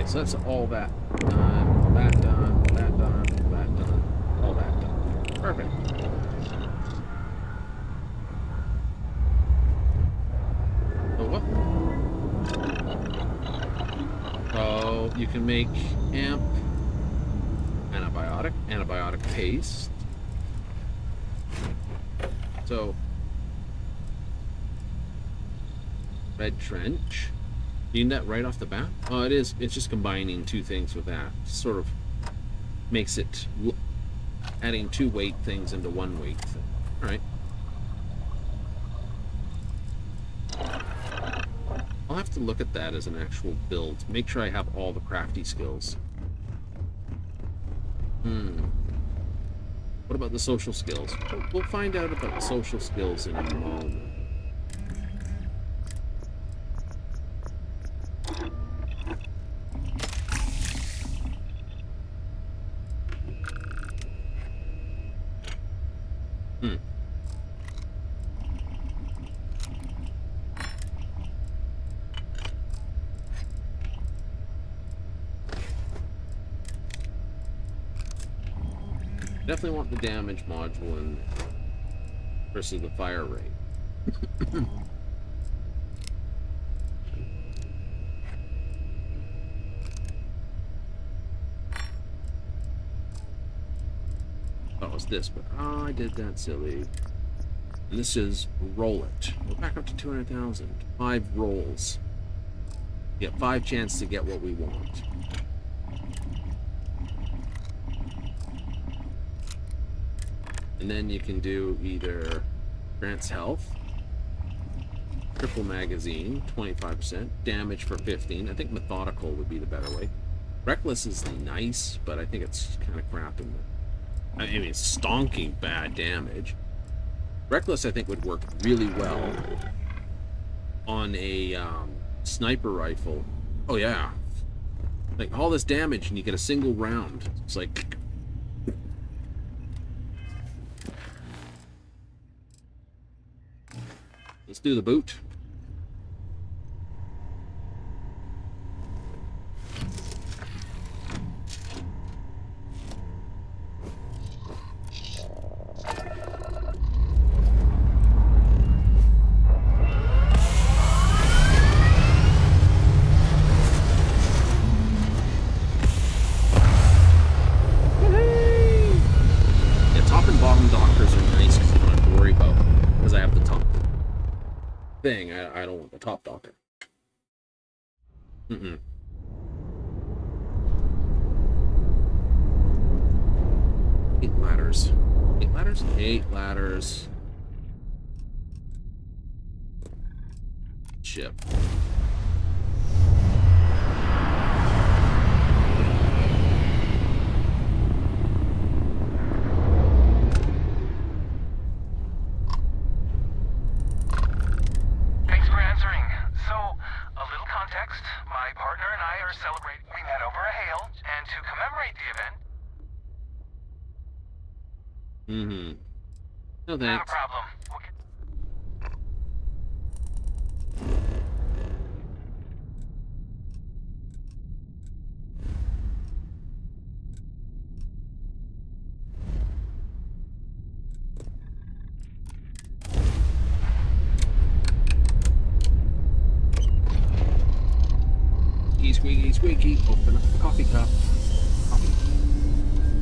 So that's all that done, that done, that done, that done, all that done. Perfect. So what? So you can make amp antibiotic paste. So red trench. You need that right off the bat? Oh, it is. It's just combining two things with that. Sort of makes it adding two weight things into one weight thing. All right. I'll have to look at that as an actual build. Make sure I have all the crafty skills. What about the social skills? We'll find out about the social skills in a moment. Definitely want the damage module in there versus the fire rate. Oh, it's this, but I did that silly. And this is roll it. We're back up to 200,000. 5 rolls. You get 5 chances to get what we want. And then you can do either grants health, triple magazine, 25%, damage for 15. I think methodical would be the better way. Reckless is nice, but I think it's kind of crap in the... I mean, it's stonking bad damage. Reckless, I think, would work really well on a sniper rifle. Oh, yeah. Like, all this damage and you get a single round. It's like... Let's do the boot. Yeah, top and bottom dockers are nice because you don't have to worry about them, because I have the top thing. I don't want the top docker. Mm-mm. Eight ladders. 8 ladders? 8 ladders. Ship. Thanks for answering. So, a little context. My partner and I are celebrating. We met over a hail, and to commemorate the event... Mm-hmm. No thanks. Not a problem. Mikey, open up the coffee cup. Coffee.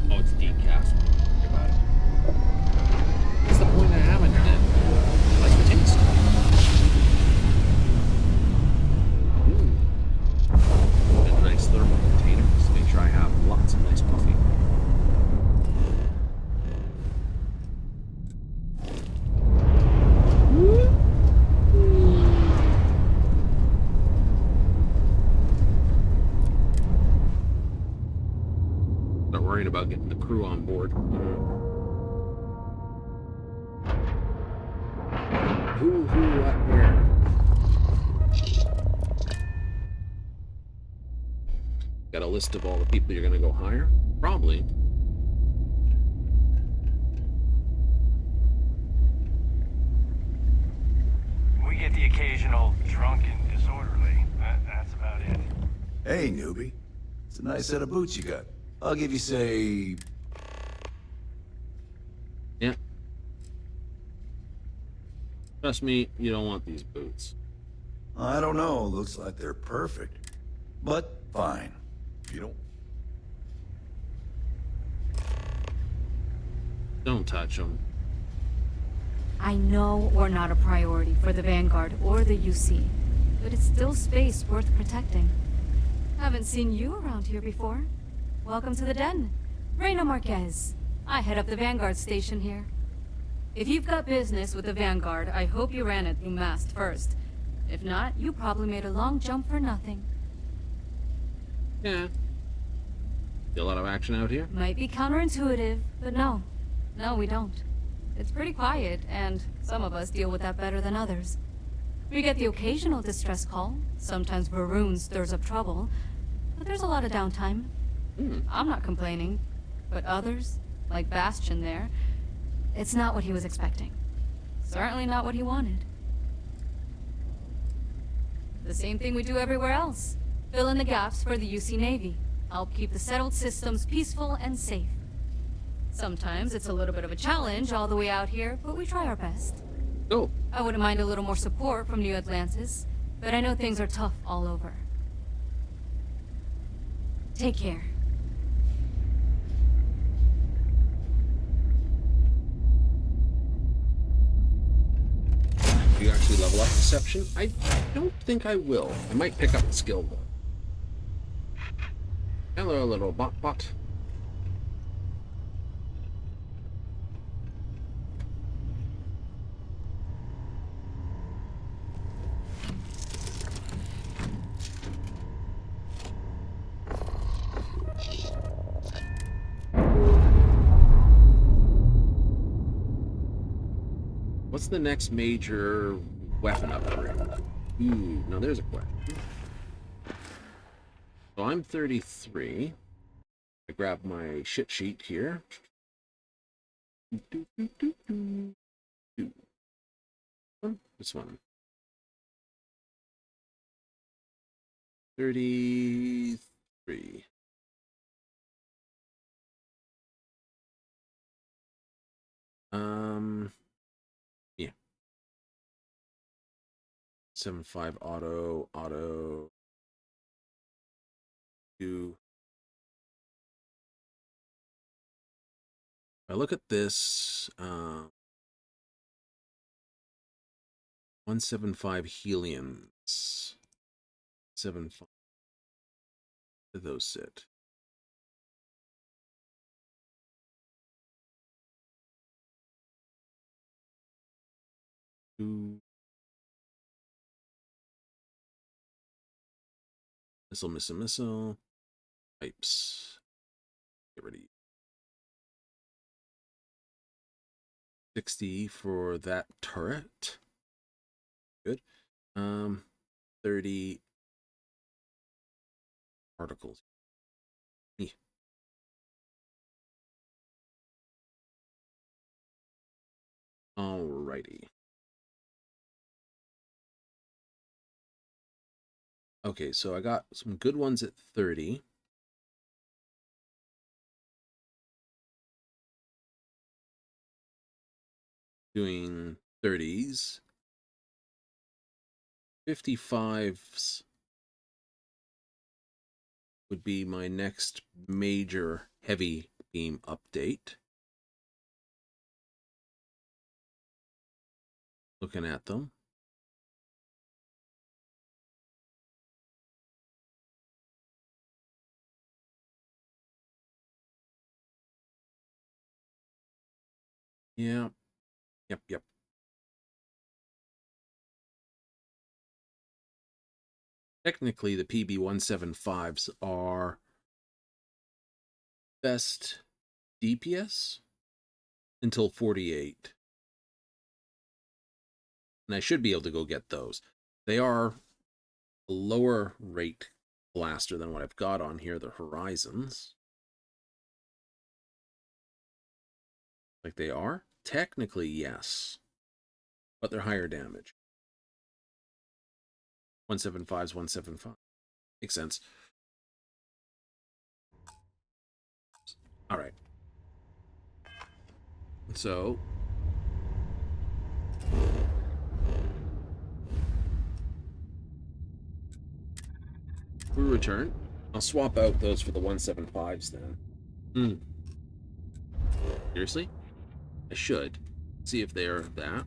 Oh, it's decaf. Think about it. What's the point of having it then? I like the taste. In a nice thermal container. Just make sure I have lots of nice coffee. Not worrying about getting the crew on board. Who, what, where? Got a list of all the people you're gonna go hire? Probably. We get the occasional drunk and disorderly. That's about it. Hey, newbie. It's a nice set of boots you got. I'll give you, say... Yeah. Trust me, you don't want these boots. I don't know. Looks like they're perfect. But, fine. If you don't... Don't touch them. I know we're not a priority for the Vanguard or the UC, but it's still space worth protecting. Haven't seen you around here before. Welcome to the den. Reina Marquez. I head up the Vanguard station here. If you've got business with the Vanguard, I hope you ran it through Mast first. If not, you probably made a long jump for nothing. Yeah. See a lot of action out here? Might be counterintuitive, but no. No, we don't. It's pretty quiet, and some of us deal with that better than others. We get the occasional distress call. Sometimes Varun stirs up trouble. But there's a lot of downtime. I'm not complaining. But others, like Bastion there, it's not what he was expecting. Certainly not what he wanted. The same thing we do everywhere else. Fill in the gaps for the UC Navy. Help keep the settled systems peaceful and safe. Sometimes it's a little bit of a challenge all the way out here, but we try our best. Oh. I wouldn't mind a little more support from New Atlantis, but I know things are tough all over. Take care. Do you actually level up Deception? I don't think I will. I might pick up the skill though. Hello, little bot. What's the next major weapon upgrade? Ooh, no, there's a question. So I'm 33. I grab my shit sheet here. This one. 33. Yeah. 7.5 auto. 2. If I look at this, 175 heliums. 7.5. Where do those sit? Two. Missile. Pipes. Get ready. 60 for that turret. Good. 30 particles. Yeah. Alrighty. Okay, so I got some good ones at 30. Doing 30s. 55s. would be my next major heavy beam update. Looking at them. Yeah. Yep. Technically, the PB-175s are best DPS until 48. And I should be able to go get those. They are a lower rate blaster than what I've got on here, the Horizons. Like they are? Technically, yes. But they're higher damage. 175's 175. Makes sense. All right. So we return. I'll swap out those for the 175s then. Seriously? I should see if they're that.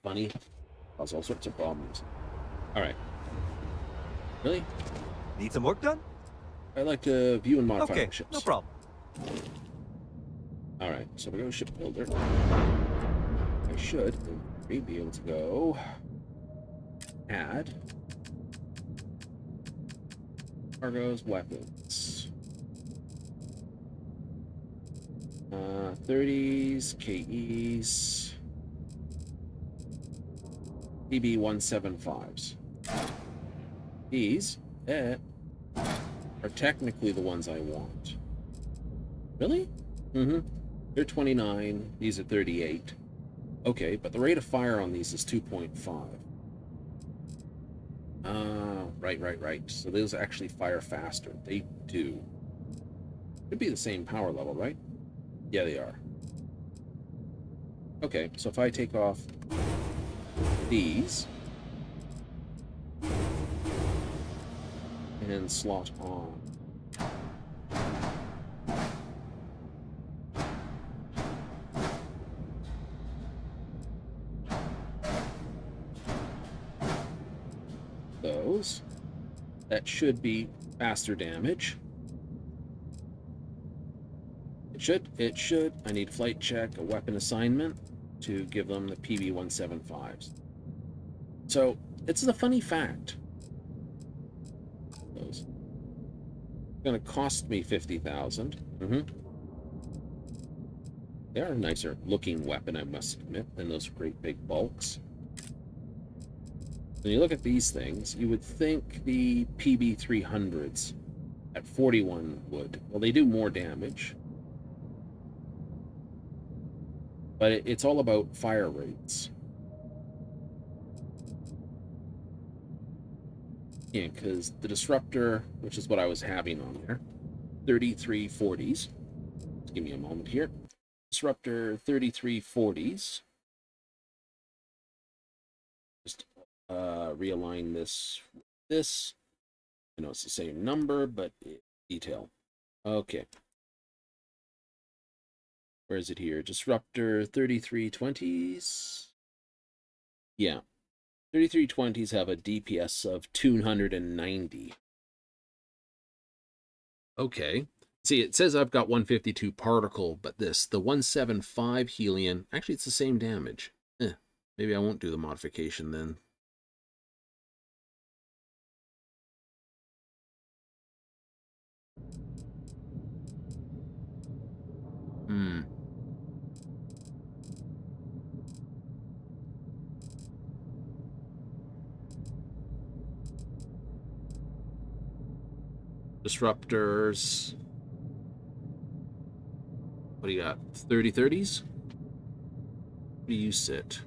Funny. Cause all sorts of problems. Alright. Really? Need some work done? I like to view and modify Okay, my ships. no problem. Alright, so we go to ship builder. I should be able to go add cargoes, weapons. 30s, KEs, PB-175s. These are technically the ones I want. Really? They're 29. These are 38. Okay, but the rate of fire on these is 2.5. Right. So those actually fire faster. They do. Could be the same power level, right? Yeah, they are. Okay, so if I take off these and slot on those, that should be faster damage. It should. I need flight check, a weapon assignment to give them the PB-175s. So, it's a funny fact. Those. It's going to cost me 50,000. They are a nicer looking weapon, I must admit, than those great big bulks. When you look at these things, you would think the PB-300s at 41 would. Well, they do more damage. But it's all about fire rates. Yeah, because the Disruptor, which is what I was having on there, 3340s. Just give me a moment here. Disruptor 3340s. Just realign this with this. I know it's the same number, but detail. Okay. Where is it here? Disruptor 3320s. Yeah. 3320s have a DPS of 290. Okay. See, it says I've got 152 particle, but the 175 Helion, actually it's the same damage. Maybe I won't do the modification then. Disruptors. What do you got? 3030s? Where do you sit?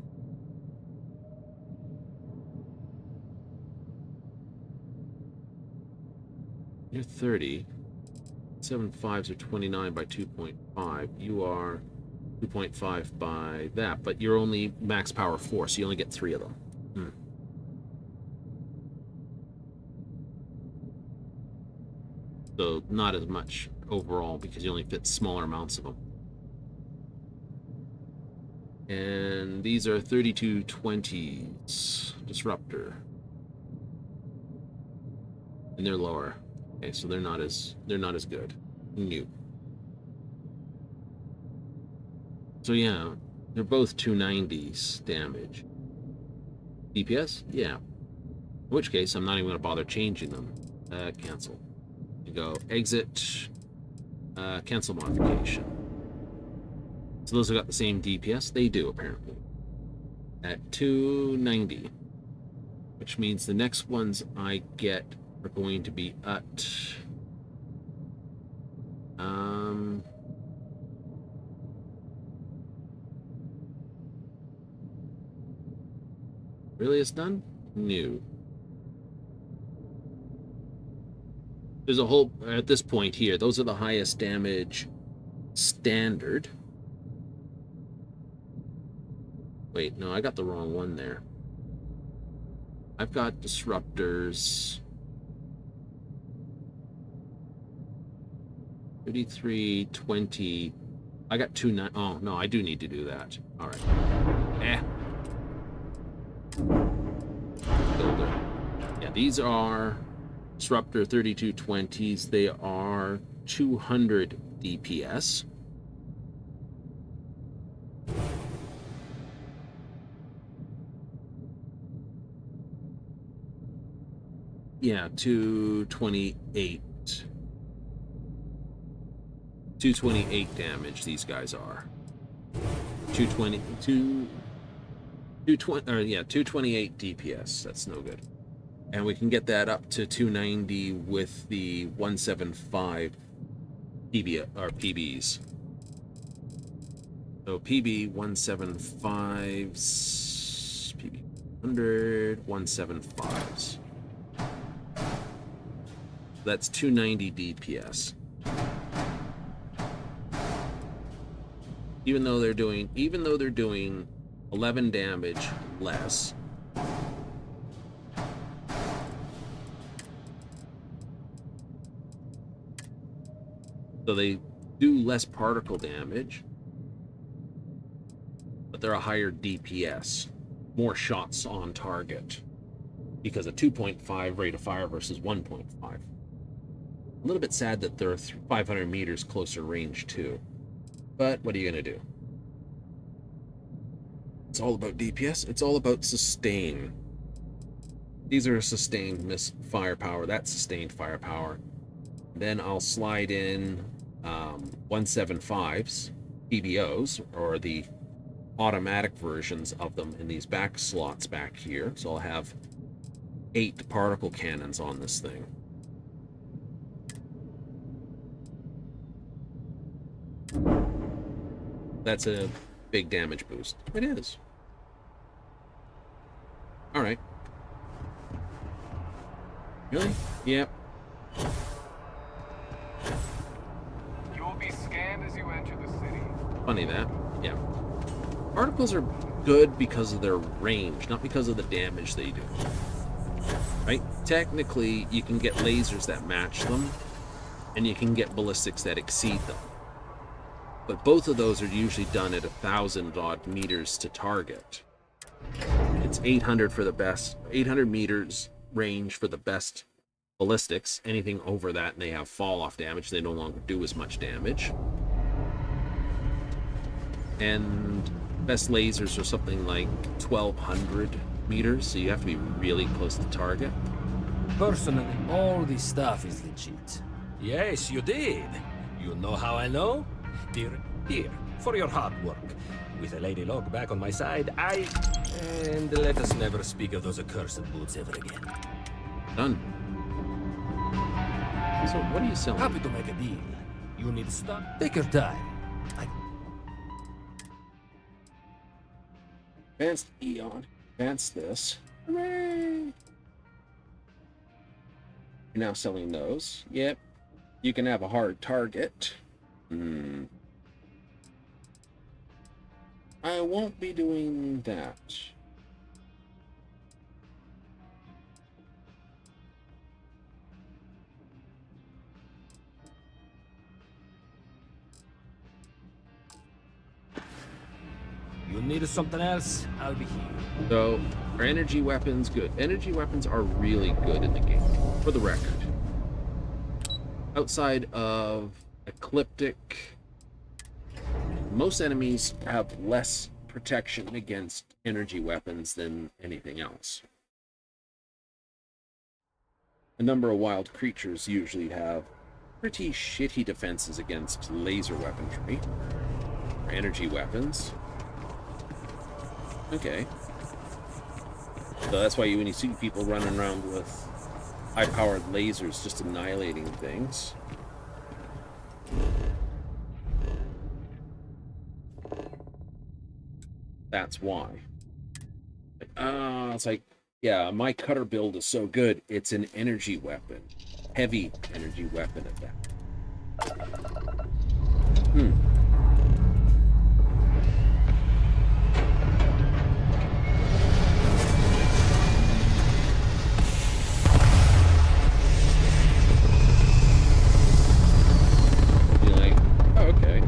You're 30. 7.5s are 29 by 2.5. You are 2.5 by that, but you're only max power 4, so you only get 3 of them. So not as much overall because you only fit smaller amounts of them. And these are 3220s disruptor. And they're lower. Okay, so they're not as good. New. So yeah, they're both 290s damage. DPS? Yeah. In which case I'm not even gonna bother changing them. Cancel. You go exit, cancel modification. So those have got the same DPS? They do, apparently. At 290. Which means the next ones I get are going to be at... Really, it's done? New. There's a whole... At this point here, those are the highest damage standard. Wait, no, I got the wrong one there. I've got disruptors. 3320. I got 29. Oh, no, I do need to do that. All right. Builder. Yeah, these are disruptor 3220s. They are 200 DPS. Yeah, 228. 228 damage these guys are. 228 DPS. That's no good. And we can get that up to 290 with the 175 PBs. So PB 175s, PB 100, 175s. That's 290 DPS. Even though they're doing 11 damage less. So they do less particle damage, but they're a higher DPS, more shots on target, because a 2.5 rate of fire versus 1.5. A little bit sad that they're 500 meters closer range too, but what are you gonna do? It's all about DPS. It's all about sustain. These are sustained firepower. That's sustained firepower. Then I'll slide in 175s, PBOs, or the automatic versions of them in these back slots back here. So I'll have 8 particle cannons on this thing. That's a big damage boost. It is. Alright. Really? Yep. You will be scanned as you enter the city. Funny that. Yeah. Particles are good because of their range, not because of the damage they do. Right? Technically, you can get lasers that match them, and you can get ballistics that exceed them. But both of those are usually done at 1,000 odd meters to target. It's 800 for the best, 800 meters range for the best ballistics. Anything over that, and they have fall-off damage. They no longer do as much damage. And best lasers are something like 1,200 meters, so you have to be really close to target. Personally, all this stuff is legit. Yes, you did. You know how I know? Here, for your hard work. With a lady log back on my side, and let us never speak of those accursed boots ever again. Done. So, what are you selling? Happy to make a deal. You need stuff? Take your time. Advanced Eon. Advance this. Hooray! You're now selling those. Yep. You can have a hard target. I won't be doing that. You need something else? I'll be here. So, are energy weapons good? Energy weapons are really good in the game, for the record. Outside of Ecliptic, most enemies have less protection against energy weapons than anything else. A number of wild creatures usually have pretty shitty defenses against laser weaponry, or energy weapons. Okay. So that's why when you see people running around with high-powered lasers just annihilating things. That's why. It's like, yeah, my cutter build is so good, it's an energy weapon. Heavy energy weapon at that. You're like, oh, okay.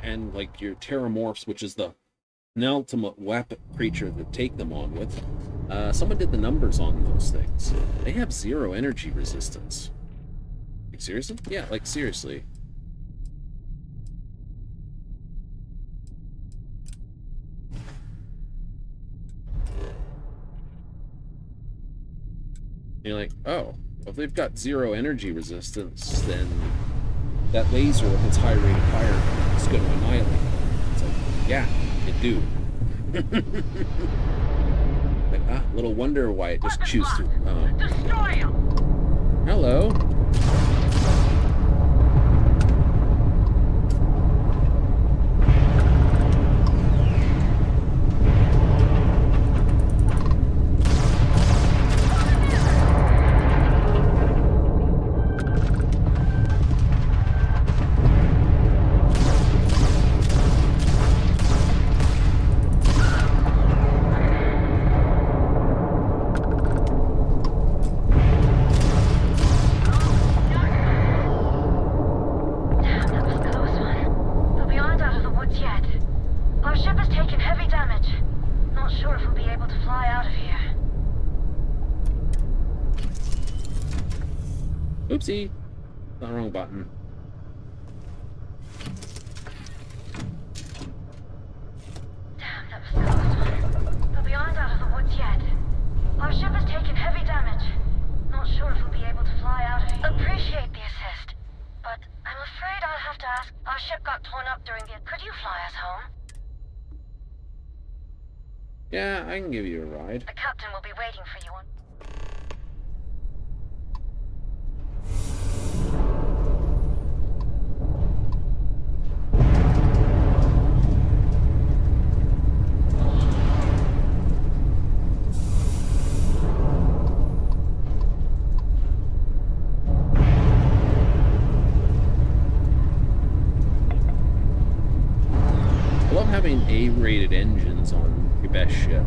And like your Terramorphs, which is the penultimate weapon creature to take them on with. Someone did the numbers on those things. They have 0 energy resistance. Like, seriously? Yeah, like, seriously. You're like, oh, if they've got 0 energy resistance, then that laser with its high rate of fire is going to annihilate them. It's like, yeah, it do. Like, little wonder why it just chews through. Destroy him! Hello. Oopsie. The wrong button. Damn, that was close one. But we aren't out of the woods yet. Our ship has taken heavy damage. Not sure if we'll be able to fly out of here. Appreciate the assist, but I'm afraid I'll have to ask. Our ship got torn up during the... Could you fly us home? Yeah, I can give you a ride. The captain will be waiting for you on... Having A-rated engines on your best ship.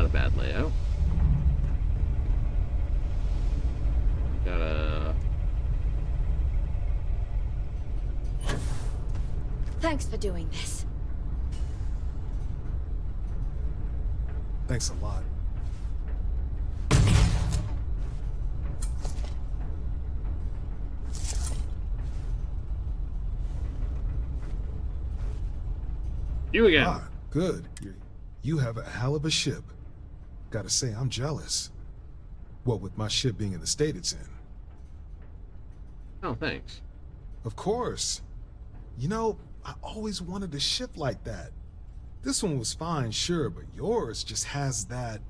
not a bad layout. Got a... Thanks for doing this. Thanks a lot. You again. Ah, good. You have a hell of a ship. Gotta say, I'm jealous. What with my ship being in the state it's in. Oh, thanks. Of course. You know, I always wanted a ship like that. This one was fine, sure, but yours just has that,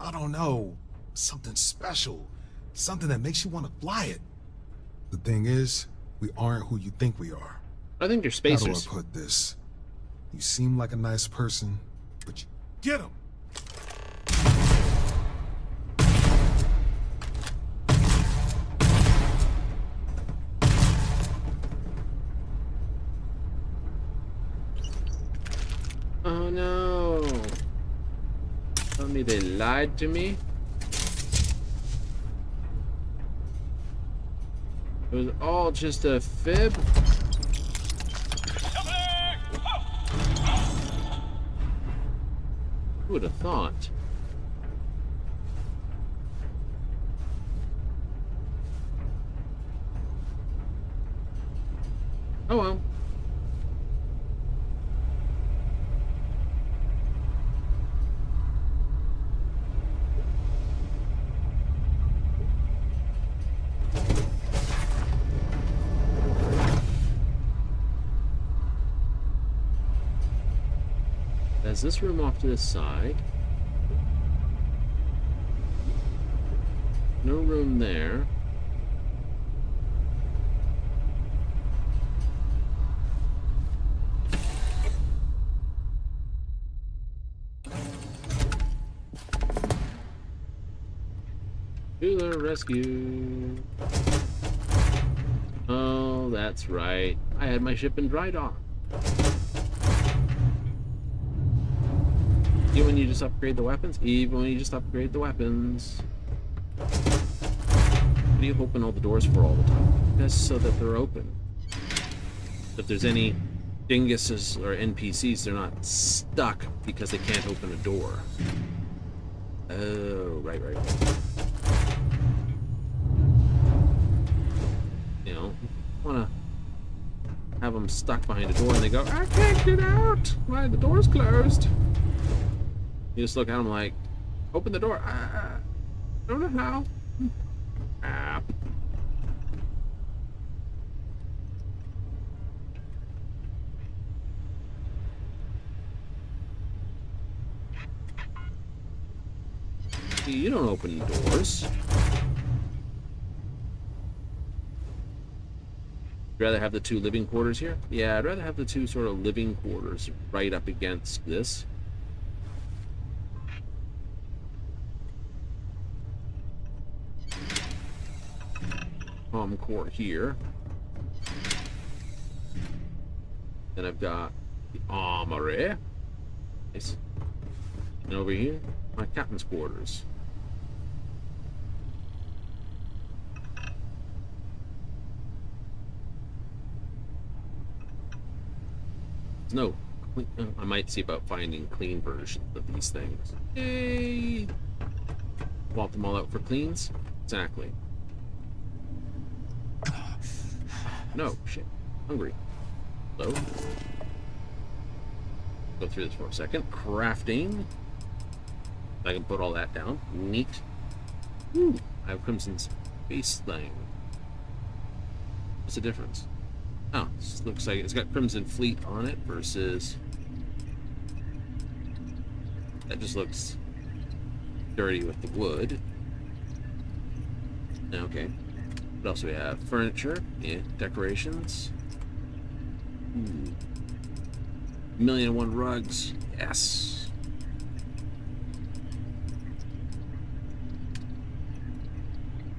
I don't know, something special. Something that makes you want to fly it. The thing is, we aren't who you think we are. I think you're spacers. How do I put this? You seem like a nice person, but you get him. Oh no. Tell me they lied to me. It was all just a fib. Who would have thought? Oh well. There's this room off to this side. No room there. To the rescue. Oh, that's right. I had my ship in dry dock. Even when you just upgrade the weapons? Even when you just upgrade the weapons. What do you open all the doors for all the time? Just so that they're open. If there's any dinguses or NPCs, they're not stuck because they can't open a door. Oh, right. You know, want to have them stuck behind a door and they go, I can't get out! Why, the door's closed. You just look at them like, open the door. I don't know how. You don't open doors. I'd rather have the two living quarters here? Yeah, I'd rather have the two sort of living quarters right up against this. Core here. Then I've got the armory. Nice. And over here, my captain's quarters. There's no. I might see about finding clean versions of these things. Yay! Swap them all out for cleans? Exactly. No, shit. Hungry. Hello? Go through this for a second. Crafting. I can put all that down. Neat. Ooh, I have Crimson Space thing. What's the difference? Oh, this looks like it's got Crimson Fleet on it versus... That just looks dirty with the wood. Okay. What else do we have? Furniture. Yeah. Decorations. 1,000,001 rugs. Yes.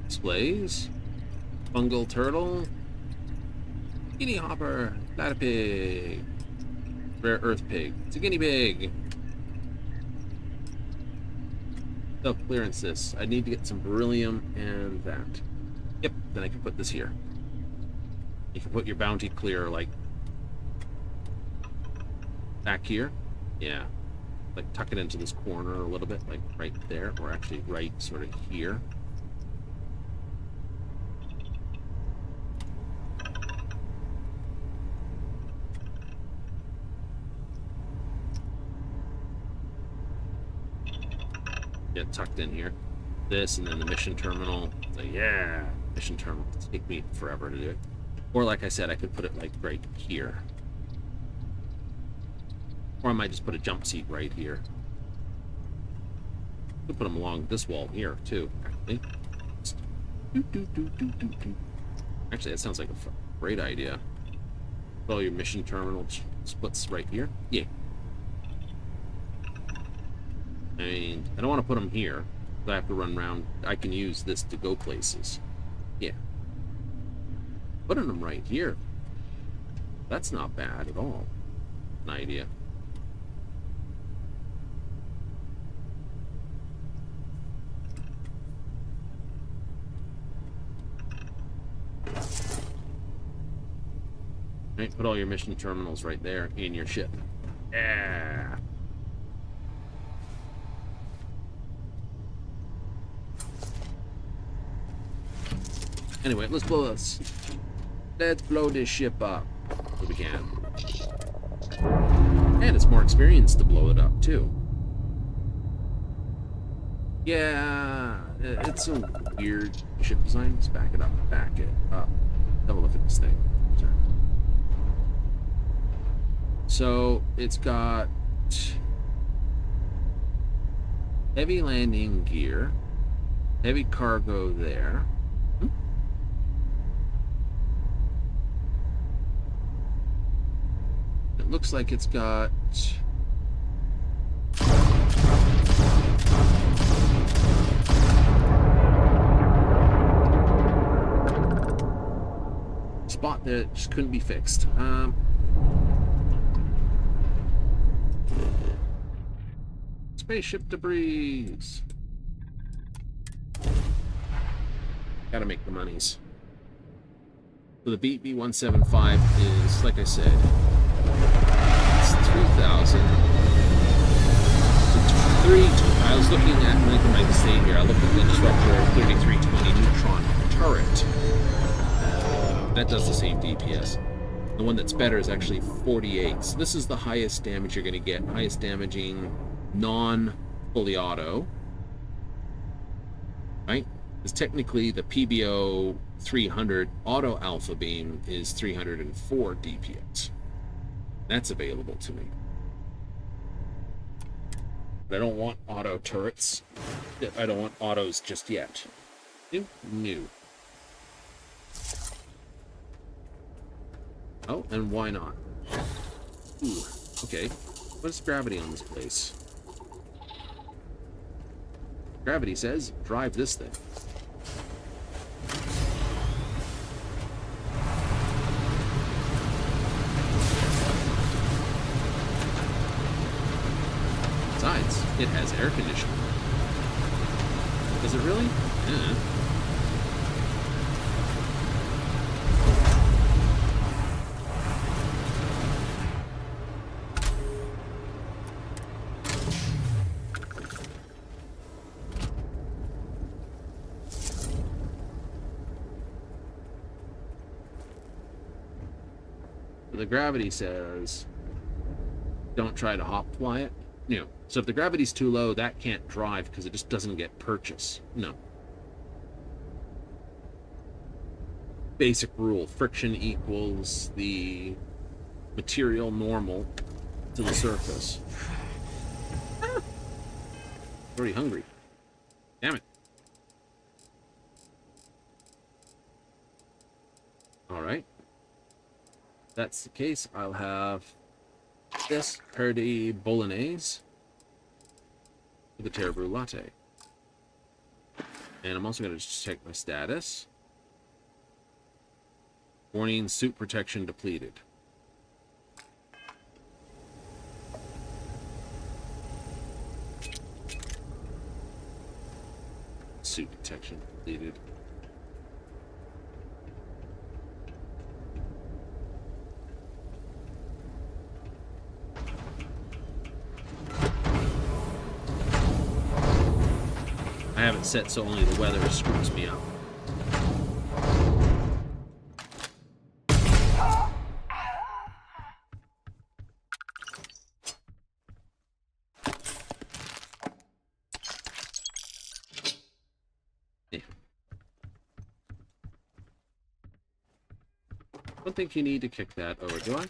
Displays. Fungal turtle. Guinea hopper. Platypig. Rare earth pig. It's a guinea pig. Self-clearance this. I need to get some beryllium and that. Yep, then I can put this here. You can put your bounty clear, like, back here. Yeah. Like, tuck it into this corner a little bit, like right there, or actually right sort of here. Get tucked in here. This, and then the mission terminal. So, yeah, mission terminal. It'll take me forever to do it. Or, like I said, I could put it, like, right here. Or I might just put a jump seat right here. Could put them along this wall here, too, actually. Actually, that sounds like a great idea. Put all your mission terminal splits right here. Yeah. I mean, I don't want to put them here. I have to run around. I can use this to go places. Yeah. Putting them right here. That's not bad at all. An idea. Right, put all your mission terminals right there in your ship. Yeah. Anyway, let's blow this. Let's blow this ship up if we can. And it's more experience to blow it up too. Yeah, it's a weird ship design. Let's back it up. Back it up. Have a look at this thing. So it's got heavy landing gear, heavy cargo there. It looks like it's got spot that just couldn't be fixed. Spaceship debris. Gotta make the monies. So the BB-175 is, like I said, it's 3,000. I was looking at, making my mistake here, I looked at the Disruptor 3320 neutron turret. That does the same DPS. The one that's better is actually 48. So this is the highest damage you're going to get. Highest damaging non-fully auto. Right? Because technically the PBO 300 auto alpha beam is 304 DPS. That's available to me. But I don't want auto turrets. I don't want autos just yet. New. Oh, and why not? Ooh, okay. What is gravity on this place? Gravity says, drive this thing. Besides, it has air conditioning. Does it really? Yeah. The gravity says don't try to hop fly it. No. So if the gravity's too low, that can't drive because it just doesn't get purchase. No. Basic rule. Friction equals the material normal to the surface. Ah. Already hungry. Damn it. Alright. If that's the case, I'll have this Purdy Bolognese with a Terrible Latte. And I'm also going to just check my status. Warning, suit protection depleted. suit detection completed. I have it set so only the weather screws me up. I don't think you need to kick that over, do I?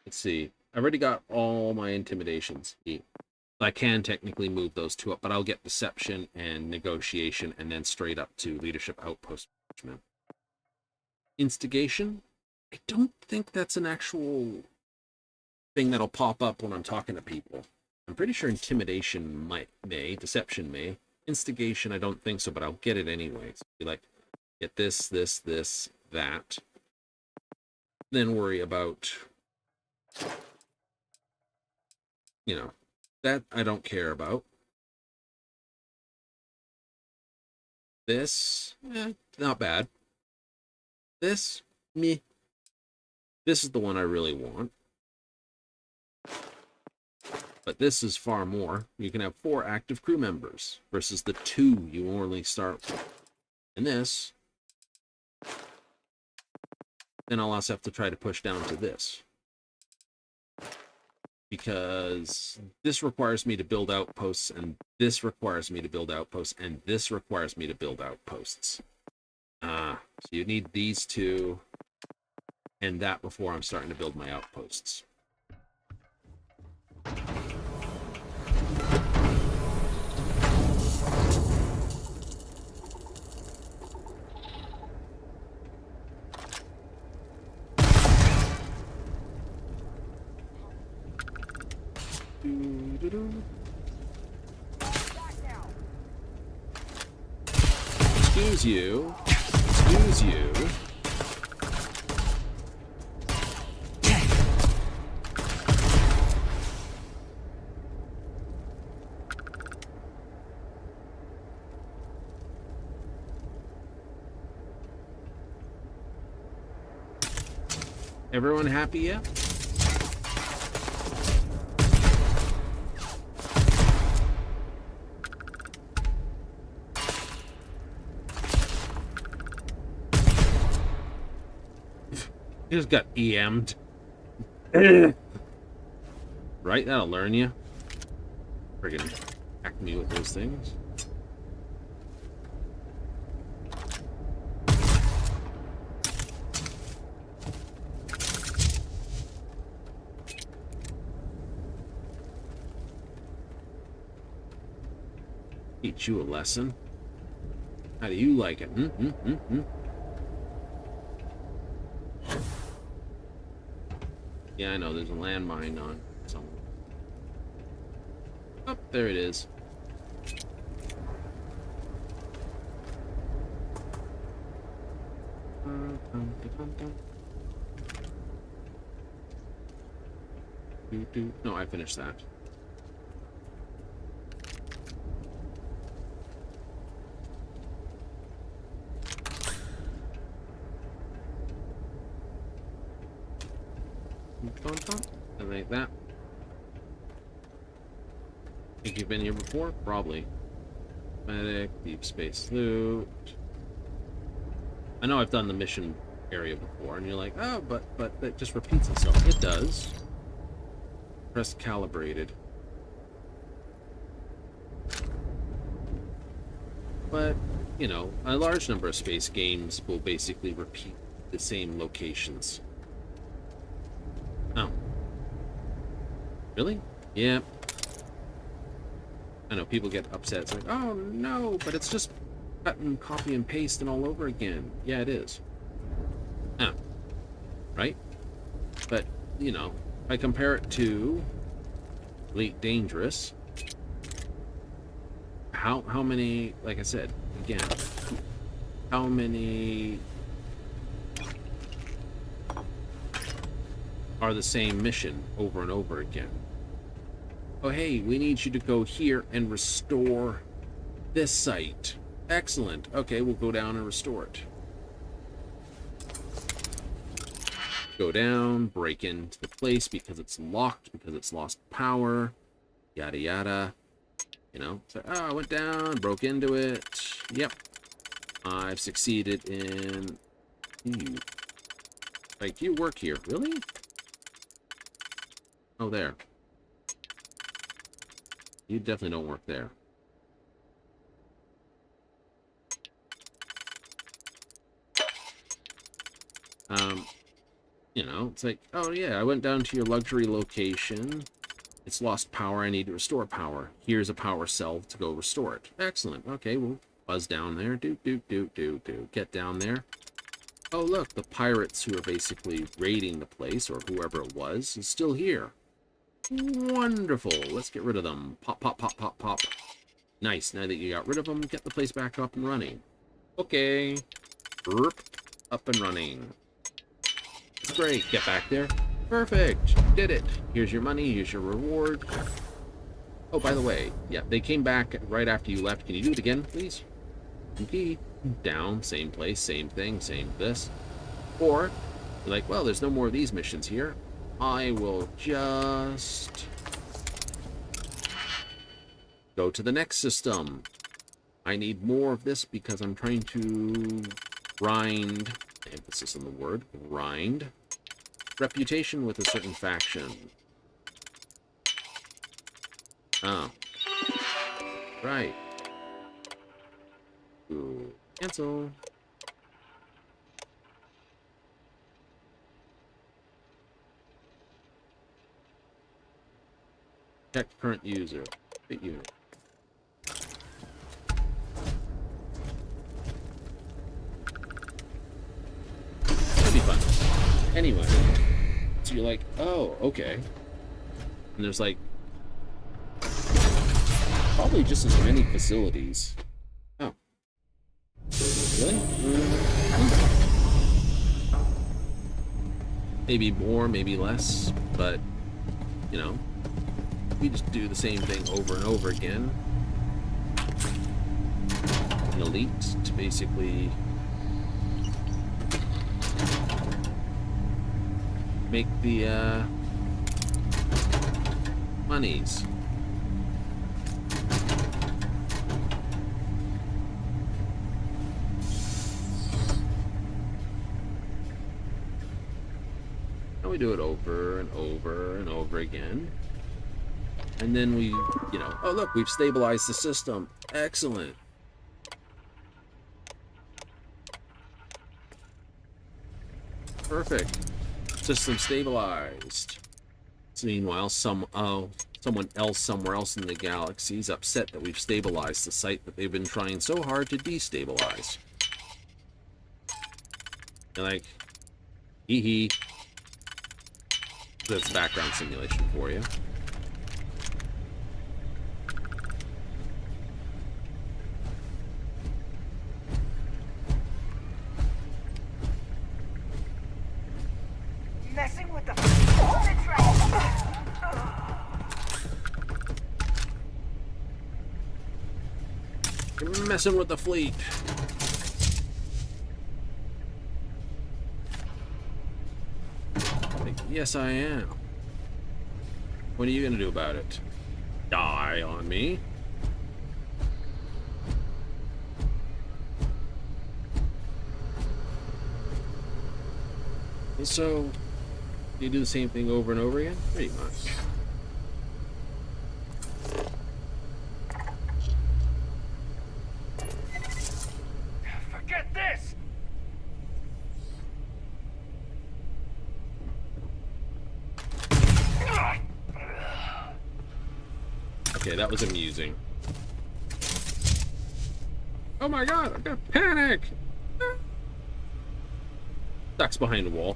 Let's see. I already got all my intimidations. I can technically move those two up, but I'll get deception and negotiation and then straight up to leadership outpost management. Instigation? I don't think that's an actual thing that'll pop up when I'm talking to people. I'm pretty sure intimidation may, deception may. Instigation, I don't think so, but I'll get it anyway. So be like, get this, that. Then worry about, you know, that I don't care about. This, not bad. This, meh. This is the one I really want. But this is far more. You can have 4 active crew members versus the 2 you only start with. And this, then I'll also have to try to push down to this. Because this requires me to build outposts, and this requires me to build outposts, and this requires me to build outposts. So you need these 2 and that before I'm starting to build my outposts. Excuse you. Excuse you. Everyone happy yet? You just got EM'd. Right? That'll learn you. Friggin' hack me with those things. Teach you a lesson. How do you like it? Yeah, I know, there's a landmine on somewhere. Oh, there it is. No, I finished that. And like that. Think you've been here before? Probably. Medic, deep space loot. I know I've done the mission area before, and you're like, oh, but that just repeats itself. It does. Press calibrated. But, you know, a large number of space games will basically repeat the same locations. Oh. Really? Yeah. I know, people get upset. It's like, oh no, but it's just cut and copy and paste and all over again. Yeah, it is. Ah. Right? But, you know, if I compare it to Elite Dangerous, how many, like I said, again, how many are the same mission over and over again? Oh, hey, we need you to go here and restore this site. Excellent. Okay, we'll go down and restore it. Go down, break into the place because it's locked, because it's lost power, yada yada. You know, so, oh, I went down, broke into it. Yep. I've succeeded in... Ooh. Like, you work here. Really? Oh, there. You definitely don't work there. You know, it's like, oh yeah, I went down to your luxury location. It's lost power. I need to restore power. Here's a power cell to go restore it. Excellent. Okay, we'll buzz down there. Get down there. Oh, look, the pirates who are basically raiding the place, or whoever it was, is still here. Wonderful. Let's get rid of them. Pop, pop, pop, pop, pop. Nice. Now that you got rid of them, get the place back up and running. Okay. Up and running. That's great. Get back there. Perfect. Did it. Here's your money. Here's your reward. Oh, by the way, yeah, they came back right after you left. Can you do it again, please? Okay. Down. Same place. Same thing. Same this. Or, you're like, well, there's no more of these missions here. I will just go to the next system. I need more of this because I'm trying to grind, emphasis on the word, grind, reputation with a certain faction. Oh. Right. Ooh. Cancel. Check current user. Fit unit. That'd be fun. Anyway, so you're like, oh, okay. And there's like probably just as many facilities. Oh. Really? Maybe more, maybe less, but you know. We just do the same thing over and over again. An elite to basically make the monies. And we do it over and over and over again. And then we, you know, oh look, we've stabilized the system. Excellent. Perfect. System stabilized. So meanwhile, someone else somewhere else in the galaxy is upset that we've stabilized the site that they've been trying so hard to destabilize. They're like, hee hee. That's background simulation for you. Messing with the You're messing with the fleet. Like, yes, I am. What are you gonna do about it? Die on me? So, you do the same thing over and over again? Pretty much. Forget this! Okay, that was amusing. Oh my god, I've got panic! Ducks behind a wall.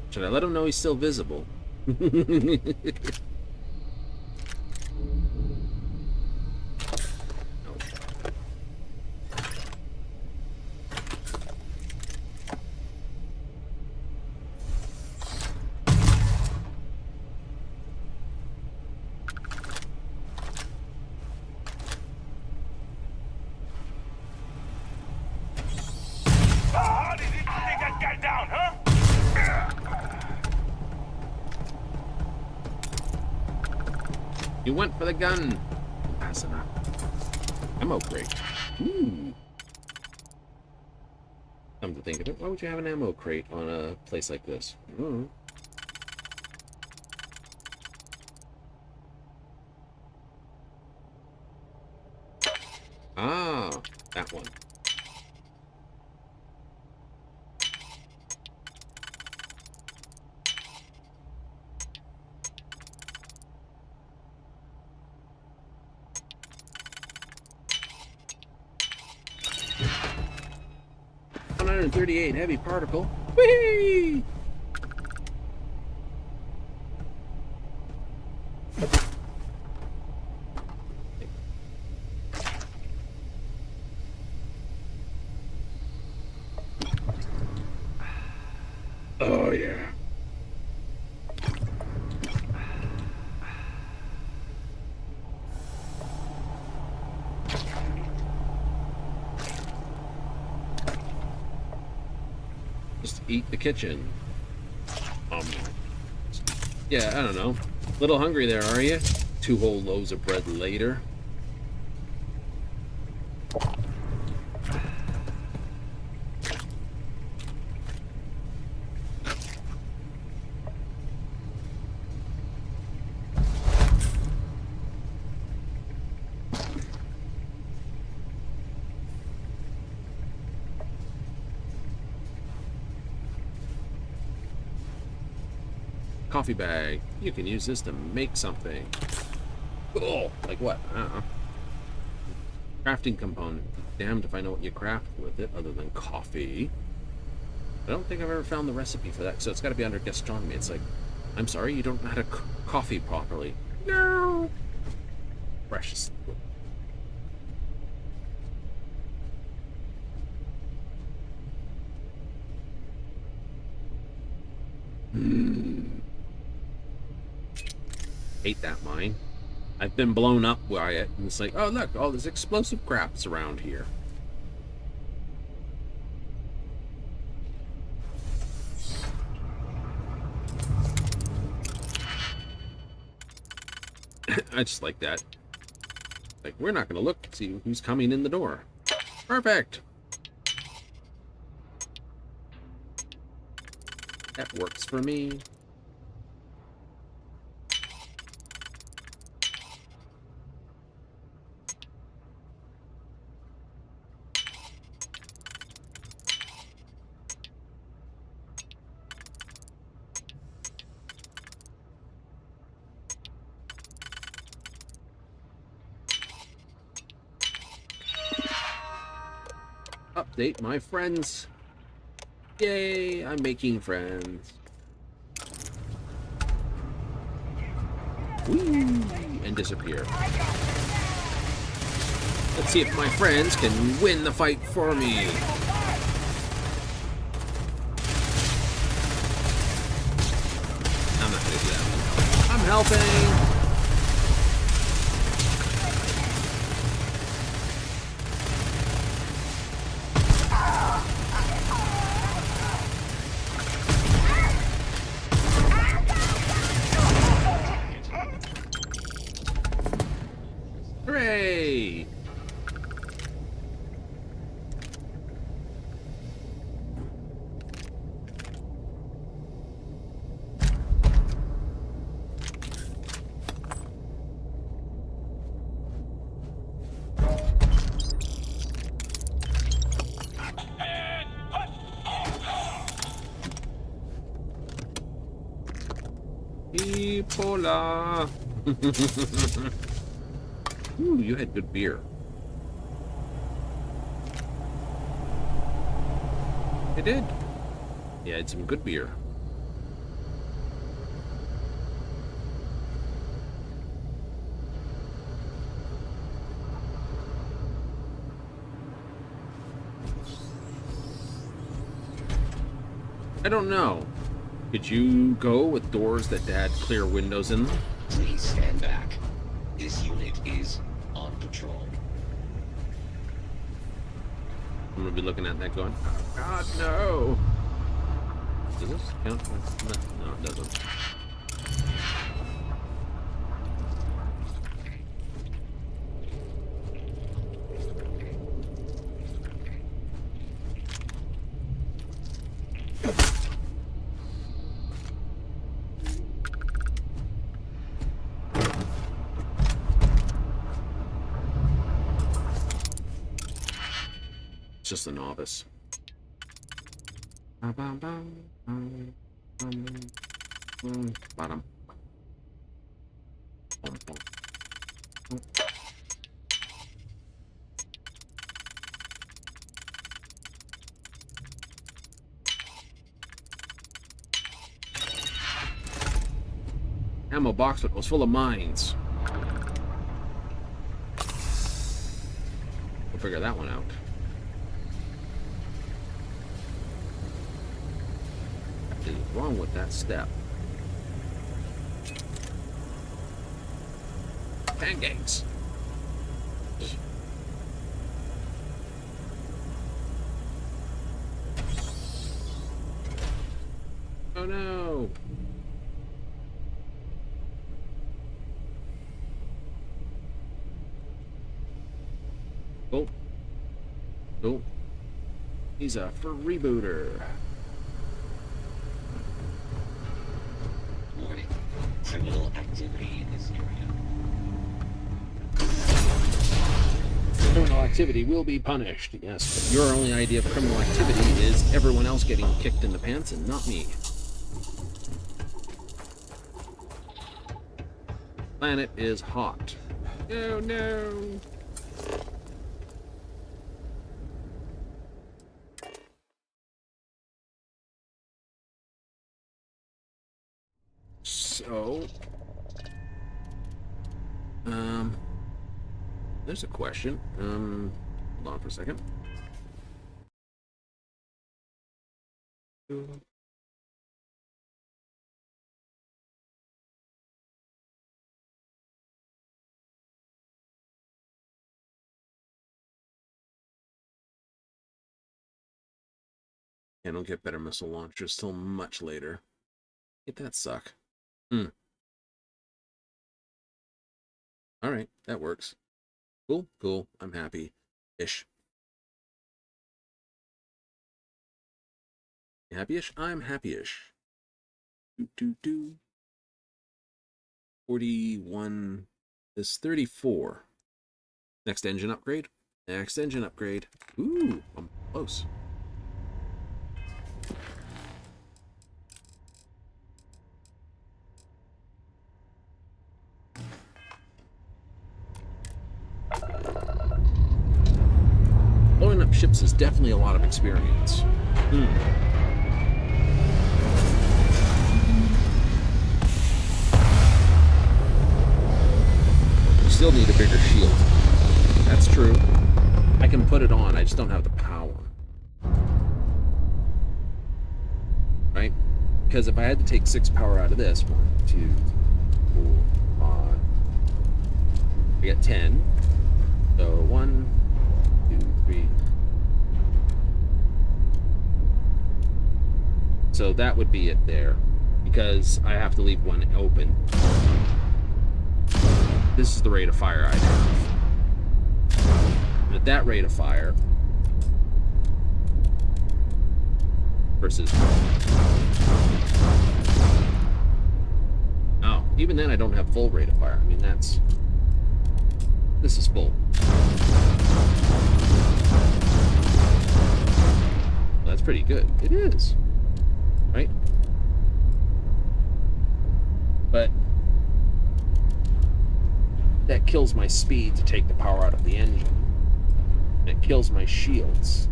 Should I let him know he's still visible? You went for the gun. Pass enough. Ammo crate. Ooh. Come to think of it, why would you have an ammo crate on a place like this? Mm. Ah, that one. $138 heavy particle. Whee! Oh yeah. Just eat the kitchen. Yeah, I don't know. Little hungry there, are you? 2 whole loaves of bread later. Coffee bag. You can use this to make something. Cool. Like what? I don't know. Crafting component. Damned if I know what you craft with it other than coffee. I don't think I've ever found the recipe for that, so it's got to be under gastronomy. It's like, I'm sorry, you don't know how to coffee properly. No. Precious. Hate that mine. I've been blown up by it, and it's like, oh look, all this explosive crap's around here. I just like that. Like, we're not gonna look to see who's coming in the door. Perfect. That works for me. Update my friends. Yay, I'm making friends. Whee! And disappear. Let's see if my friends can win the fight for me. I'm not gonna do that. I'm helping. Hooray! Ebola! Ooh, you had good beer. I did. Yeah, I had some good beer. I don't know. Could you go with doors that had clear windows in them? Please stand back. This unit is on patrol. I'm gonna be looking at that going, oh God, no. Does this count? No, it doesn't. It's just a novice. Bottom. Ammo box, but it was full of mines. We'll figure that one out. What is wrong with that step? Pancakes. Oh no. Oh. Oh. He's a freebooter. Warning. Criminal activity in this area. Criminal activity will be punished. Yes, but your only idea of criminal activity is everyone else getting kicked in the pants and not me. Planet is hot. Oh no. So, there's a question. Hold on for a second. I don't get better missile launchers till much later. Get that suck. Alright, that works. Cool, cool. I'm happy-ish. You happy-ish? I'm happy-ish. 41 is 34. Next engine upgrade. Next engine upgrade. Ooh, I'm close. Blowing up ships is definitely a lot of experience. You still need a bigger shield. That's true. I can put it on, I just don't have the power. Right? Because if I had to take 6 power out of this, 1, 2, 4, 5. I get 10. So 1, 2, 3. So that would be it there, because I have to leave one open. This is the rate of fire I have. And at that rate of fire, versus... Oh, even then I don't have full rate of fire. I mean, that's... This is full. Well, that's pretty good. It is. Right? But that kills my speed to take the power out of the engine. And it kills my shields.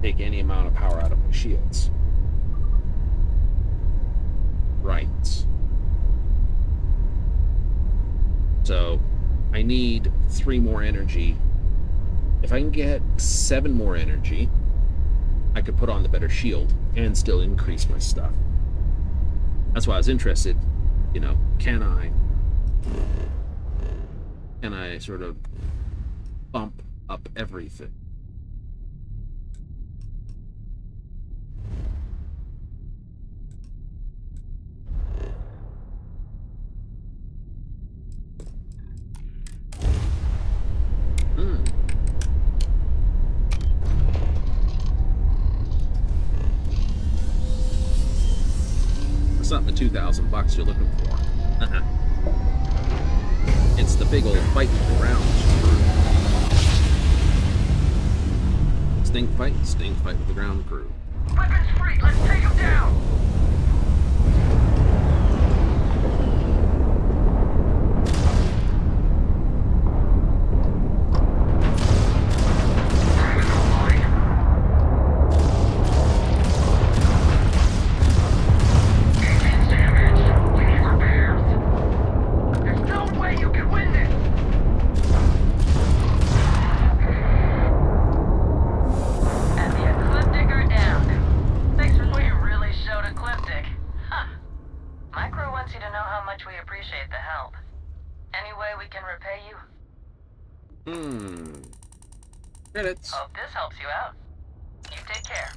Take any amount of power out of my shields. Right. So I need 3 more energy. If I can get 7 more energy, I could put on the better shield and still increase my stuff. That's why I was interested, you know, can I sort of bump up everything? It's not the $2,000 you're looking for. It's the big old fight with the ground. It's stink fight with the ground crew. Weapons free, let's take him down! Credits. Hope this helps you out. You take care.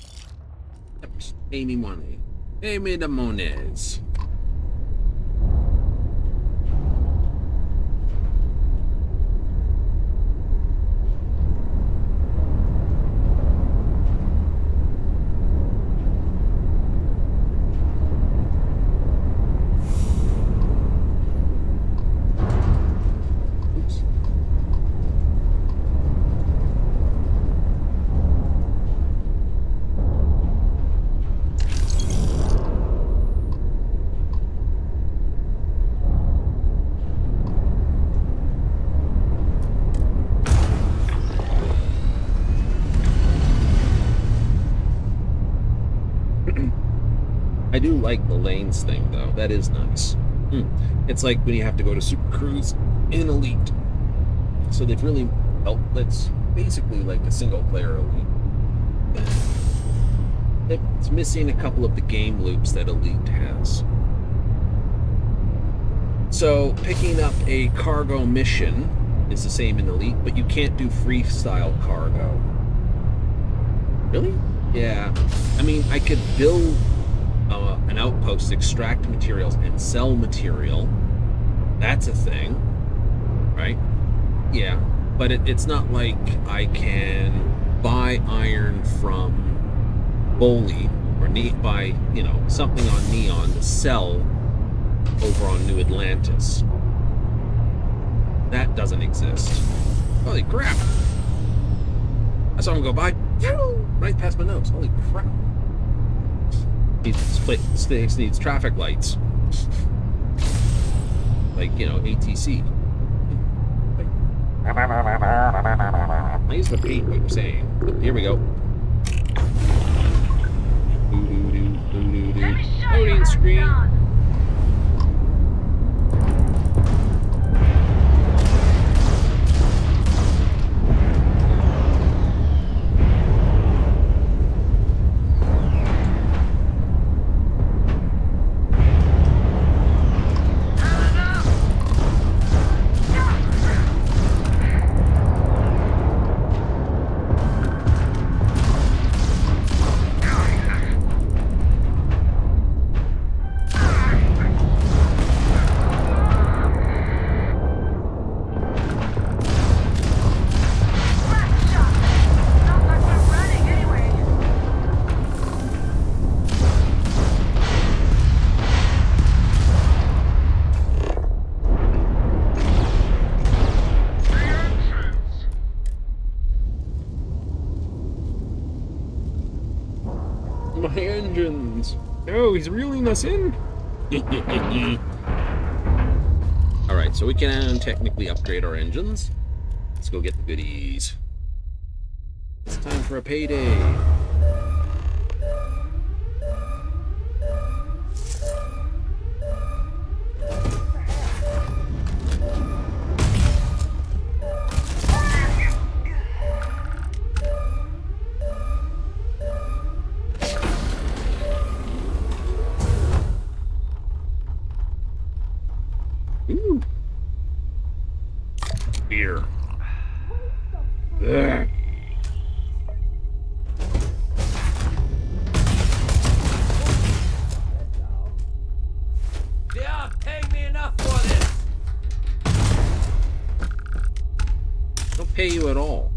Pay me money. Pay me the monies. I do like the lanes thing, though. That is nice. It's like when you have to go to Super Cruise in Elite. So they've really helped. It's basically like a single-player Elite. It's missing a couple of the game loops that Elite has. So picking up a cargo mission is the same in Elite, but you can't do freestyle cargo. Really? Yeah. I mean, I could build an outpost, extract materials, and sell material. That's a thing, right? Yeah, but it's not like I can buy iron from Boley or buy, something on Neon to sell over on New Atlantis. That doesn't exist. Holy crap! I saw him go by right past my nose. Holy crap! Needs traffic lights. Like, ATC. I used to repeat what you're saying. Here we go. Loading screen. My engines. Oh, he's reeling us in. Alright, so we can technically upgrade our engines. Let's go get the goodies. It's time for a payday. Ooh. Beer. Ugh. They aren't paying me enough for this. Don't pay you at all.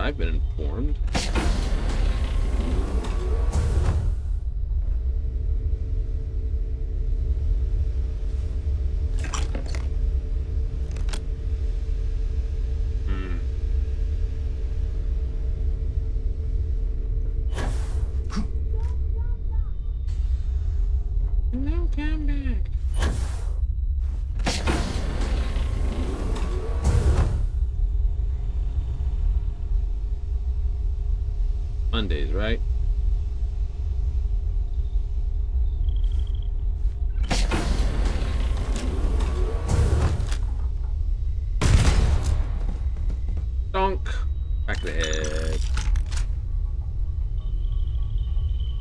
I've been informed. No, come back. Mondays, right? Donk. Back of the head.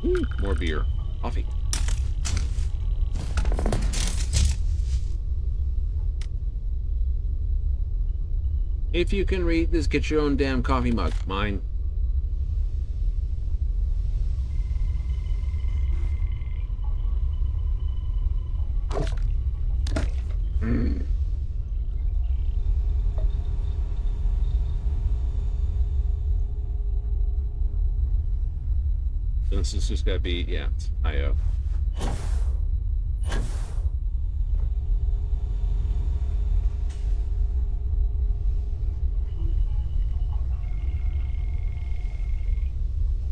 Ooh, more beer. Coffee. If you can read this, get your own damn coffee mug. Mine. This is just gotta be, yeah, it's IO.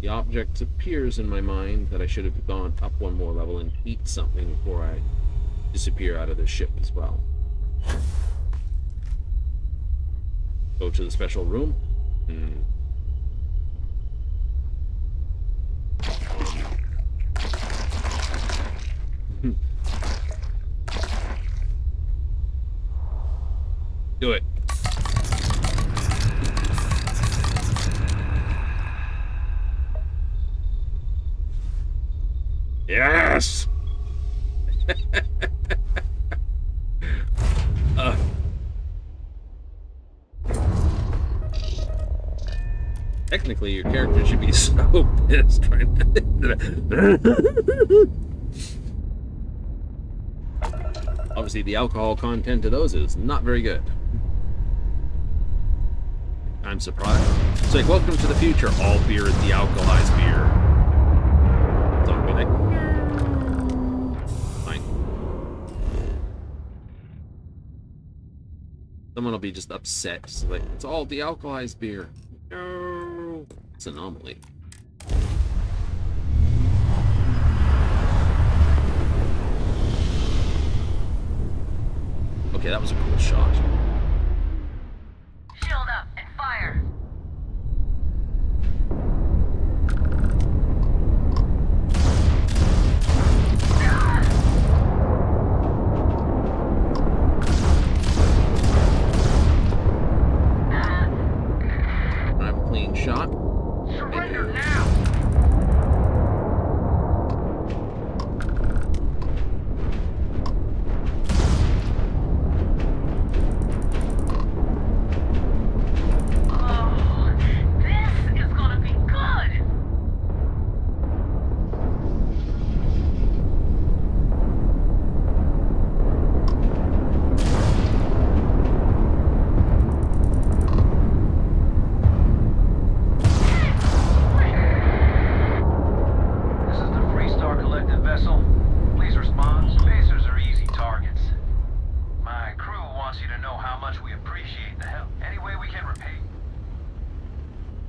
The object appears in my mind that I should have gone up one more level and eat something before I disappear out of the ship as well. Go to the special room. Do it. Yes. Technically, your character should be so pissed right now. Obviously, the alcohol content of those is not very good. I'm surprised. It's like, welcome to the future. All beer is de-alcoholized beer. So I'll be like, fine. Someone will be just upset. Just like, it's all de-alcoholized beer. No. It's an anomaly. Okay, that was a cool shot. Shield up and fire. I have a clean shot. Surrender now.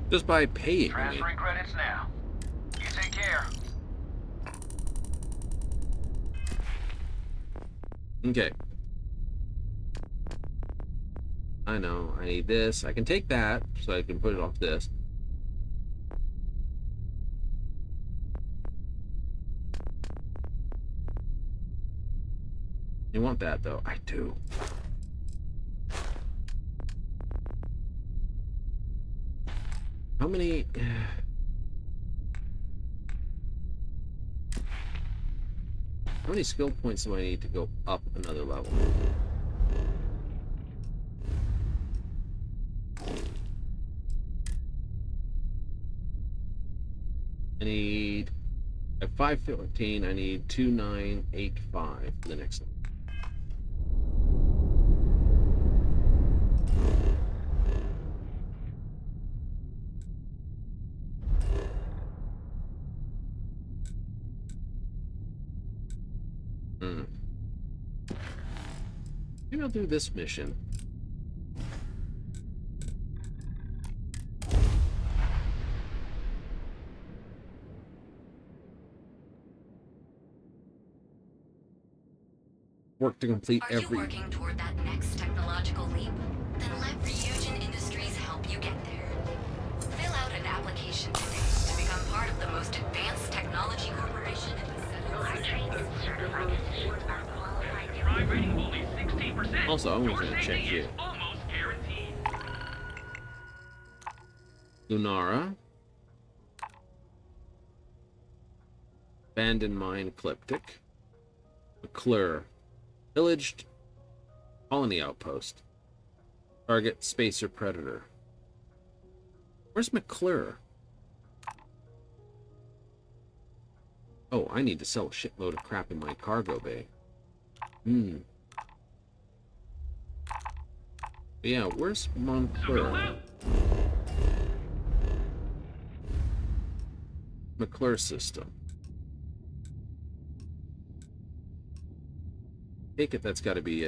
Just by paying me. Transferring credits now. You take care. Okay. I know. I need this. I can take that, so I can put it off this. You want that, though? I do. How many... How many skill points do I need to go up another level? I need... At 514, I need 2985 for the next one. Maybe I'll do this mission. Work to complete Are you working toward that next technological leap? Then let Ryujin Industries help you get there. Fill out an application today to become part of the most advanced technology corporation in the Also, I'm going to check here. Lunara. Abandoned Mine Ecliptic. McClure. Pillaged Colony Outpost. Target Spacer Predator. Where's McClure? Oh, I need to sell a shitload of crap in my cargo bay. But yeah, where's McClure? McClure system. Take it that's got to be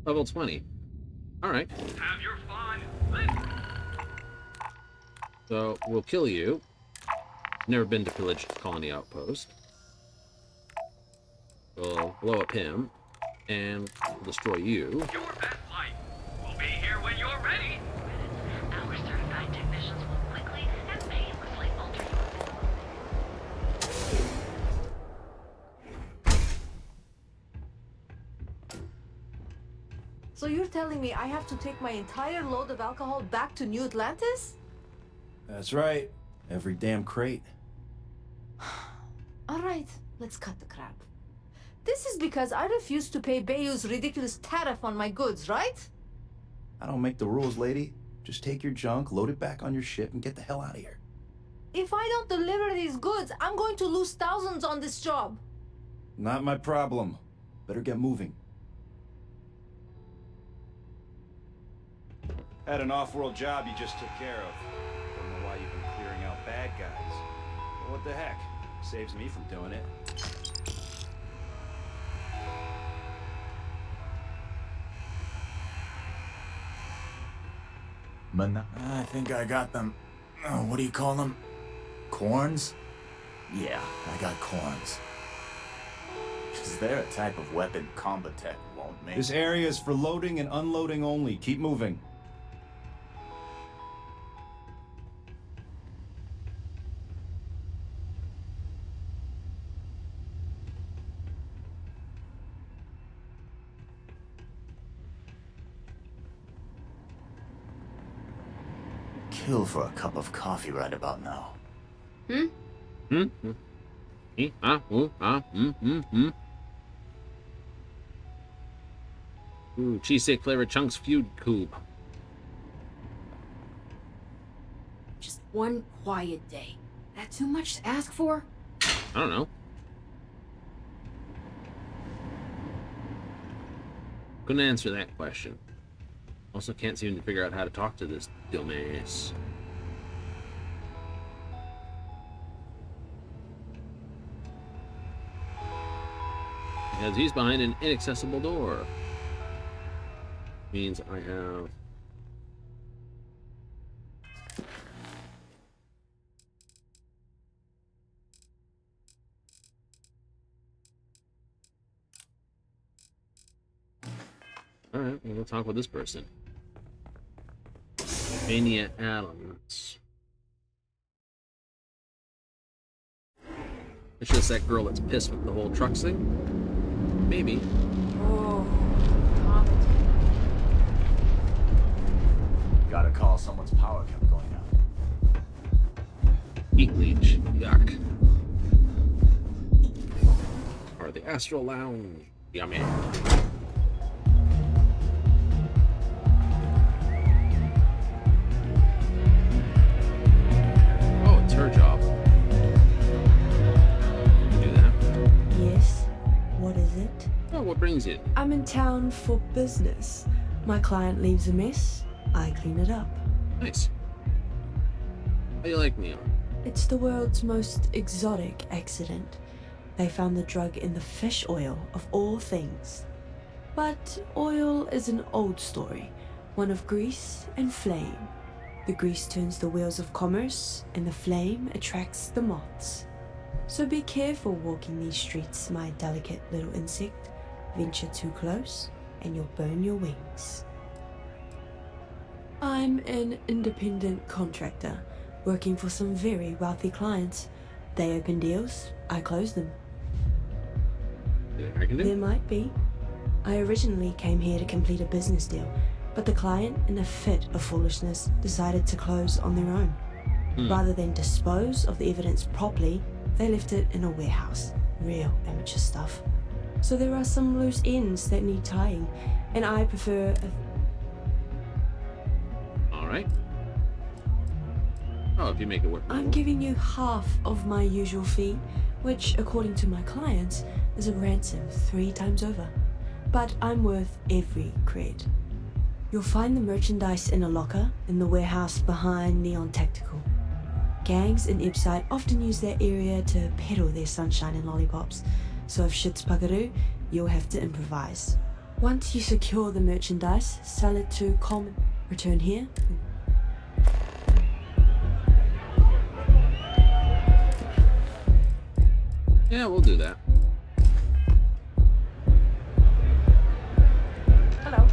level 20. Alright. Have your fun. So, we'll kill you. Never been to Pillaged Colony Outpost. We'll blow up him. And we'll destroy you. Your best life. We'll be here when you're ready. Our certified technicians will quickly and painlessly alter So you're telling me I have to take my entire load of alcohol back to New Atlantis? That's right. Every damn crate. All right, let's cut the crap. This is because I refuse to pay Bayou's ridiculous tariff on my goods, right? I don't make the rules, lady. Just take your junk, load it back on your ship, and get the hell out of here. If I don't deliver these goods, I'm going to lose thousands on this job. Not my problem. Better get moving. Had an off-world job you just took care of. Don't know why you've been clearing out bad guys. But what the heck? Saves me from doing it. I think I got them. What do you call them? Corns? Yeah, I got corns. Is there a type of weapon combat tech won't make? This area is for loading and unloading only. Keep moving. Kill for a cup of coffee right about now. Ooh, cheesesteak flavored chunks feud cube. Just one quiet day. That too much to ask for? I don't know. Couldn't answer that question. Also can't seem to figure out how to talk to this dumbass. Because he's behind an inaccessible door. Means I have... Alright, we'll talk with this person. Mania Adams. It's just that girl that's pissed with the whole trucks thing. Maybe. Oh, Gotta call someone's power kept going out. Heat leech. Yuck. Or the Astral Lounge. Yummy. Oh, it's her job. Do that. Yes? What is it? Oh, what brings you? I'm in town for business. My client leaves a mess, I clean it up. Nice. How you like Neon? It's the world's most exotic accident. They found the drug in the fish oil, of all things. But oil is an old story, one of grease and flame. The grease turns the wheels of commerce, and the flame attracts the moths. So be careful walking these streets, my delicate little insect. Venture too close, and you'll burn your wings. I'm an independent contractor, working for some very wealthy clients. They open deals, I close them. There might be. I originally came here to complete a business deal, but the client, in a fit of foolishness, decided to close on their own. Rather than dispose of the evidence properly, they left it in a warehouse. Real amateur stuff. So there are some loose ends that need tying, and I prefer Alright. Oh, if you make it work. I'm giving you half of my usual fee, which, according to my clients, is a ransom 3 times over. But I'm worth every cred. You'll find the merchandise in a locker in the warehouse behind Neon Tactical. Gangs in Ibside often use that area to peddle their sunshine and lollipops, so if shit's buckaroo, you'll have to improvise. Once you secure the merchandise, sell it to Coleman. Return here. Yeah, we'll do that. hello.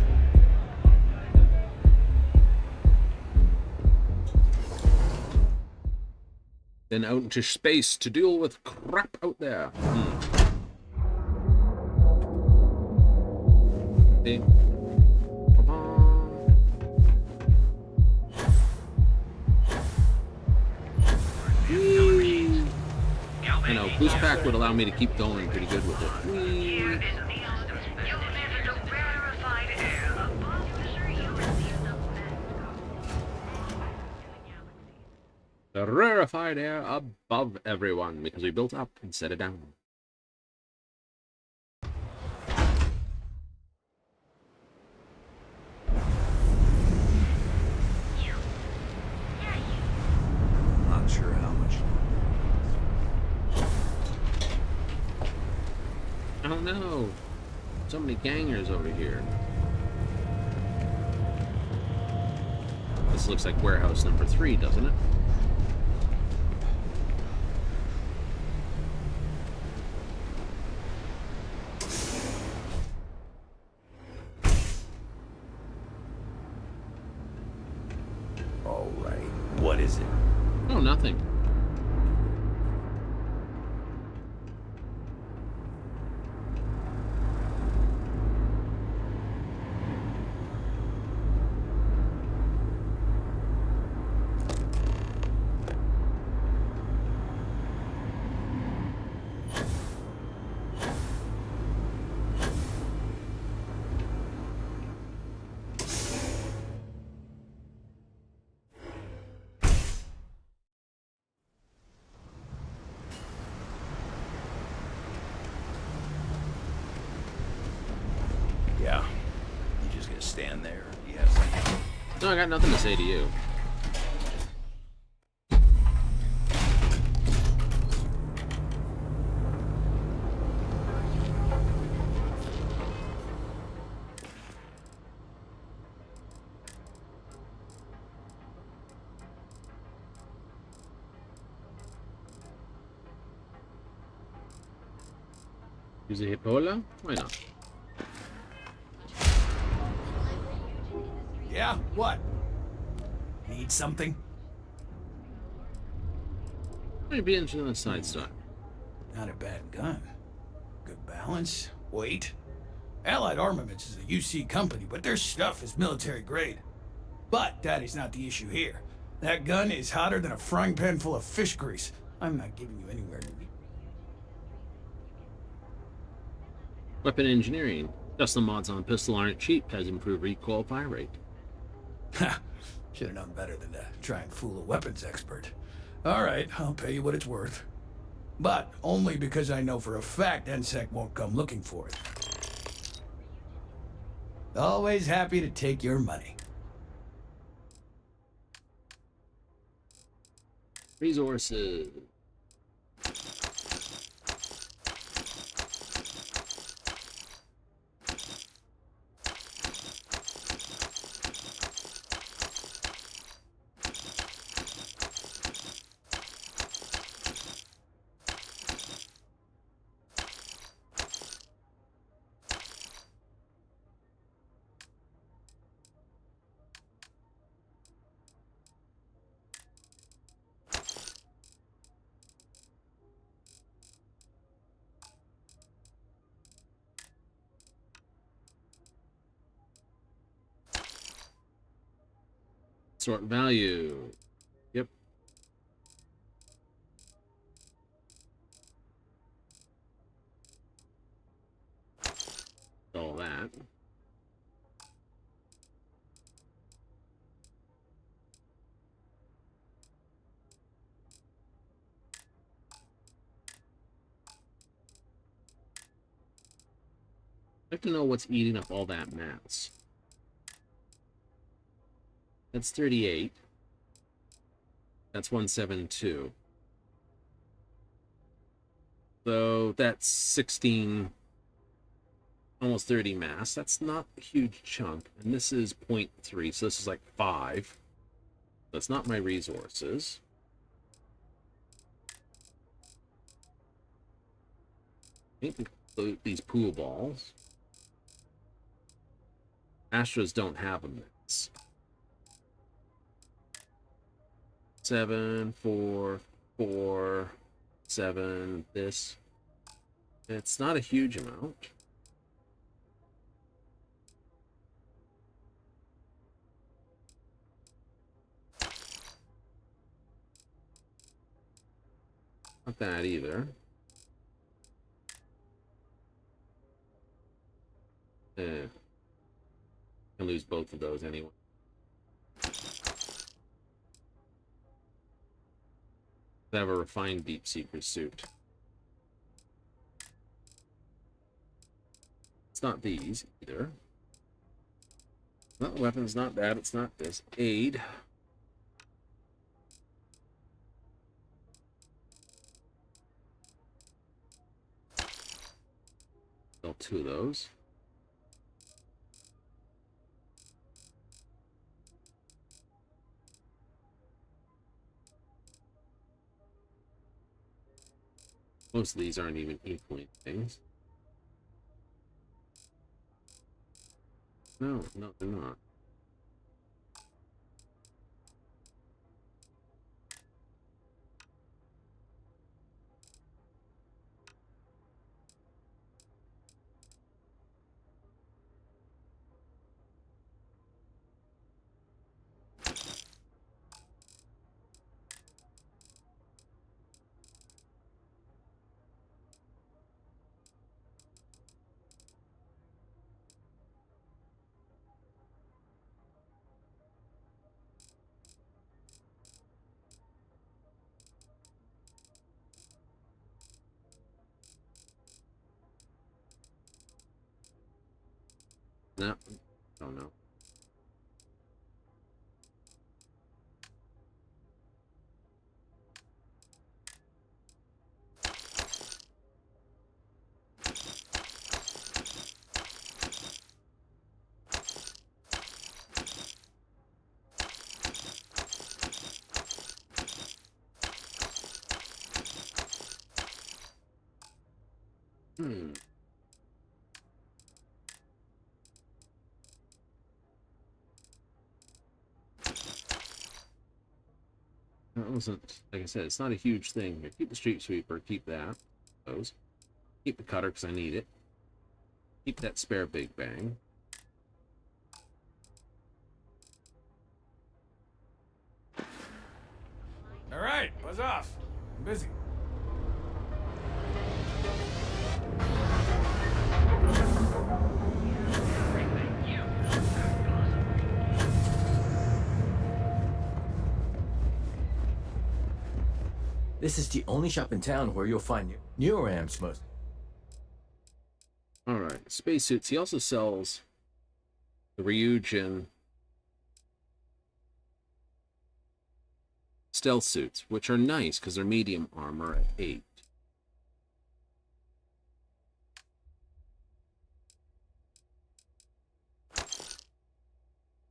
Then out into space to deal with crap out there. See? I know, boost pack would allow me to keep going pretty good with it. The rarefied air above everyone, because we built up and set it down. Not sure how much. I don't know. So many gangers over here. This looks like warehouse number 3, doesn't it? All right. What is it? Oh, nothing. Yeah. You just gonna stand there? Do you have something? No, I got nothing to say to you. Use a Hippola? Why not? Yeah? What? Need something? Might be interested in the side stock. Not a bad gun. Good balance, weight. Allied Armaments is a UC company, but their stuff is military grade. But that is not the issue here. That gun is hotter than a frying pan full of fish grease. I'm not giving you anywhere near me. Weapon engineering. Custom mods on pistol aren't cheap. Has improved recoil fire rate. Ha! Should have known better than to try and fool a weapons expert. Alright, I'll pay you what it's worth. But only because I know for a fact NSEC won't come looking for it. Always happy to take your money. Resources. Sort value. Yep. All that. I'd like to know what's eating up all that mass. That's 38. That's 172. So that's 16, almost 30 mass. That's not a huge chunk. And this is 0.3, so this is like 5. That's not my resources. I think these pool balls. Astros don't have a mix. 7, 4, 4, 7, this. It's not a huge amount. Not that either. I lose both of those anyway. I have a refined deep seeker suit. It's not these either. Not weapons, not that, it's not this. Aid. Sell 2 of those. Most of these aren't even equaling things. No, they're not. No, don't know. That wasn't, like I said, it's not a huge thing. Keep the street sweeper, keep that. those. Keep the cutter because I need it. Keep that spare big bang. All right, buzz off. I'm busy. This is the only shop in town where you'll find newer amps most. Alright, spacesuits. He also sells the Ryujin stealth suits, which are nice because they're medium armor at 8.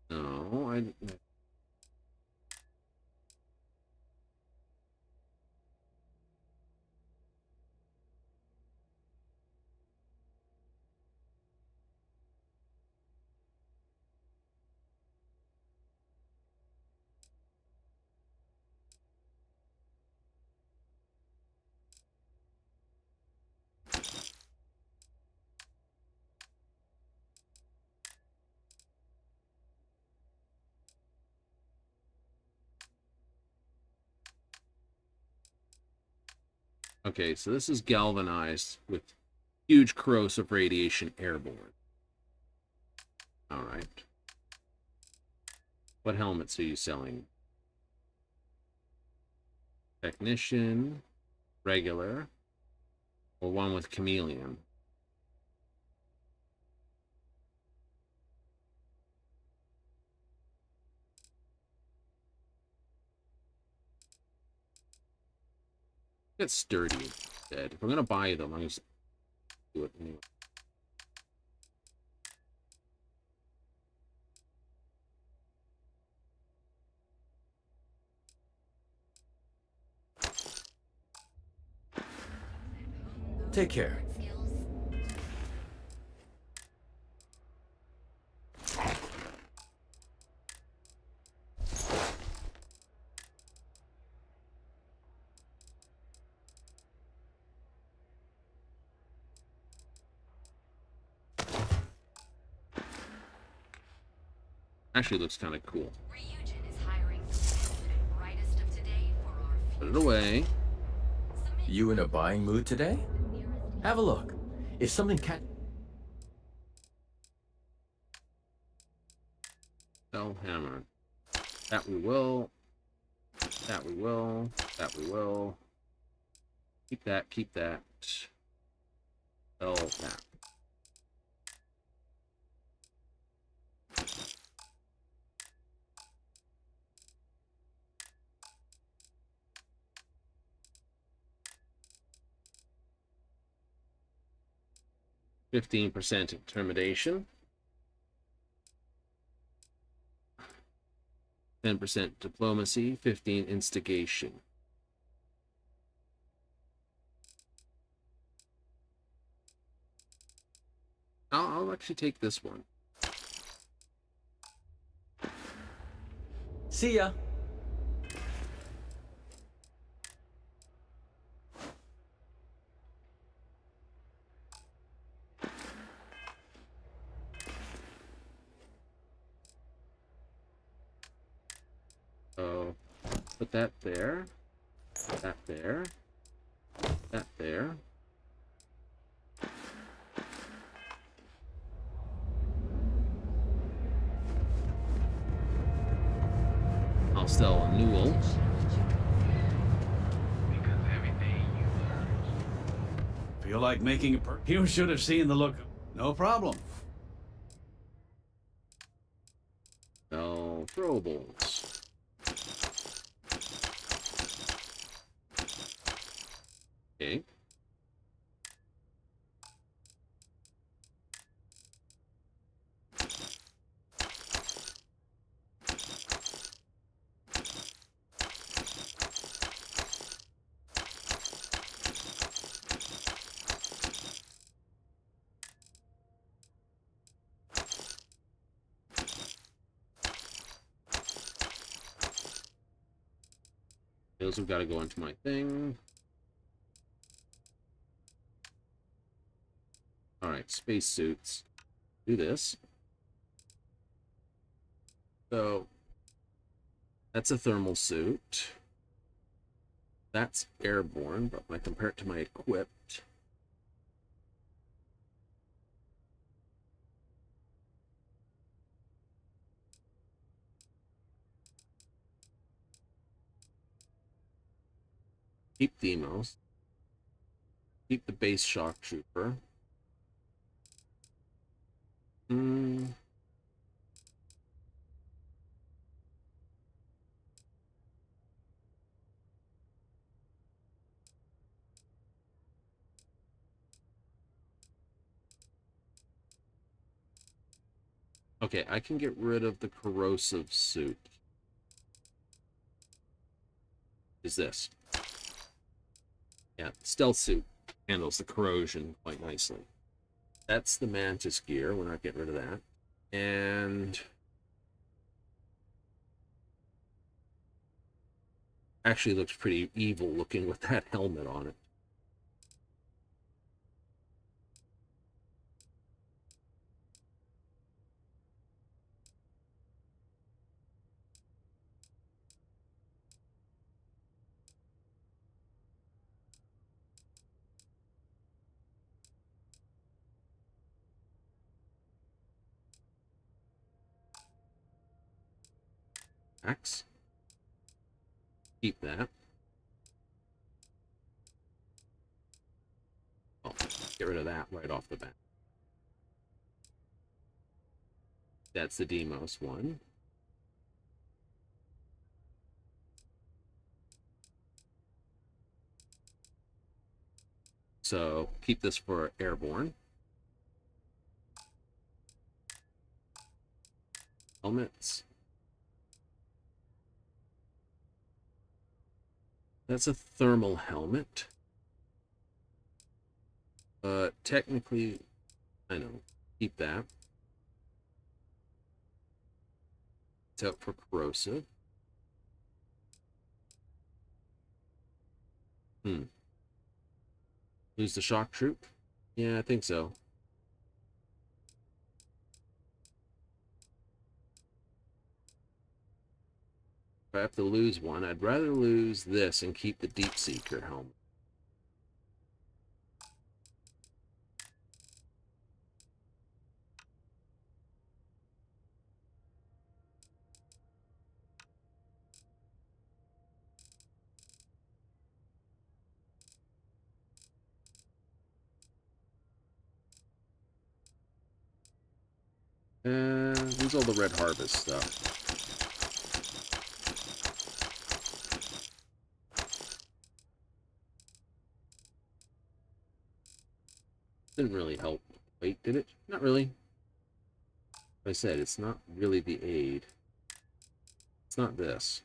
No, I... Okay, so this is galvanized with huge corrosive radiation airborne. Alright. What helmets are you selling? Technician, regular, or one with chameleon? Get sturdy instead. If I'm gonna buy them, I'm just do it anyway. Take care. Actually looks kind of cool. Put it away. You in a buying mood today? Have a look. If something Sell hammer. That we will. That we will. That we will. Keep that. Keep that. Sell that. %, intimidation. 10% diplomacy, 15 instigation. I'll actually take this one. See ya. So, put that there. That there. That there. I'll sell a Newell. Feel like making a You should have seen the look. No problem. Sell throwables. Okay. Those have got to go into my thing. Alright, spacesuits. Do this. So, that's a thermal suit. That's airborne, but when I compare it to my equipped, keep Demios. Keep the base shock trooper. Okay, I can get rid of the corrosive suit. Is this? Yeah, stealth suit handles the corrosion quite nicely. That's the Mantis gear. We're not getting rid of that. And actually looks pretty evil looking with that helmet on it. Axe. Keep that. Oh, get rid of that right off the bat. That's the Demios one. So keep this for airborne. Helmets. That's a thermal helmet. Technically, I know, keep that. It's out for corrosive. Lose the shock troop? Yeah, I think so. If I have to lose one, I'd rather lose this and keep the Deep Seeker helmet. Lose all the Red Harvest stuff. Didn't really help. Wait, did it? Not really. Like I said, it's not really the aid. It's not this.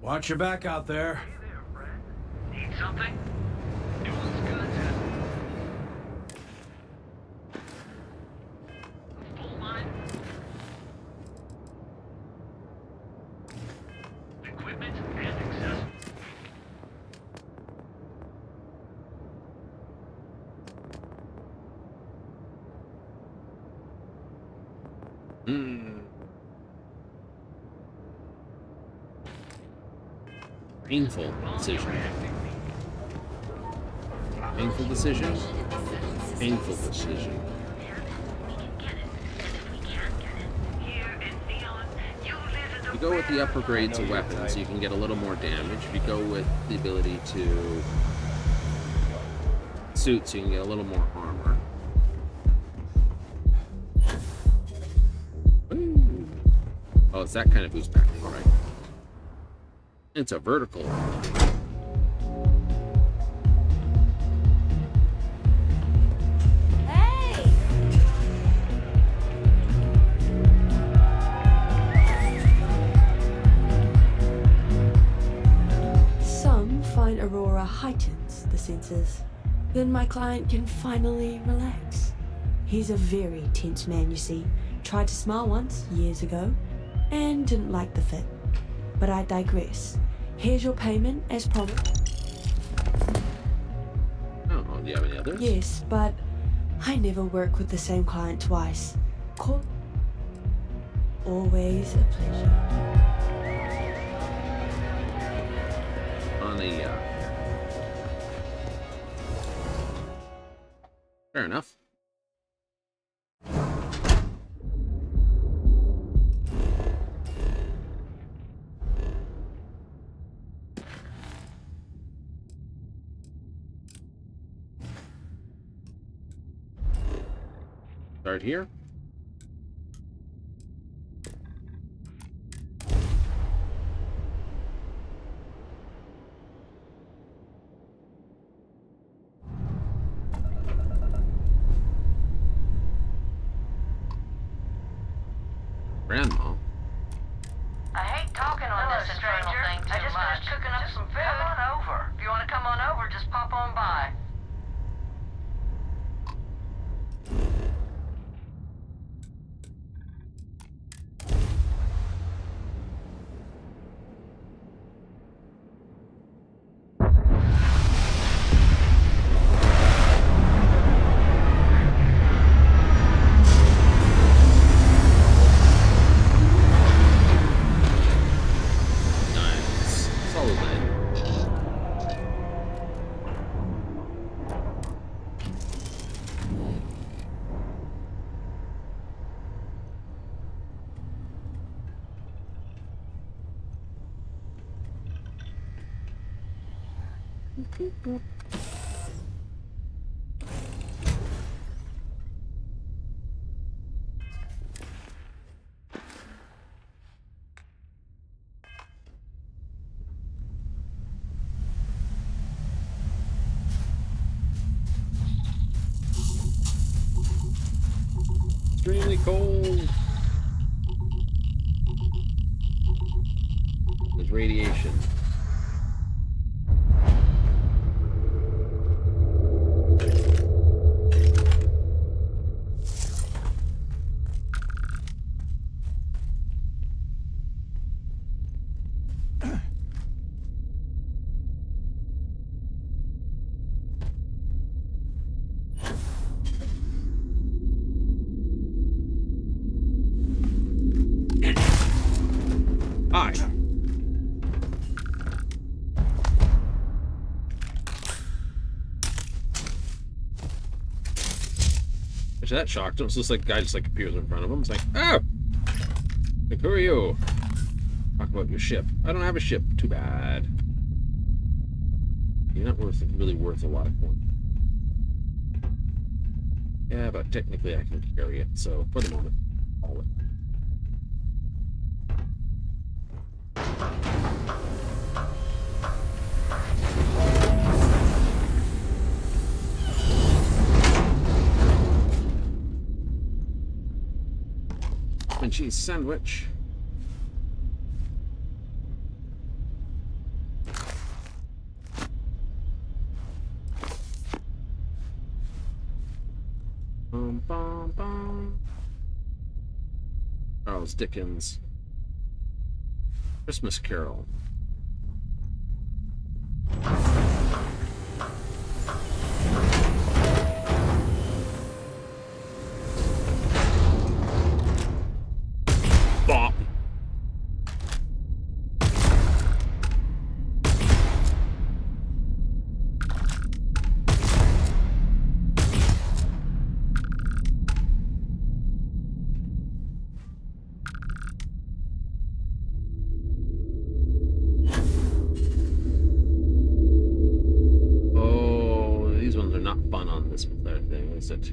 Watch your back out there. Need something? Doing good. Full line. Equipment and accessories. Painful decision. Painful decision. Painful decision. If you go with the upper grades of weapons, you can get a little more damage. If you go with the ability to suits, you can get a little more armor. Ooh. Oh, it's that kind of boost back. All right. It's a vertical. Hey! Some find Aurora heightens the senses. Then my client can finally relax. He's a very tense man, you see, tried to smile once, years ago, and didn't like the fit. But I digress. Here's your payment, as promised. Oh, do you have any others? Yes, but I never work with the same client twice. Call. Always a pleasure. On the, fair enough. Start here. Grandma. I hate talking on this infernal thing too much. I just finished cooking up some food. Come on over. If you want to come on over, just pop on by. Nice. Solid land. Extremely cold. There's radiation. Hi. Actually, that shocked him. It's just like a guy just like appears in front of him. It's like, oh! Like, who are you? Talk about your ship. I don't have a ship. Too bad. You're not really worth a lot of coin. Yeah, but technically I can carry it, so for the moment, haul it. And cheese sandwich. Bum, bum, bum. Charles Dickens. Christmas Carol. Bop. Oh, these ones are not fun on this thing, is it?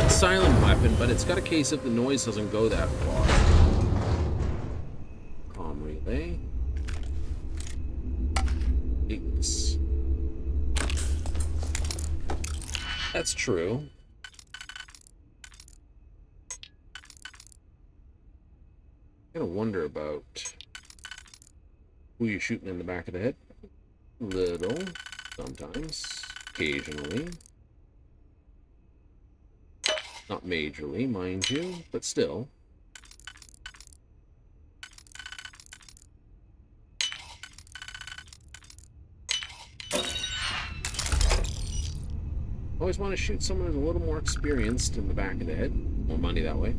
Silent weapon, but it's got a case if the noise doesn't go that far. Comm relay. X. That's true. I gotta wonder about who you're shooting in the back of the head. Little, sometimes, occasionally. Not majorly, mind you, but still. Always want to shoot someone who's a little more experienced in the back of the head. More money that way.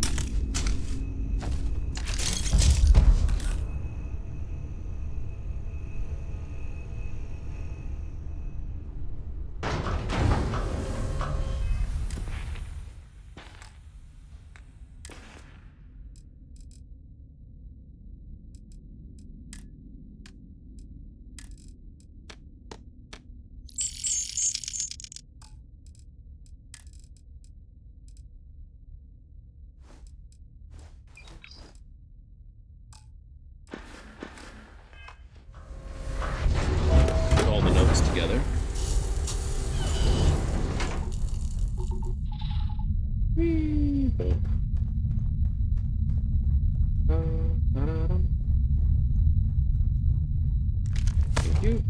Together. Thank you.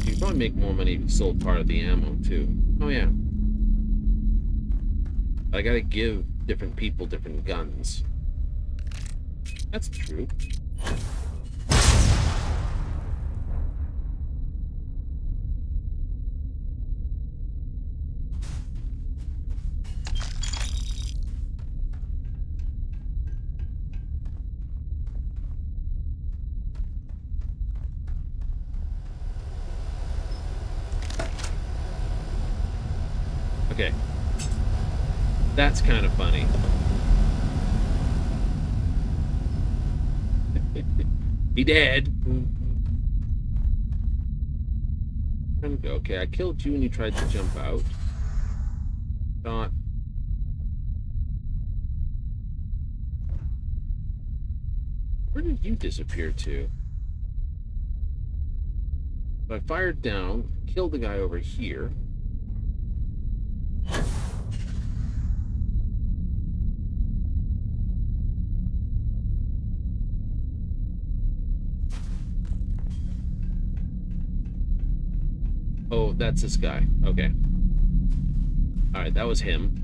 You probably make more money if you sold part of the ammo too. Oh yeah. I gotta give different people different guns. That's true. Okay. That's kind of funny. He dead. Okay, I killed you and you tried to jump out. Not. Where did you disappear to? So I fired down, killed the guy over here. Oh, that's this guy. Okay. Alright, that was him.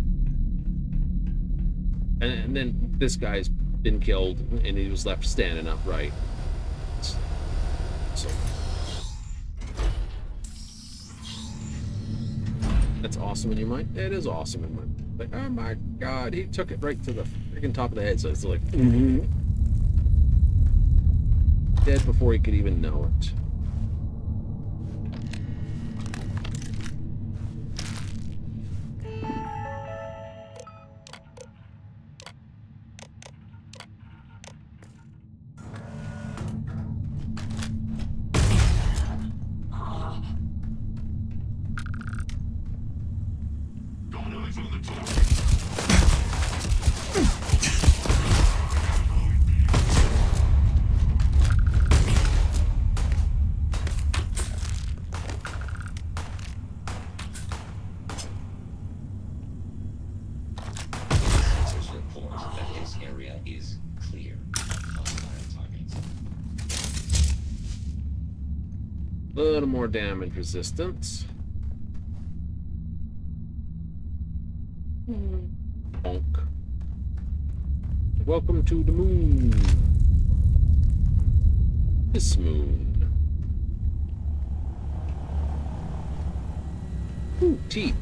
And then this guy's been killed, and he was left standing upright. So that's awesome in your mind? It is awesome in my mind. Like, oh my god, he took it right to the freaking top of the head, so it's like... Dead before he could even know it. A little more damage resistance. Bonk. Welcome to the moon. This moon. Ooh, teeth.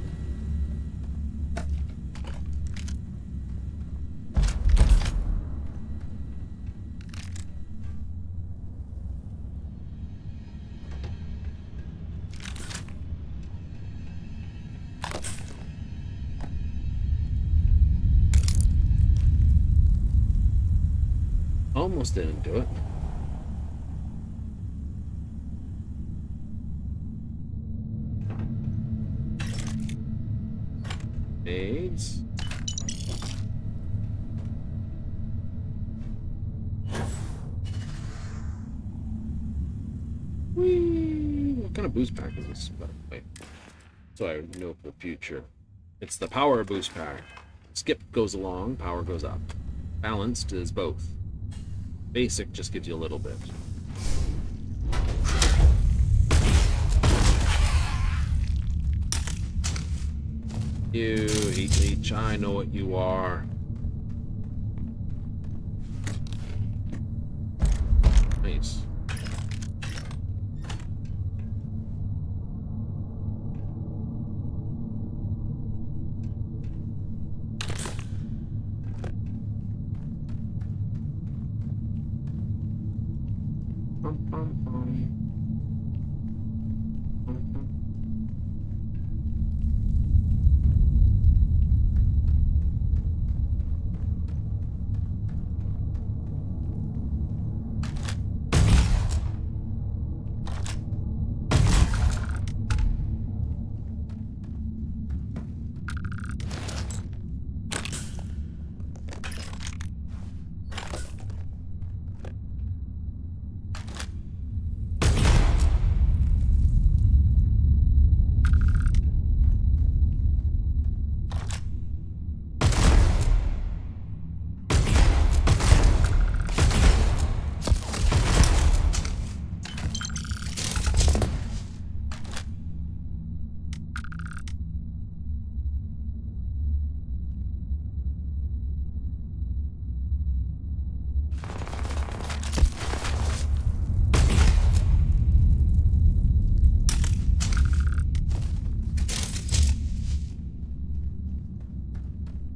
Almost didn't do it. AIDS. kind of boost pack is this, by the way? So I know for the future. It's the power boost pack. Skip goes along, power goes up. Balanced is both. Basic just gives you a little bit. You, H, I know what you are. Nice.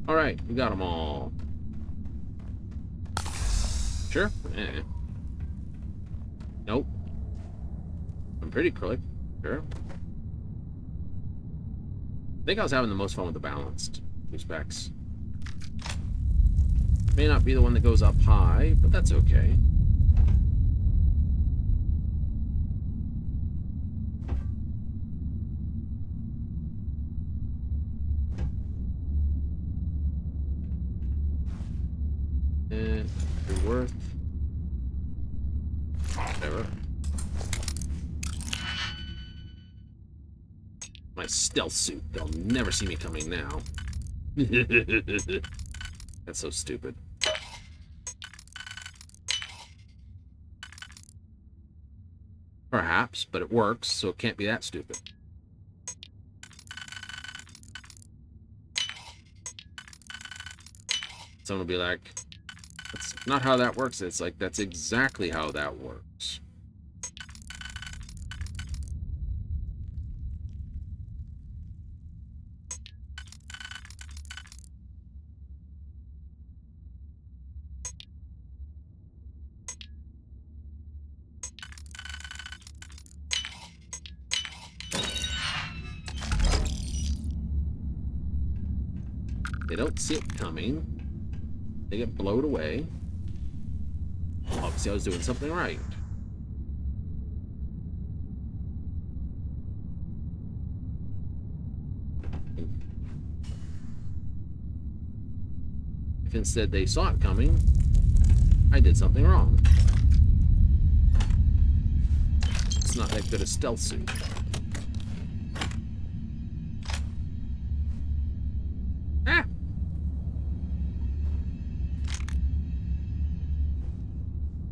Alright, we got them all. Sure? Nope. I'm pretty quick. Sure. I think I was having the most fun with the balanced specs. May not be the one that goes up high, but that's okay. You're worth whatever. My stealth suit. They'll never see me coming now. That's so stupid. Perhaps, but it works, so it can't be that stupid. Someone will be like, that's not how that works. It's like, that's exactly how that works. They don't see it coming. They get blown away. Obviously, I was doing something right. If instead they saw it coming, I did something wrong. It's not that good a stealth suit. Ah!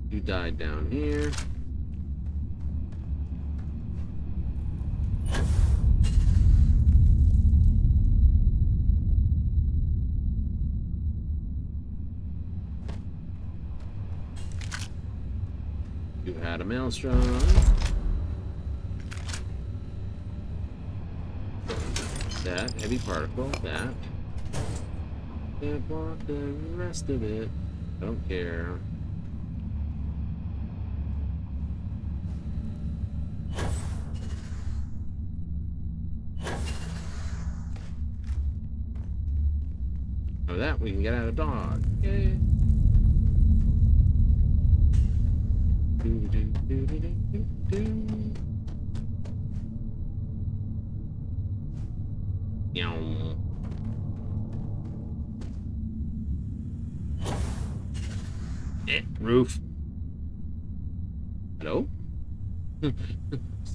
You died down here. You had a maelstrom. That heavy particle. That. Can't want the rest of it. Don't care. Of that, we can get out of dodge. Yay. Roof. Hello?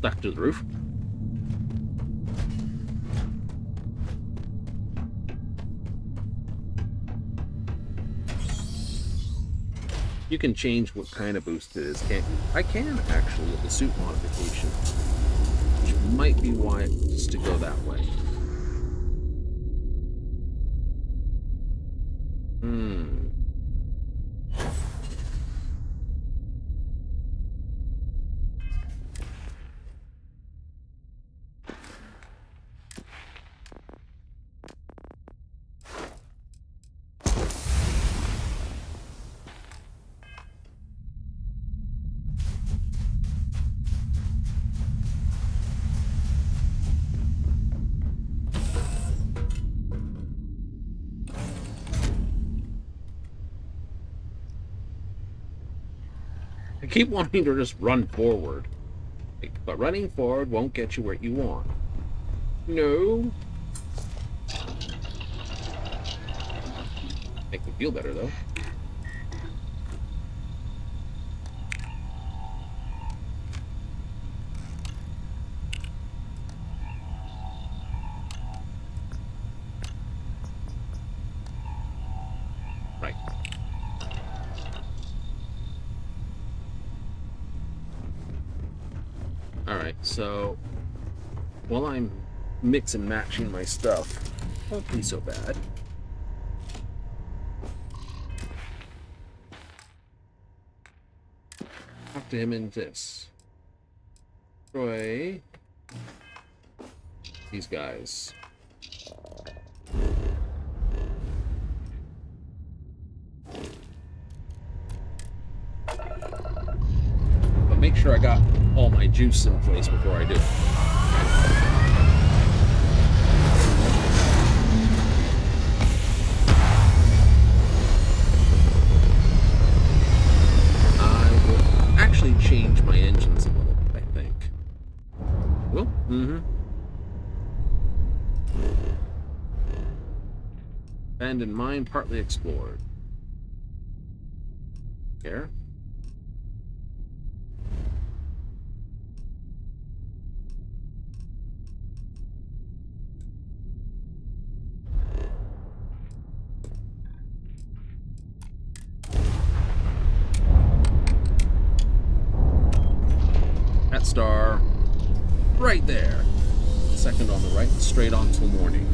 stuck to the roof. You can change what kind of boost it is, can't you? I can, actually, with the suit modification. Which might be why it's to go that way. I keep wanting to just run forward. But running forward won't get you where you want. No. Make me feel better, though. Right. Alright, so while I'm mix and matching my stuff, won't be so bad. Talk to him in this. Troy. These guys. But make sure I got all my juice in place before I do. I will actually change my engines a little, I think. Well, Abandoned mine partly explored. Here. That star right there. Second on the right, straight on till morning.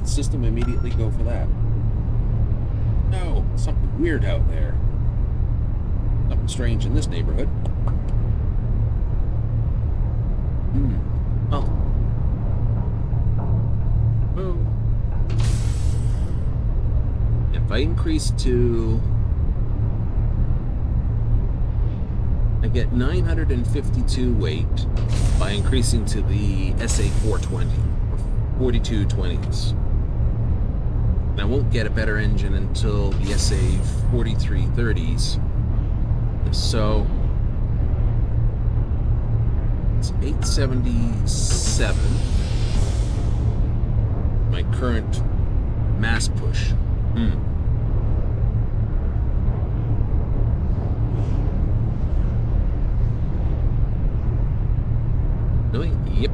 System, immediately go for that. No, something weird out there. Something strange in this neighborhood. Well. If I increase to... I get 952 weight by increasing to the SA-420, or 4220s. And I won't get a better engine until the SA-4330s. So it's 877. My current mass push. Really? Yep.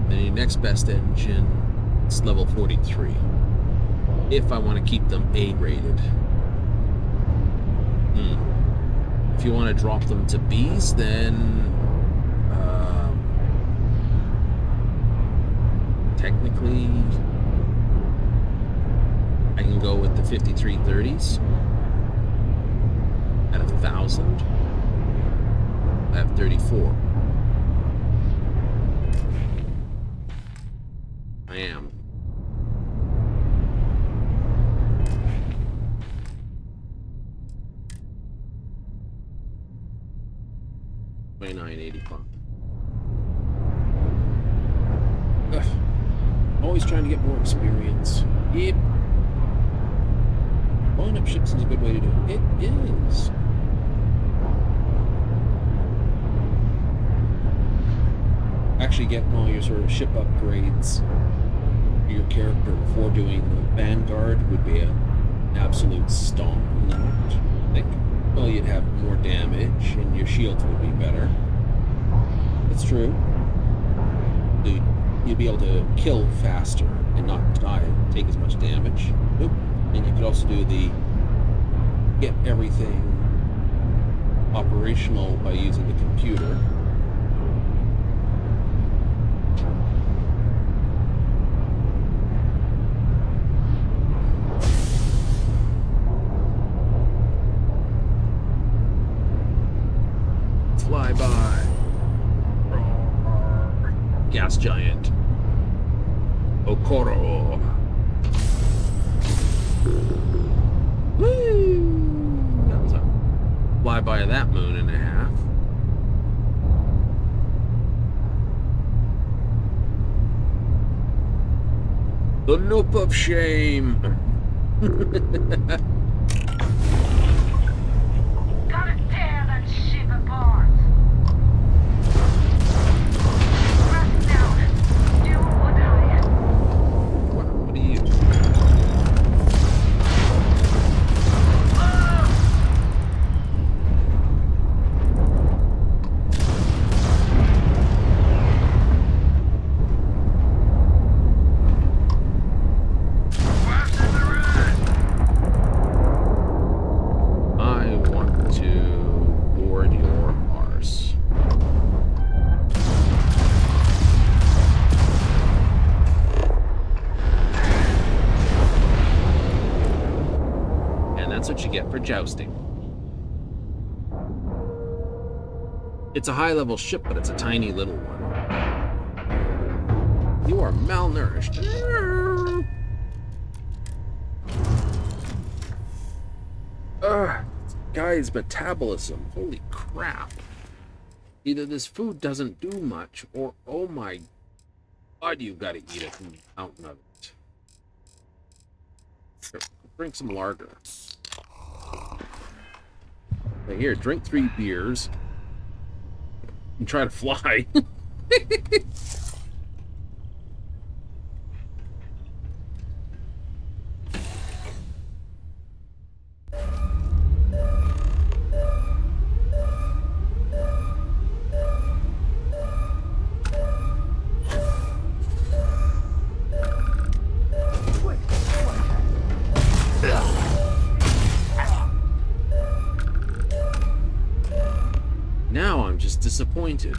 The next best engine is level 43. If I want to keep them A-rated. If you want to drop them to Bs, then technically I can go with the 5330s at 1,000. I have 34. always trying to get more experience. Yep. Blowing up ships is a good way to do it. It is. Actually getting all your sort of ship upgrades for your character before doing the Vanguard would be an absolute stomp. Not, I think. Well, you'd have more damage and your shields would be better. That's true. You'd be able to kill faster and not die, take as much damage. Nope. And you could also do the get everything operational by using the computer. Fly by. Gas giant. Okoro. Woo! That was a flyby of that moon and a half. The nope of shame. Gotta tear that ship apart. Press down. Do or die. What do you? What you get for jousting. It's a high-level ship, but it's a tiny little one. You are malnourished. This guy's metabolism. Holy crap. Either this food doesn't do much, or oh my god, you've got to eat a mountain of it. Here, drink some lager. Okay, here, drink 3 beers and try to fly. Now I'm just disappointed.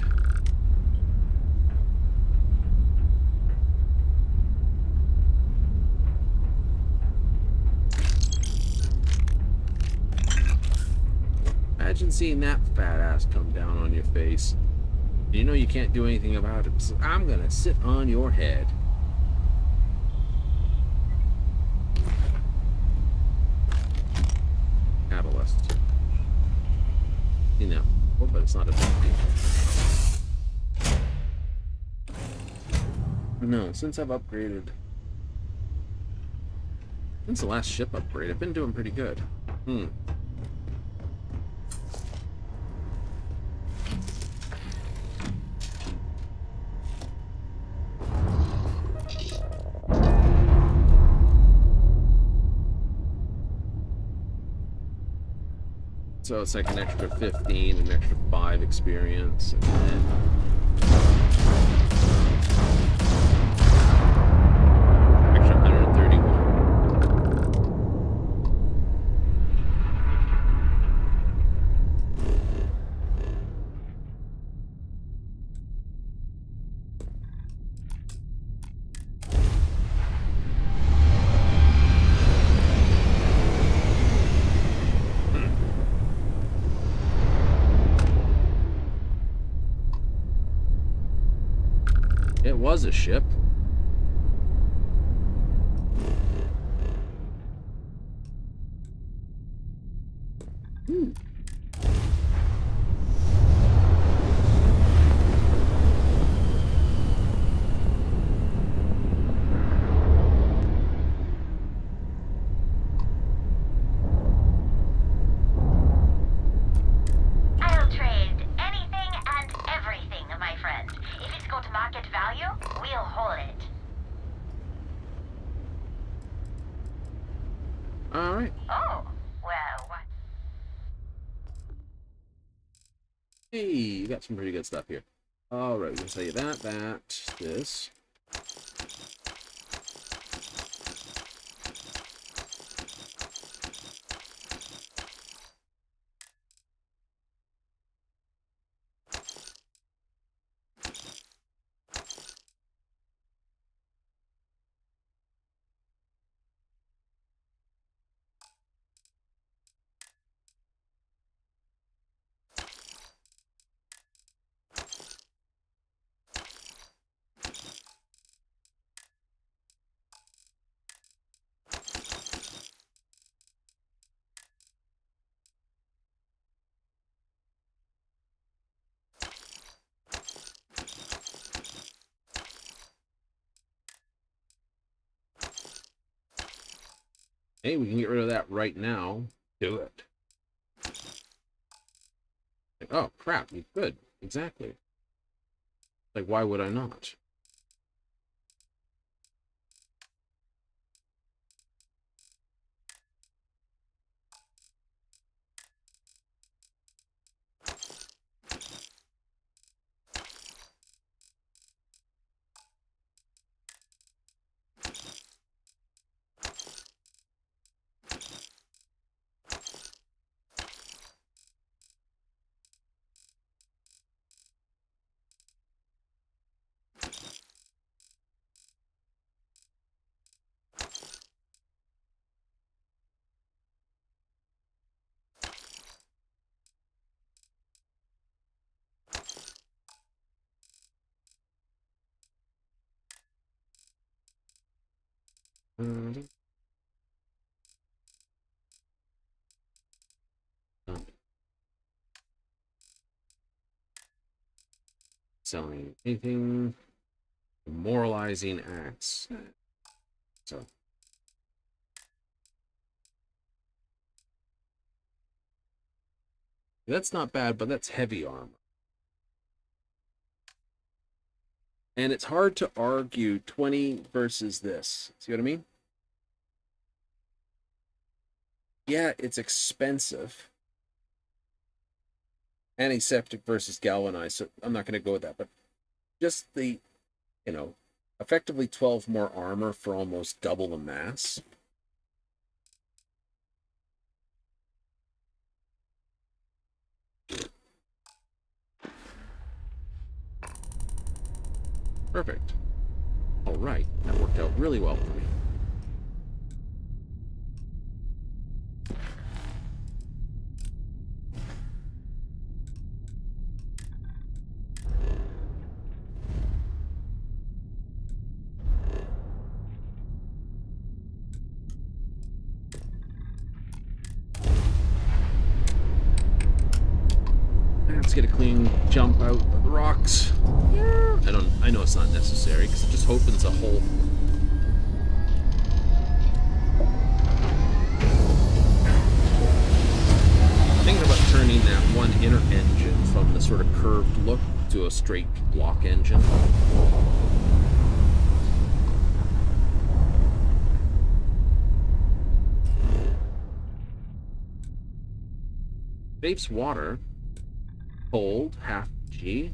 Imagine seeing that fat ass come down on your face. You know you can't do anything about it, so I'm gonna sit on your head. Catalyst. You know. But it's not a big deal. No, since I've upgraded. Since the last ship upgrade, I've been doing pretty good. So it's like an extra 15, an extra 5 experience, and then extra 131. It was a ship. equal to market value, we'll hold it. All right. Oh, well, what? Hey, you got some pretty good stuff here. All right, we're gonna say that, this. Hey, we can get rid of that right now. Do it. Oh, crap. You could. Exactly. Like, why would I not? Selling anything. Demoralizing acts. So. That's not bad, but that's heavy armor. And it's hard to argue 20 versus this. See what I mean? Yeah, it's expensive. Antiseptic versus galvanized, so I'm not going to go with that. But just the, you know, effectively 12 more armor for almost double the mass. Perfect. All right, that worked out really well for me. Let's get a clean jump out of the rocks. I know it's not necessary because it just opens a hole. Thinking about turning that one inner engine from the sort of curved look to a straight block engine. Saves water. Cold, half G.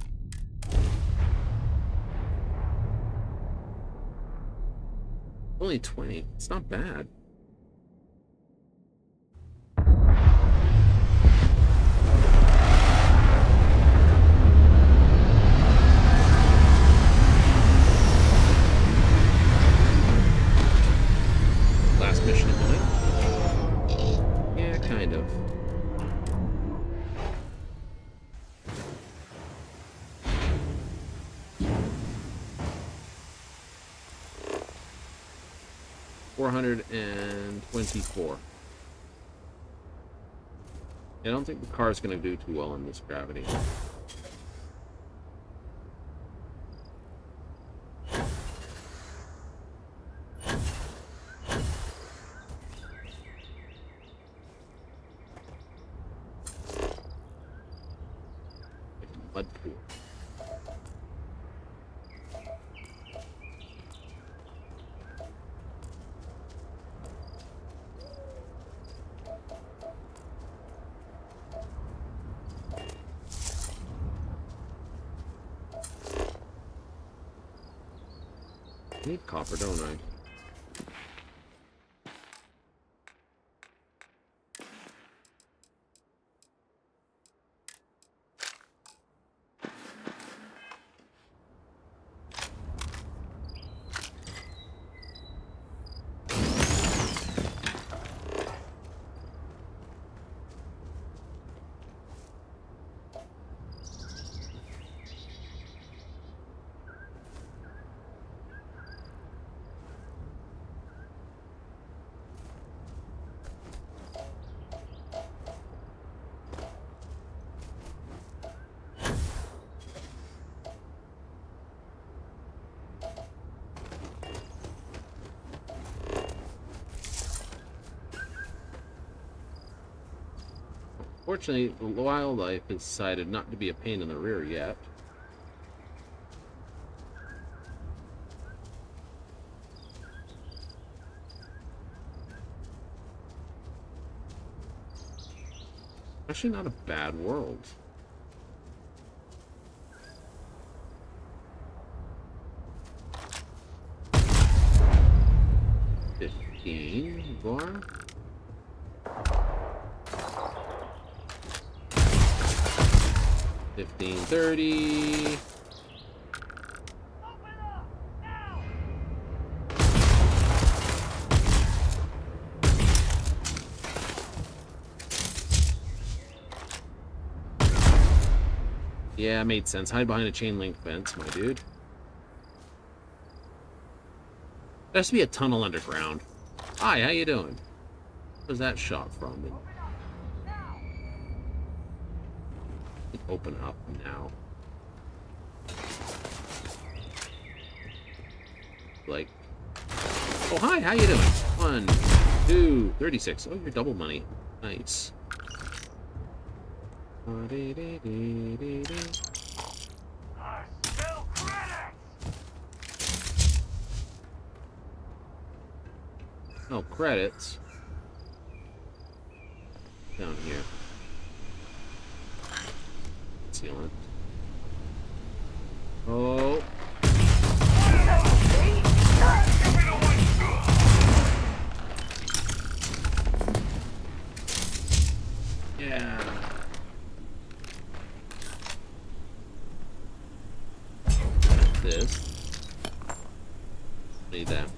Only 20. It's not bad. Last mission of the night? Yeah, kind of. $424. I don't think the car's going to do too well in this gravity. Mud pool. I need copper, don't I? Fortunately, the wildlife has decided not to be a pain in the rear yet. Actually, not a bad world. Bar. 1530. Yeah, made sense. Hide behind a chain link fence, my dude. There has to be a tunnel underground. Hi, how you doing? Where's that shot from? Open up now. Like, oh hi, how you doing? 1, 2, 36. Oh, you're double money. Nice. Oh, credits. Down here. Sealant. Oh. Yeah. This. Need that.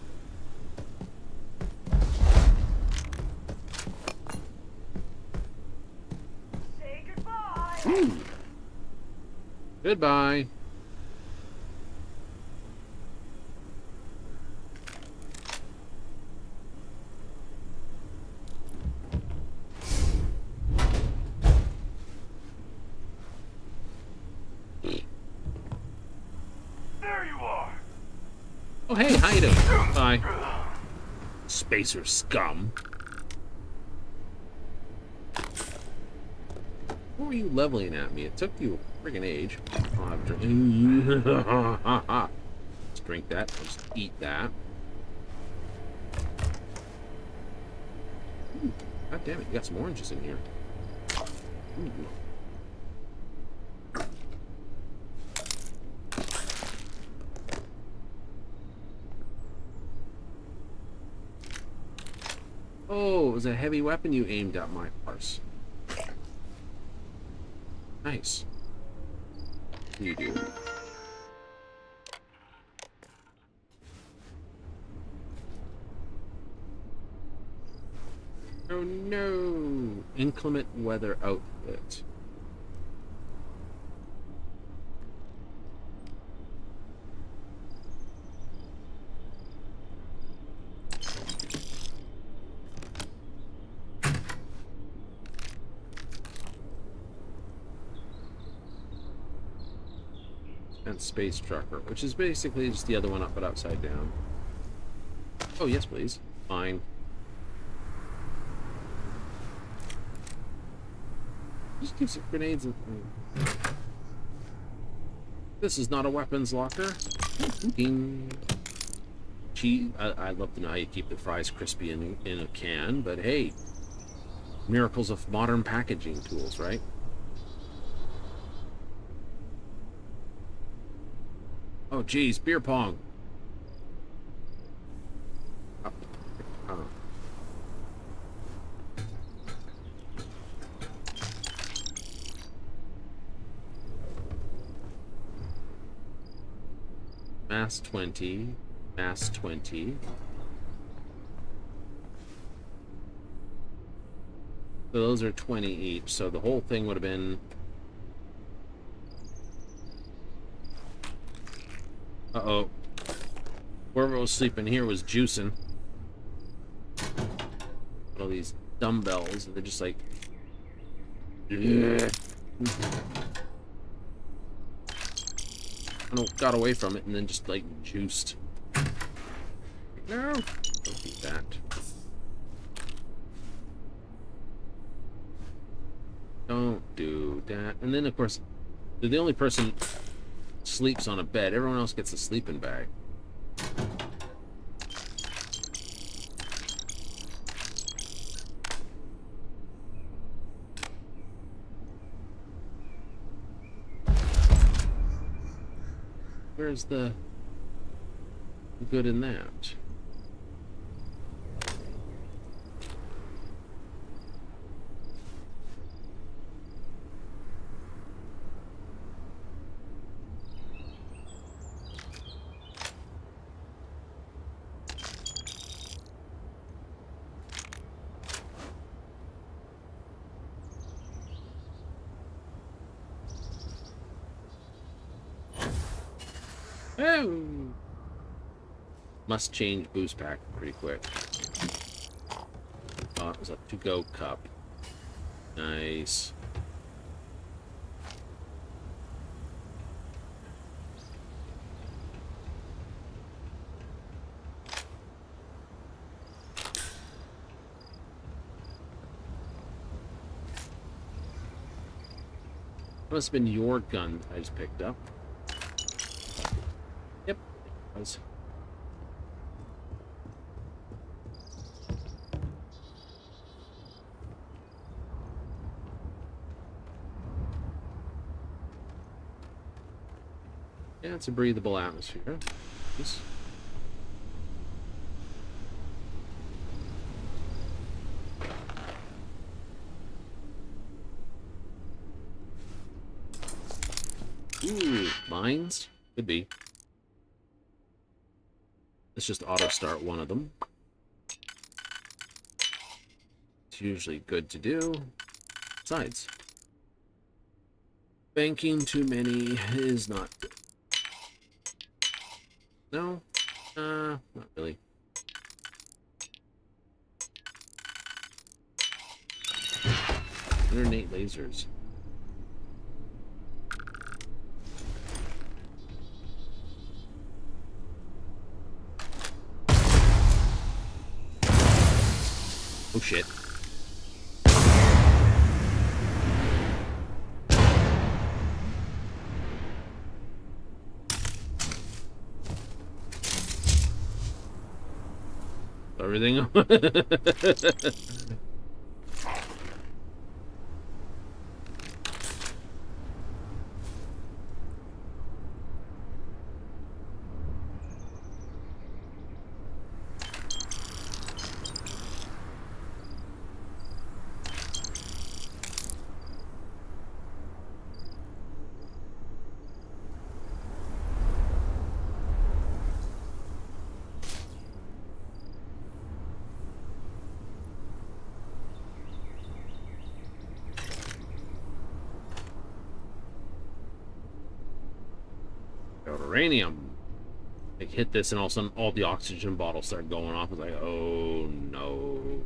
Say goodbye. Ooh. Goodbye. There you are. Oh, hey, how you doing? Bye. Spacer scum. What were you leveling at me? It took you a friggin' age. Oh, let's drink that. Let's eat that. Ooh, God damn it, you got some oranges in here. Ooh. Oh, it was a heavy weapon you aimed at my arse. Nice. You do. Oh no! Inclement weather outfit. And space trucker, which is basically just the other one up but upside down. Oh yes, please. Fine. Just give some grenades and... This is not a weapons locker. Ding. Cheese. I'd love to know how you keep the fries crispy in a can, but hey, miracles of modern packaging tools, right? Oh geez, beer pong. Mass 20. Mass 20. So those are 20 each. So the whole thing would have been... Uh-oh. Whoever was sleeping here was juicing. All these dumbbells, and they're just like... Yeah. I got away from it and then just like juiced. No, don't do that. Don't do that. And then of course, they're the only person sleeps on a bed. Everyone else gets a sleeping bag. Where's the good in that? Oh! Must change boost pack pretty quick. Oh, it was a to-go cup. Nice. Must have been your gun I just picked up. Yep, it was. Yeah, it's a breathable atmosphere. Yes. Ooh, mines? Could be. Let's just auto start one of them. It's usually good to do. Besides, banking too many is not good. No? Not really. Alternate lasers. Oh shit. Everything. Uranium. Like hit this and all of a sudden all the oxygen bottles start going off. I was like, oh no.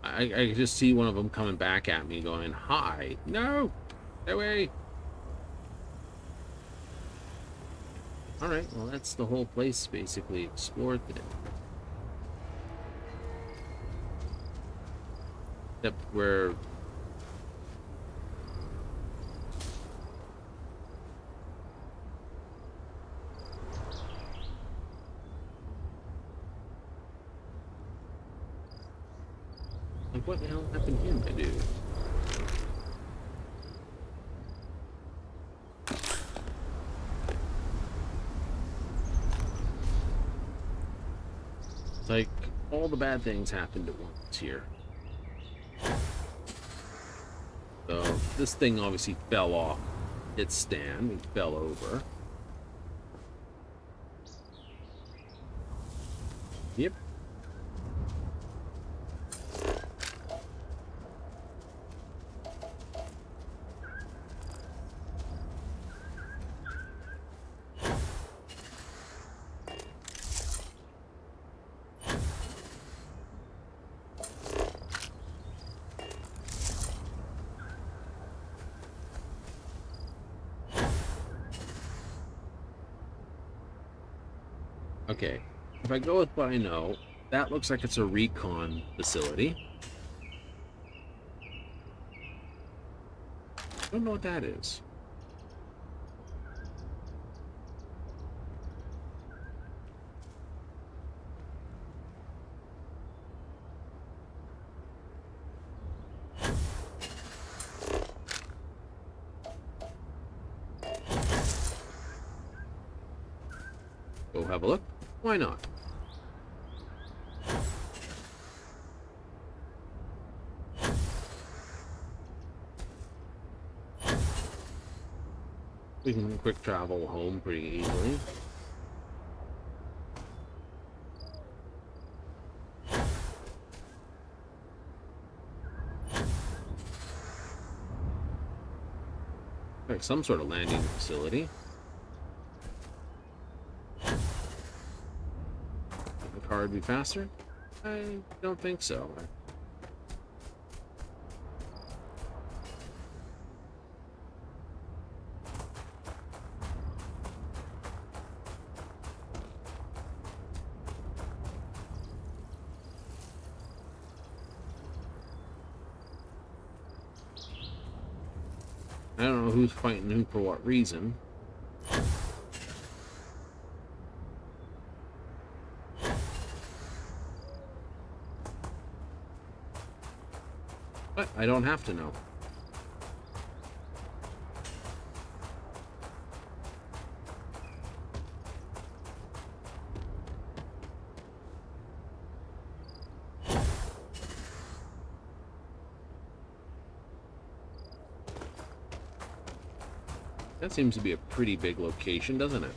I just see one of them coming back at me going, hi. No! Stay away! Alright, well that's the whole place basically explored today. Except where... Like, what the hell happened here, my dude? It's like, all the bad things happened at once here. So, this thing obviously fell off hit stand. He fell over. Yep. Okay, if I go with what I know, that looks like it's a recon facility. I don't know what that is. Go have a look. Why not? We can quick travel home pretty easily. Like some sort of landing facility. The car would be faster? I don't think so. I don't know who's fighting who for what reason. But I don't have to know. That seems to be a pretty big location, doesn't it?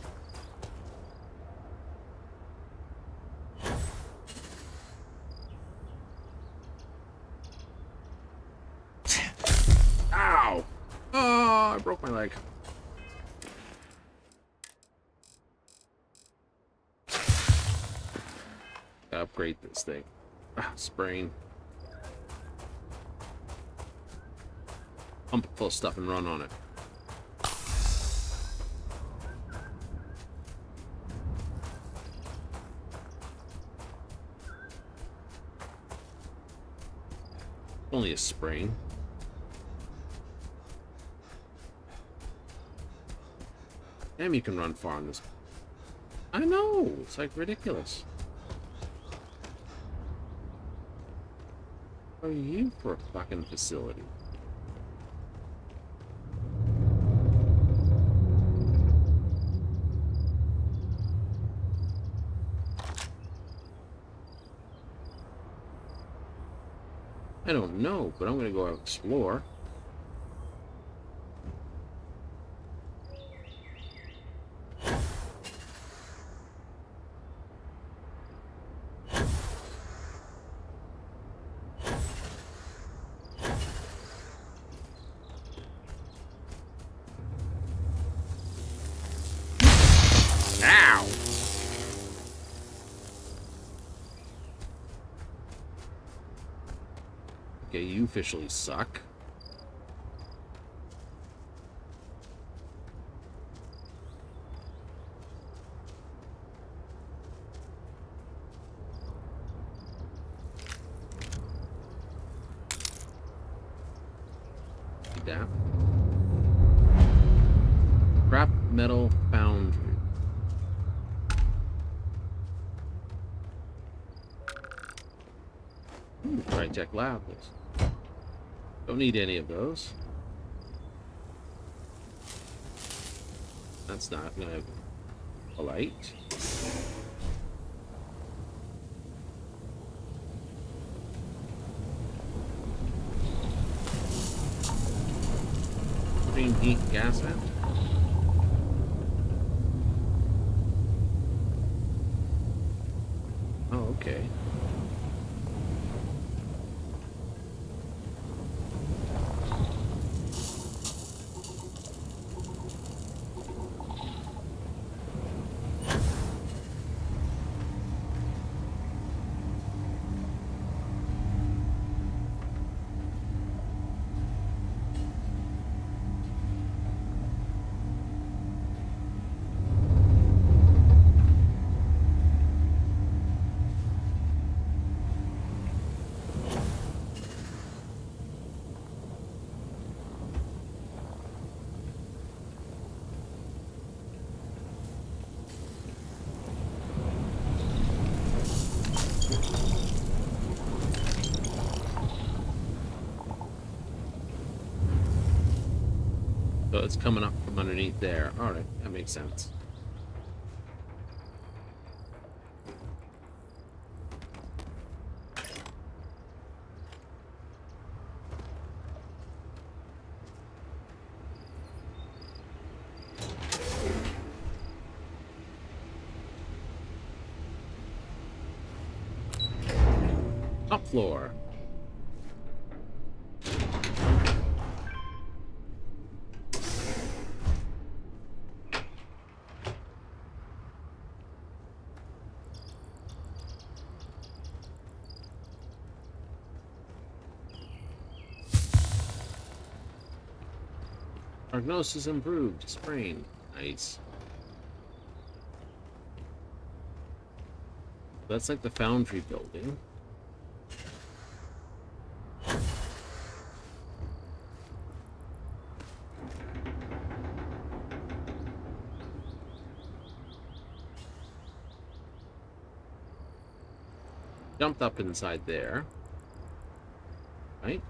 Ow! Oh, I broke my leg. Gotta upgrade this thing. Ah, sprain. Pump it full of stuff and run on it. Only a sprain. Damn, you can run far on this. I know, it's like ridiculous. What are you for a fucking facility? I don't know, but I'm gonna go out and explore. Ow! Okay, you officially suck. That. Scrap metal foundry. Tech labs. Don't need any of those. That's not gonna polite. Green heat gas vent. Okay. So it's coming up from underneath there. Alright, that makes sense. Top floor. Prognosis improved. Sprain. Nice. That's like the foundry building. Jumped up inside there. Right?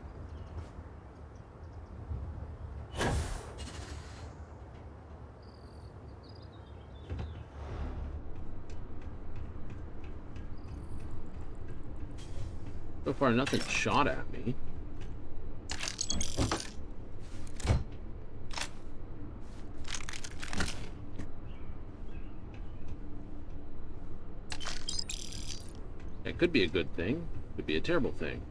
So far, nothing shot at me. It could be a good thing. Could be a terrible thing.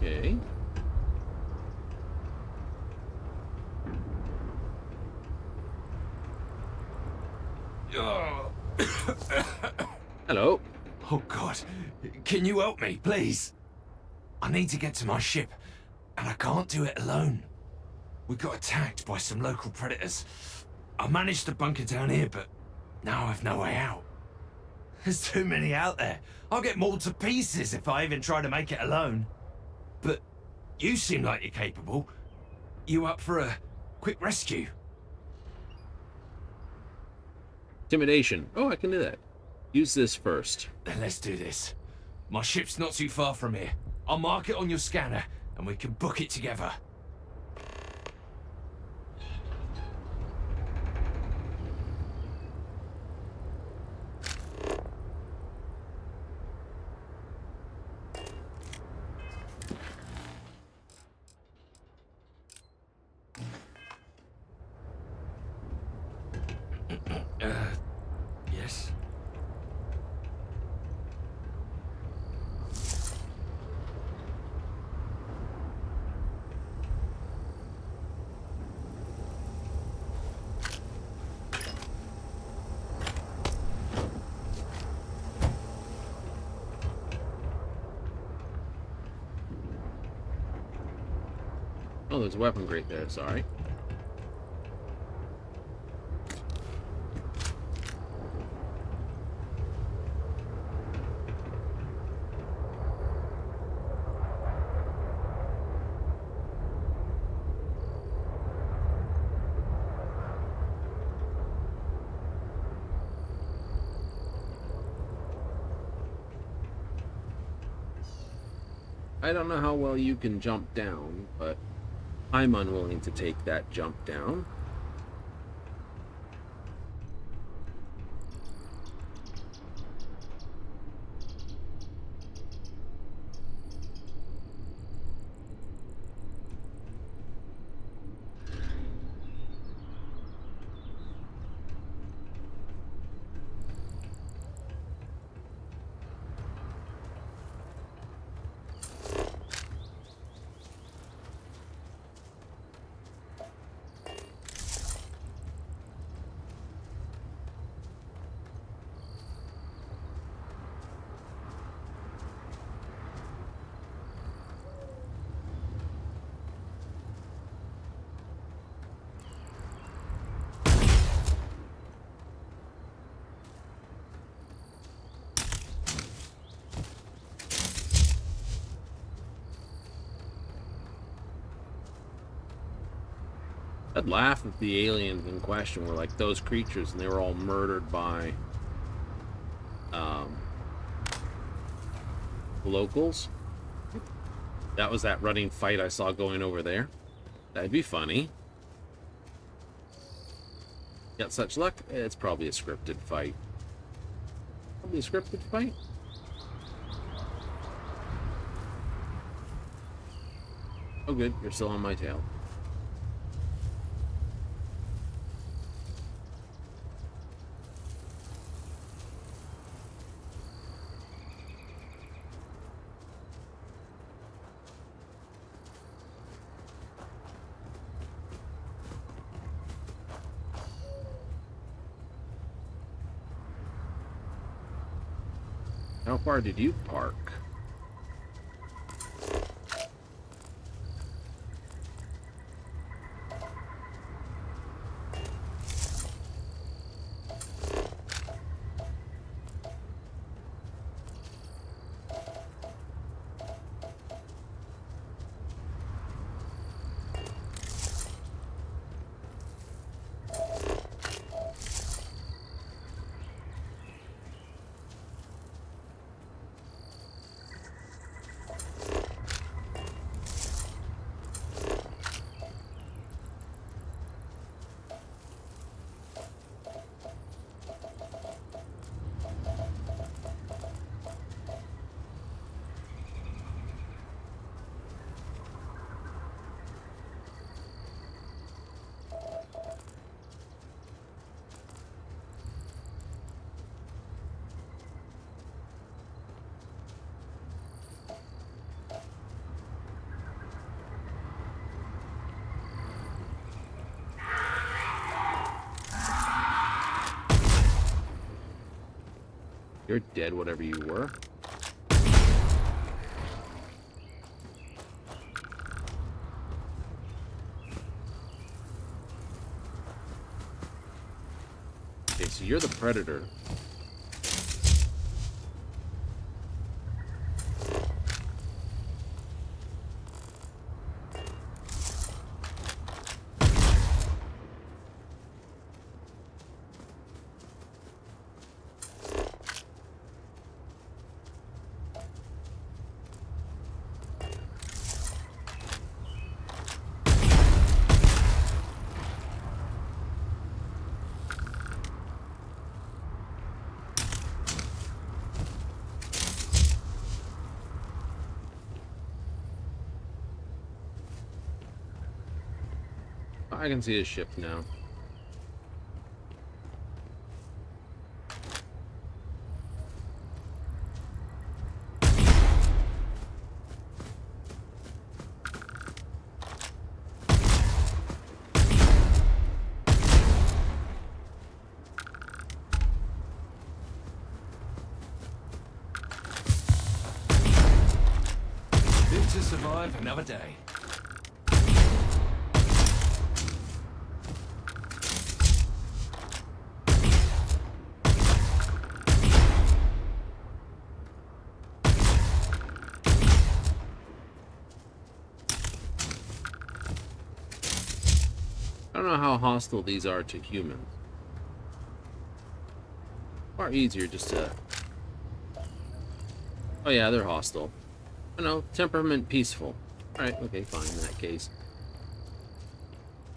Okay. Hello. Oh God, can you help me, please? I need to get to my ship, and I can't do it alone. We got attacked by some local predators. I managed to bunker down here, but now I've no way out. There's too many out there. I'll get mauled to pieces if I even try to make it alone. But you seem like you're capable. You up for a quick rescue? Intimidation. Oh, I can do that. Use this first. Then let's do this. My ship's not too far from here. I'll mark it on your scanner, and we can book it together. Yes? Oh, there's a weapon grate there, sorry. I don't know how well you can jump down, but I'm unwilling to take that jump down. I'd laugh if the aliens in question were like those creatures and they were all murdered by locals. That was that running fight I saw going over there. That'd be funny. Got such luck? It's probably a scripted fight. Probably a scripted fight? Oh good, you're still on my tail. How far did you park? You're dead, whatever you were. Okay, so you're the predator. I can see his ship now. Live to survive another day. I don't know how hostile these are to humans. Far easier just to... Oh yeah, they're hostile. I know, temperament peaceful. Alright, okay, fine in that case.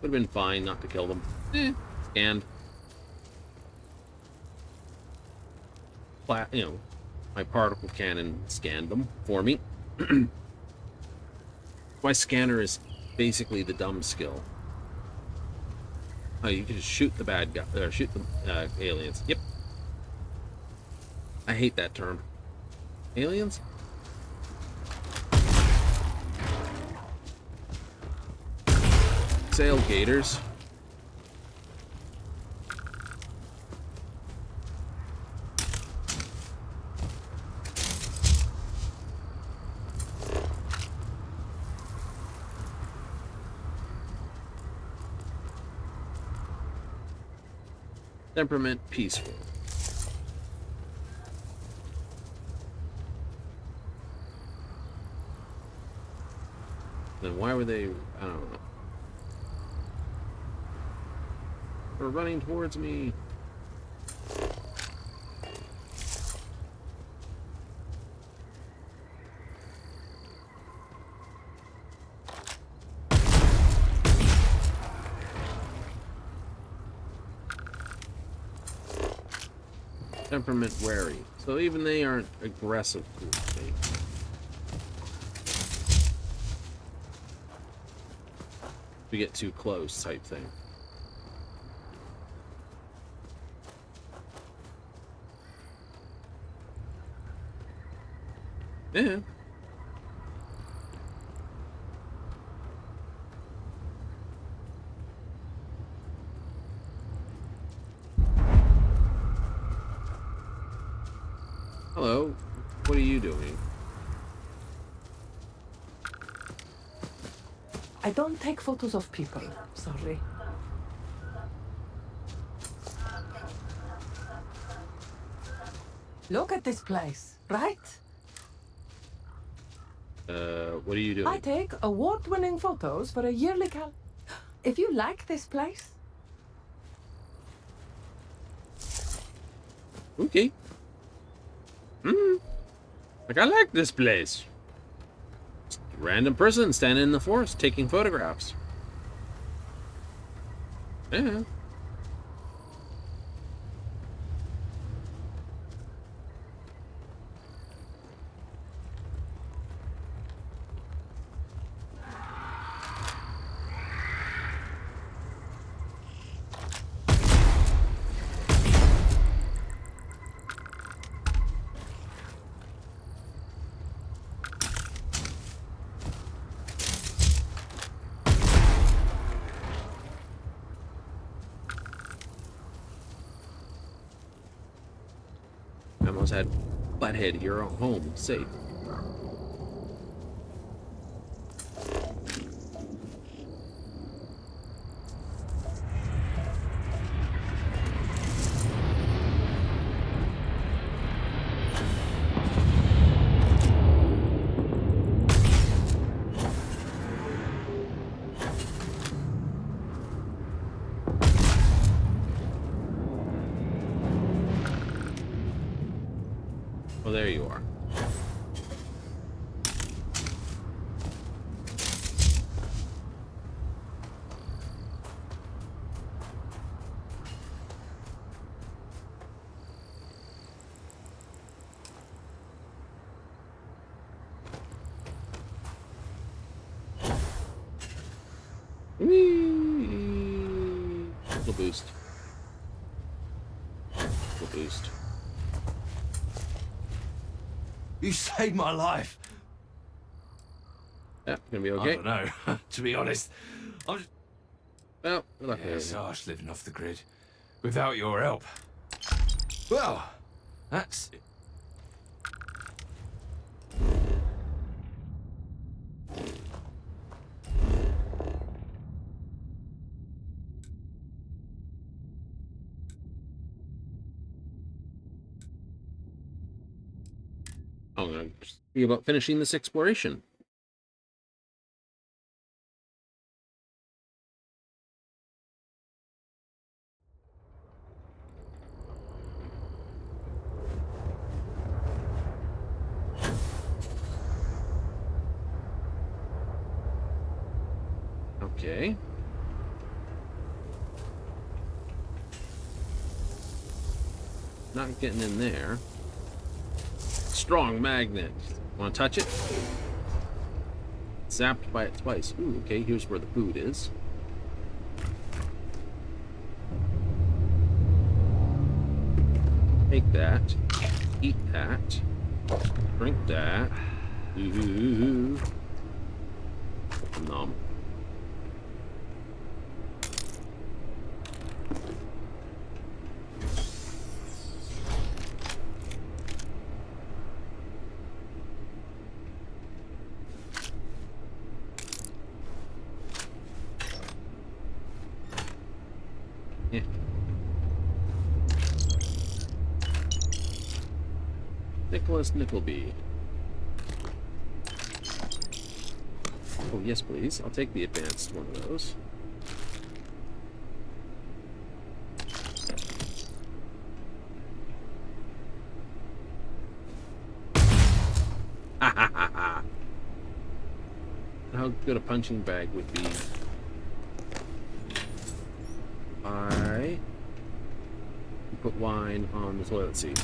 Would have been fine not to kill them. Scanned. You know, my particle cannon scanned them for me. My scanner is basically the dumb skill. Oh, you can just shoot the bad guy, or shoot the aliens. Yep. I hate that term. Aliens? Sail gators. Temperament peaceful. Then why were they... I don't know. are running towards me. Temperament wary. So even they aren't aggressive towards me. We get too close type thing. Yeah. Hello. What are you doing? I don't take photos of people, sorry. Look at this place, right? What are you doing? I take award-winning photos for a yearly If you like this place... Okay. Like, I like this place. Just a random person standing in the forest taking photographs. Yeah. I almost had Flathead here at home safe. Oh, there you are. Whee! Little boost. Little boost. You saved my life. Yeah, gonna be okay. I don't know. To be honest, I'm just... Well, good luck. It's harsh living off the grid without your help. Well, that's... I'm gonna see about finishing this exploration. Okay. Not getting in there. Strong magnet. Want to touch it? Zapped by it twice. Ooh, okay, here's where the food is. Take that. Eat that. Drink that. Ooh. Nom. Yeah. Nicholas Nickleby. Oh, yes, please. I'll take the advanced one of those. how good a punching bag would be. I put wine on the toilet seat.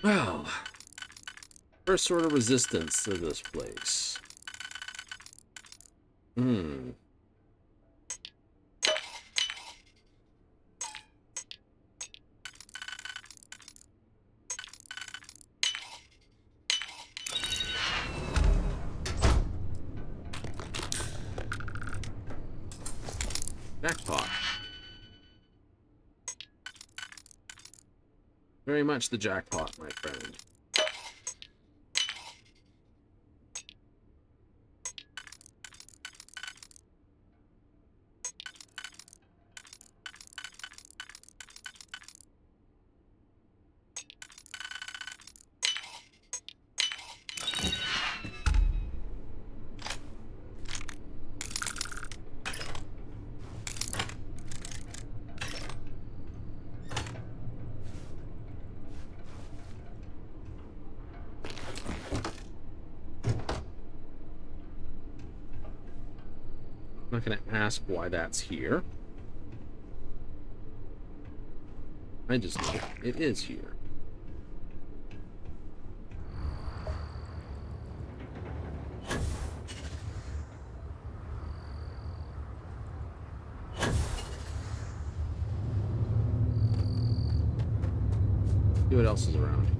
Well, first sort of resistance to this place. Jackpot. Very much the jackpot, my friend. I'm not going to ask why that's here. I just know it is here. See what else is around here.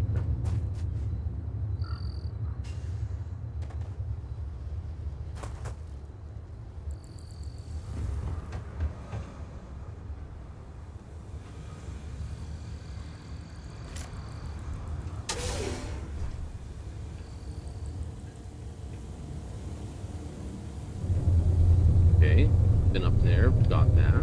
Okay, been up there, got that.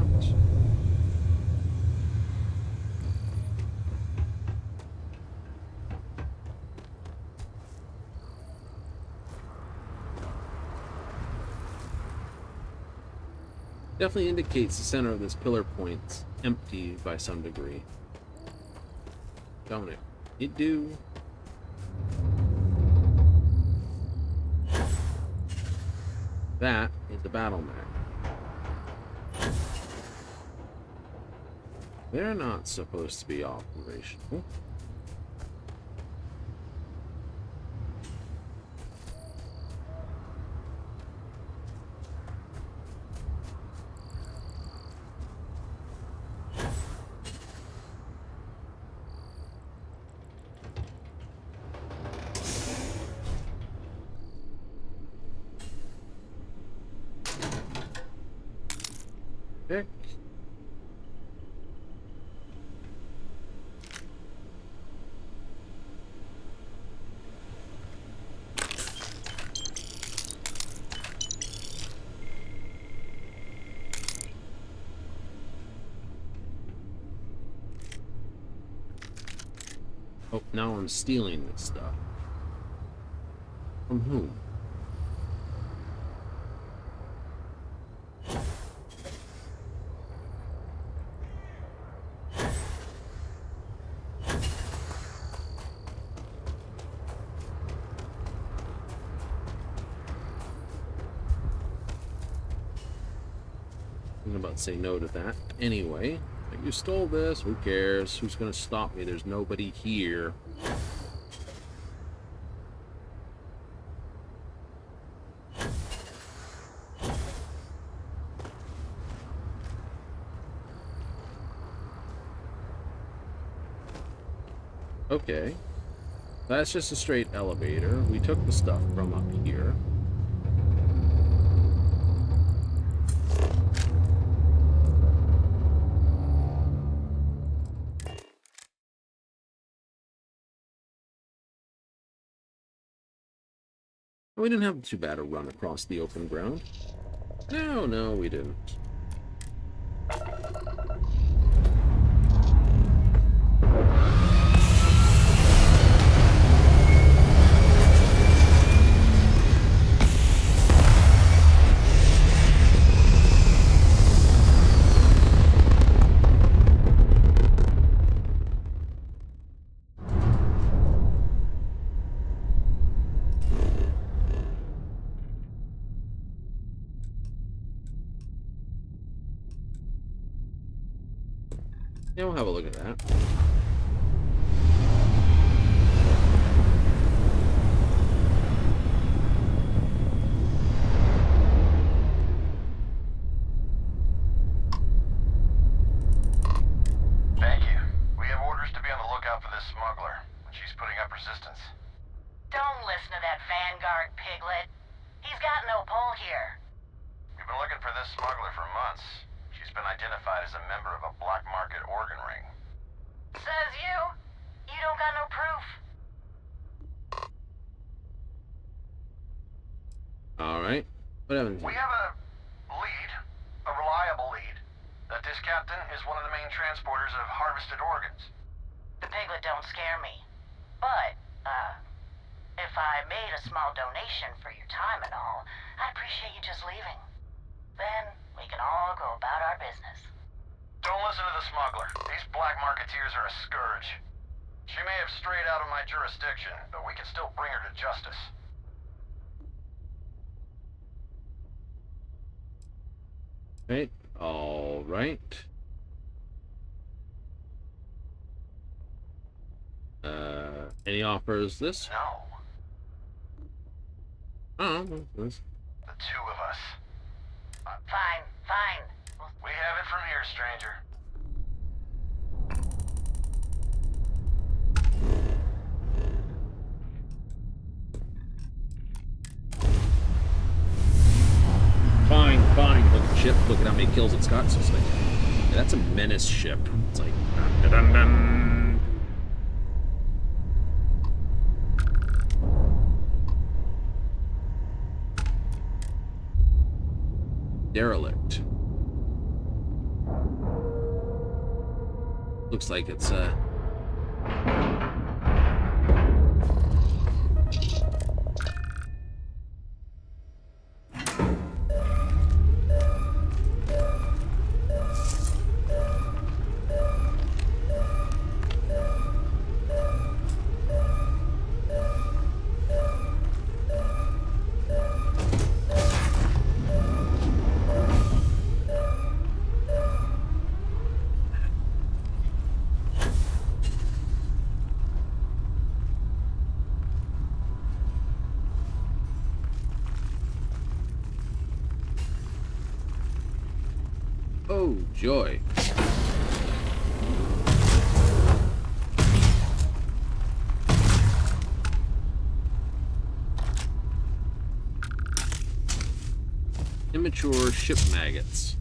Definitely indicates the center of this pillar point's empty by some degree. Don't it? It do. That is the battle mag. They're not supposed to be operational. Okay. Oh, now I'm stealing this stuff. From whom? I'm about to say no to that. Anyway, you stole this. Who cares? Who's going to stop me? There's nobody here. Okay. That's just a straight elevator. We took the stuff from up here. We didn't have too bad a run across the open ground. No, we didn't. Yeah, we'll have a look at that. Thank you. We have orders to be on the lookout for this smuggler. She's putting up resistance. Don't listen to that Vanguard piglet. He's got no pull here. We've been looking for this smuggler for months. She's been identified as a member of a black market organ ring. Says you. You don't got no proof. Alright. What happens? We have a lead, a reliable lead, that this captain is one of the main transporters of harvested organs. The piglet don't scare me. But, if I made a small donation for your time and all, I'd appreciate you just leaving. Then we can all go about our business. Don't listen to the smuggler. These black marketeers are a scourge. She may have strayed out of my jurisdiction, but we can still bring her to justice. Right. All right. Any offers this? No. Oh, this. The two of us. Fine. We have it from here, stranger. Fine. Look at the ship. Look at how many kills it's got. So it's like, yeah, that's a menace ship. It's like, dun-dun-dun. Derelict. Looks like it's oh joy. Immature ship maggots.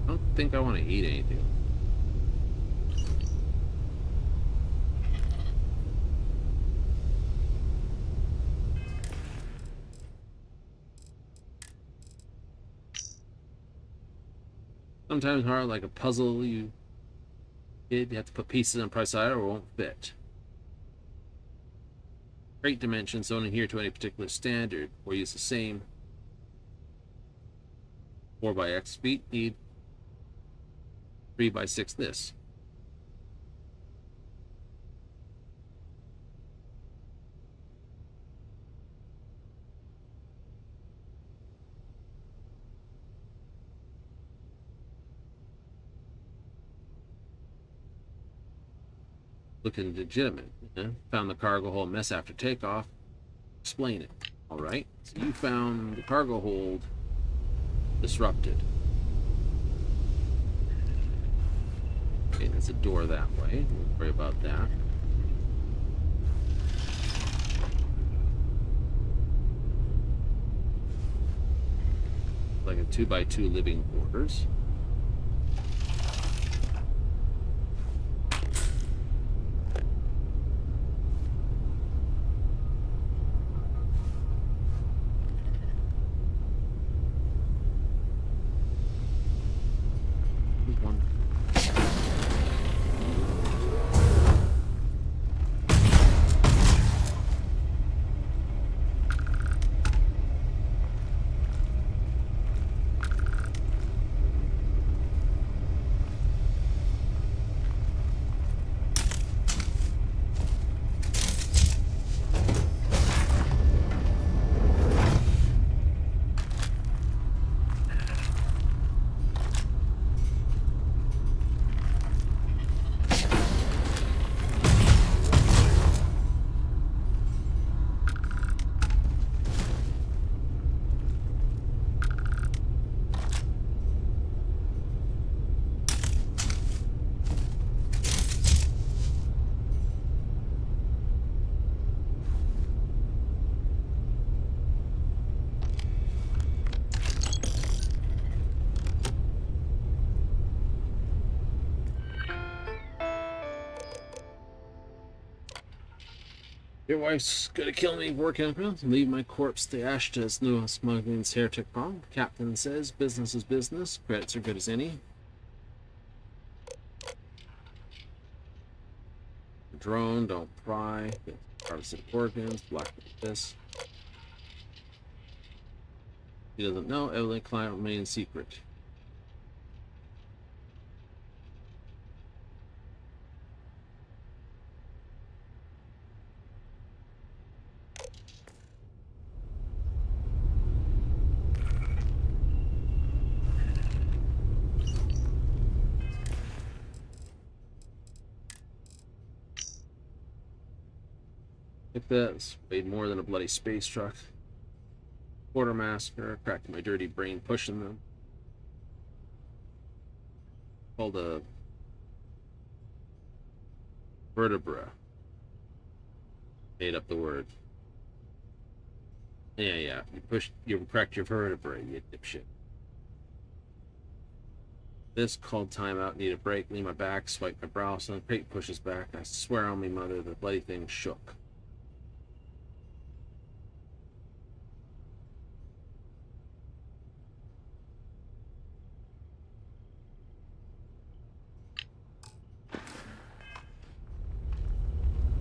I don't think I want to eat anything. Sometimes hard, like a puzzle you have to put pieces on price side or it won't fit. Crate dimensions don't adhere to any particular standard or use the same 4x feet, need 3x6 this. Looking legitimate. Found the cargo hold mess after takeoff. Explain it. Alright. So you found the cargo hold disrupted. Okay, there's a door that way. Don't worry about that. Like a 2x2 living quarters. Your wife's gonna kill me before campground and leave my corpse stashed as no smuggling's heretic bomb. Captain says business is business. Credits are good as any. Drone, don't pry. Harvested organs, black this. He doesn't know. Evidently, client remains secret. Like this, weighed more than a bloody space truck. Quartermaster, cracked my dirty brain pushing them. Called a vertebra. Made up the word. Yeah. You cracked your vertebrae, you dipshit. This called timeout, need a break, lean my back, swipe my brow, so the crate pushes back. I swear on me, mother, the bloody thing shook.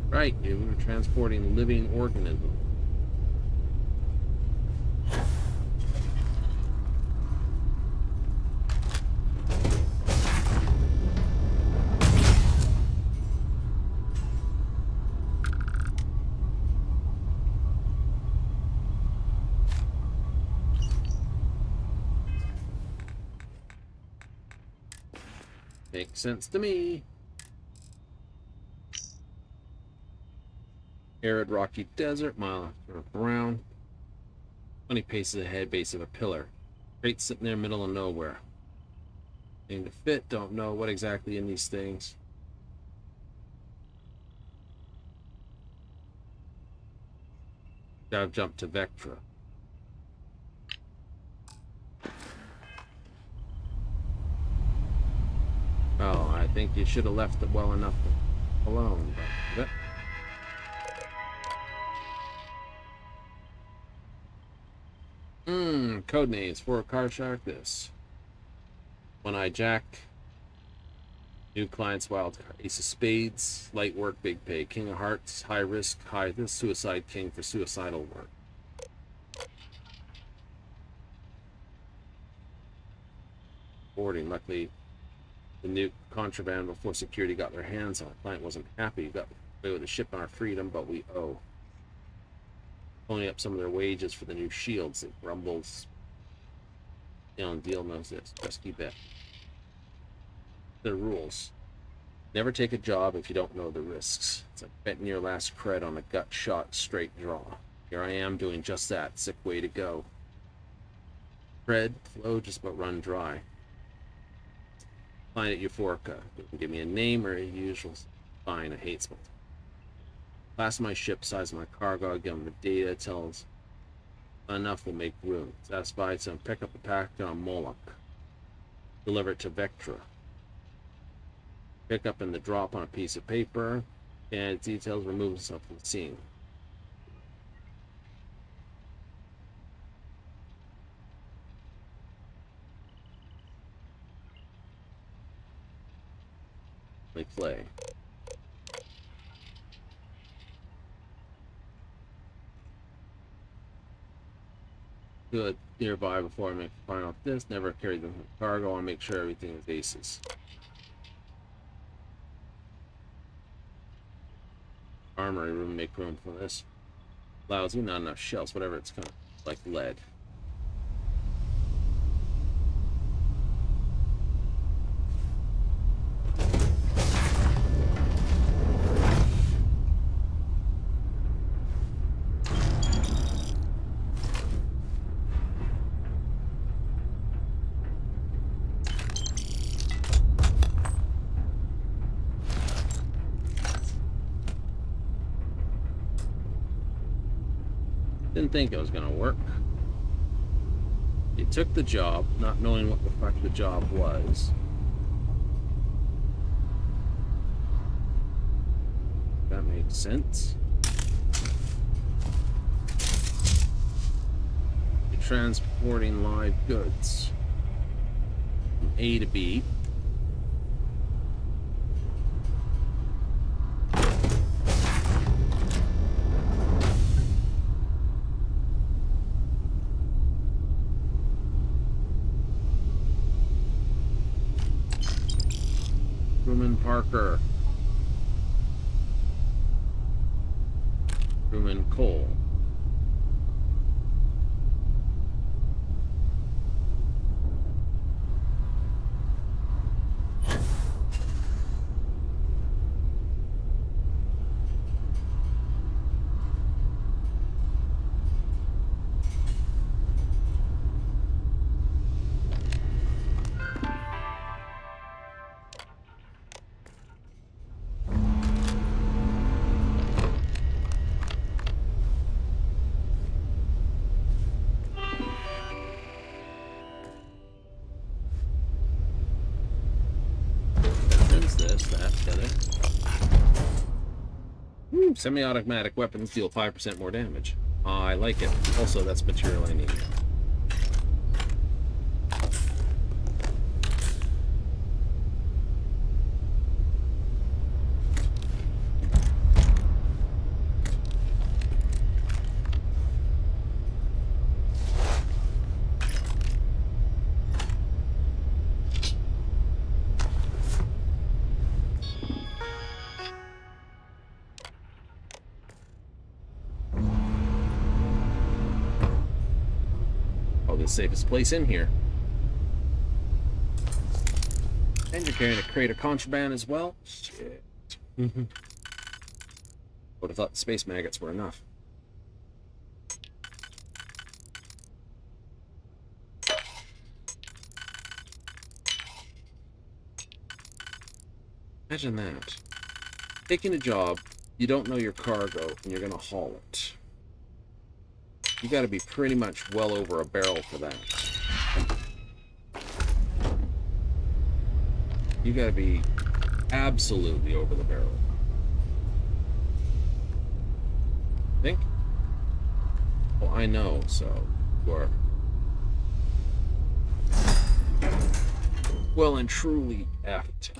Right, we were transporting living organisms. Makes sense to me. Arid rocky desert, mile around. 20 paces ahead, base of a pillar. Crate sitting there, middle of nowhere. Thing to fit, don't know what exactly in these things. Gotta jump to Vectra. Oh, I think you should have left it well enough alone. But, code names for a car shark. This One-Eye Jack, new clients, wild card, Ace of Spades, light work, big pay, King of Hearts, high risk, high this, Suicide King for suicidal work. Boarding, luckily the new contraband before security got their hands on it. Client wasn't happy, got away with the ship on our freedom, but we owe. Pulling up some of their wages for the new shields. It grumbles. Deal knows this. Rescue bet. The rules. Never take a job if you don't know the risks. It's like betting your last cred on a gut shot straight draw. Here I am doing just that. Sick way to go. Cred, flow, just about run dry. Client at Euphorica. You can give me a name or a usual. Fine, I hate small. Class my ship, size my cargo, I give them the data, tells enough will make room. Satisfied, so pick up a packet on Moloch. Deliver it to Vectra. Pick up in the drop on a piece of paper, and details, remove stuff from the scene. Play. Do it nearby before I make a final this. Never carry them cargo. I want to make sure everything is aces. Armory room, make room for this. Lousy, not enough shells, whatever, it's kind of like lead. Didn't think it was gonna work. He took the job, not knowing what the fuck the job was. That makes sense. transporting live goods from A to B. Truman Parker. Truman Cole. Semi-automatic weapons deal 5% more damage. I like it. Also, that's material I need. Safest place in here. And you're carrying a crate of contraband as well? Shit. Would have thought the space maggots were enough. Imagine that. Taking a job, you don't know your cargo, and you're gonna haul it. You gotta be pretty much well over a barrel for that. You gotta be absolutely over the barrel. Think? Well, I know, so you are well and truly effed.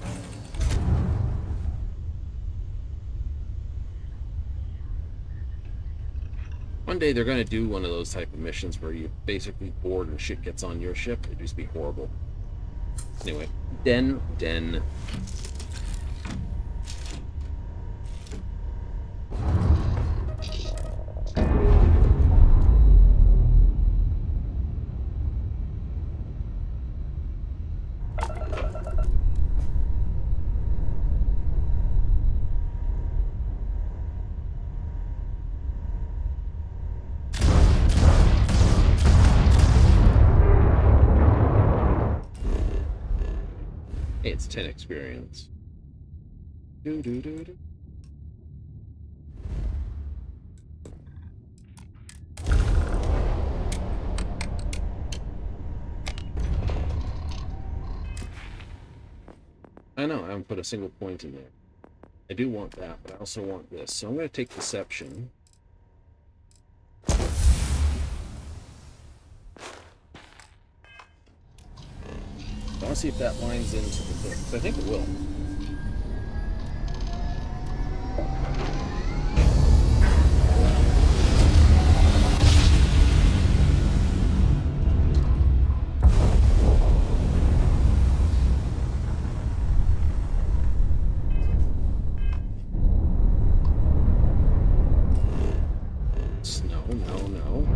One day they're going to do one of those type of missions where you basically board and shit gets on your ship. It'd just be horrible. Anyway, Den. It's 10 experience. Do. I know, I haven't put a single point in there. I do want that, but I also want this. So I'm going to take Deception. I want to see if that lines into the thing. I think it will. No.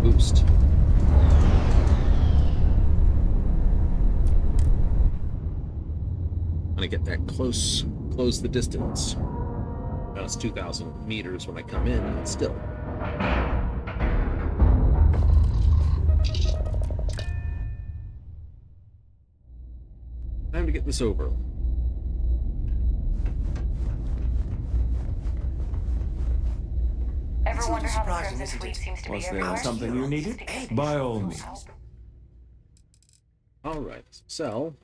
Boost. I'm gonna get that close the distance. Now it's 2,000 meters when I come in, but still. Time to get this over. Ever wonder how the Crimson Fleet seems to be everywhere? Was there something you needed? By all means. Alright, so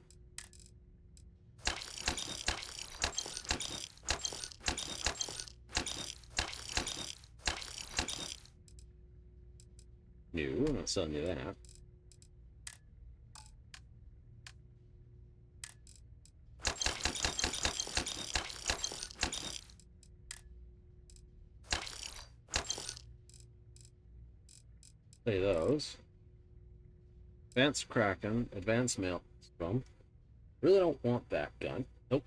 new. I'm not selling you that. Play those. Advanced Kraken, Advanced Maelstrom. Really don't want that gun. Nope.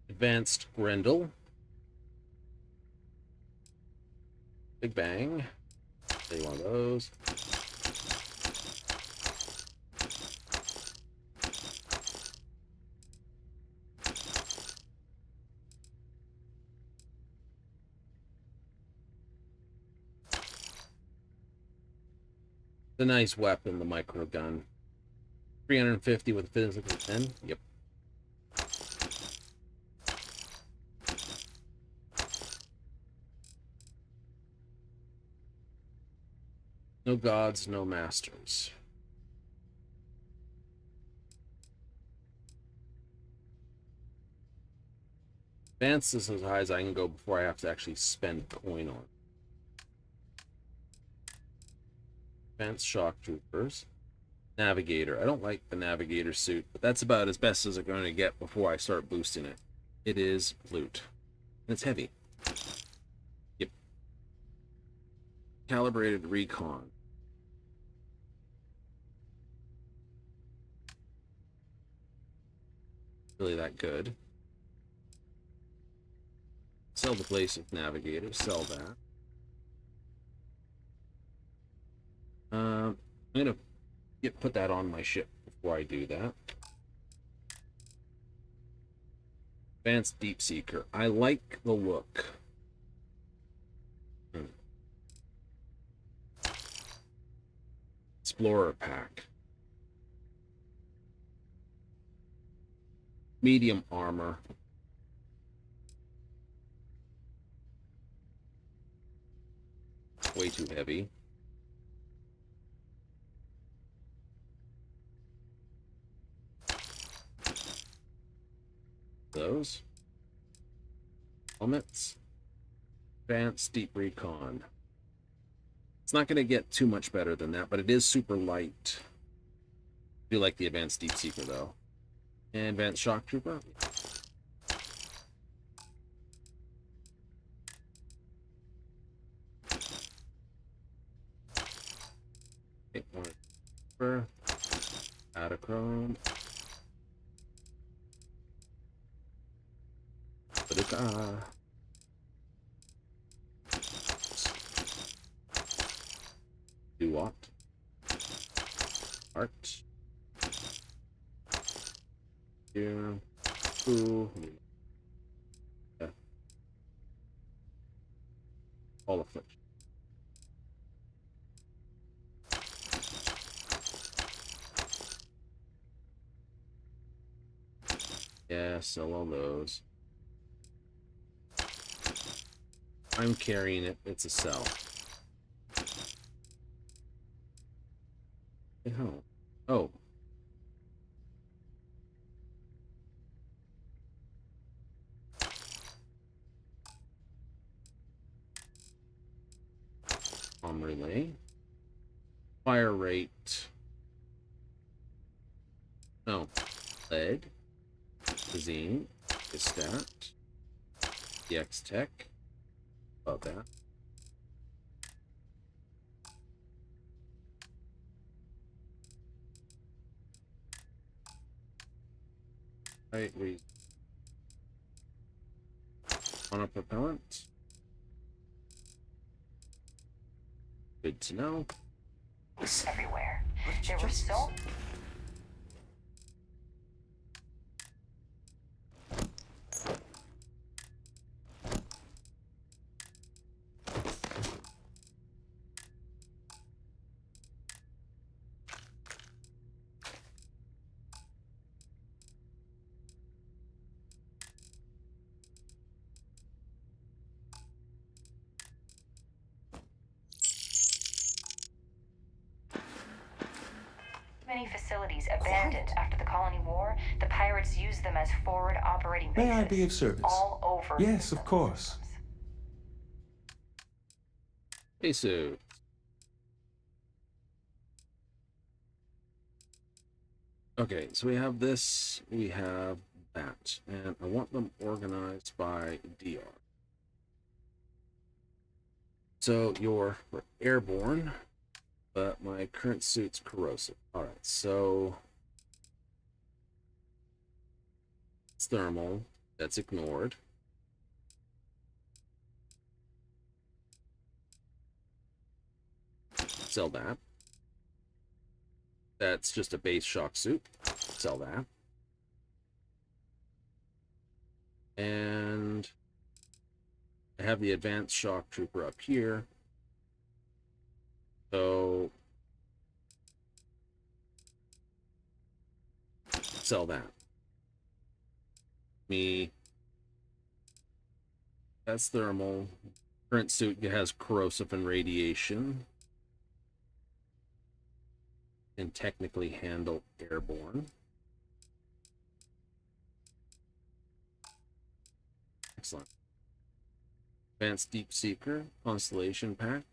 Advanced Grendel. Big Bang. Play one of those. The nice weapon, the micro gun. 350 with physical 10. Yep. No gods, no masters. Advanced is as high as I can go before I have to actually spend coin on. Advanced shock troopers. Navigator. I don't like the navigator suit, but that's about as best as I'm going to get before I start boosting it. It is loot. And it's heavy. Yep. Calibrated recon. Really that good. Sell the place of navigator. Sell that. I'm gonna put that on my ship before I do that. Advanced Deep Seeker. I like the look. Explorer pack. Medium armor. Way too heavy. Those. Helmets. Advanced Deep Recon. It's not going to get too much better than that, but it is super light. I do like the Advanced Deep Seeker, though. And Advanced Shock Trooper. Okay, one for Adachrome. Do what? Art. Here. Ooh. Yeah. All affliction. Yeah, sell all those. I'm carrying it. It's a sell. Oh. Relay. Fire rate. No. Lead. Cuisine. Stat. DX Tech. About that. Right, on a propellant. Good to know. Everywhere. There were so... many facilities abandoned after the colony war. The pirates used them as forward operating bases. May I be of service? All over. Yes, of course. Hey, so Okay, so we have this, we have that, and I want them organized by DR. So you're airborne, but my current suit's corrosive. All right, so it's thermal. That's ignored. Sell that. That's just a base shock suit. Sell that. And I have the advanced shock trooper up here. So sell that. That's thermal. Current suit has corrosive and radiation. Can technically handle airborne. Excellent. Advanced Deep Seeker, Constellation Pack.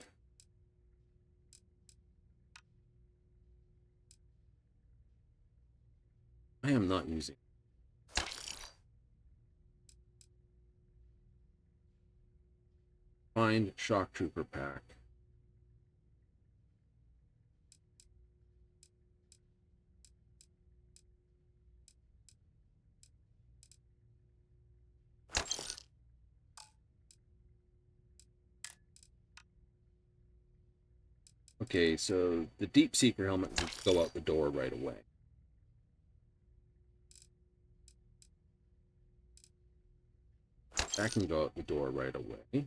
I am not using. Find Shock Trooper Pack. Okay, so the Deep Seeker helmet can go out the door right away. That can go out the door right away.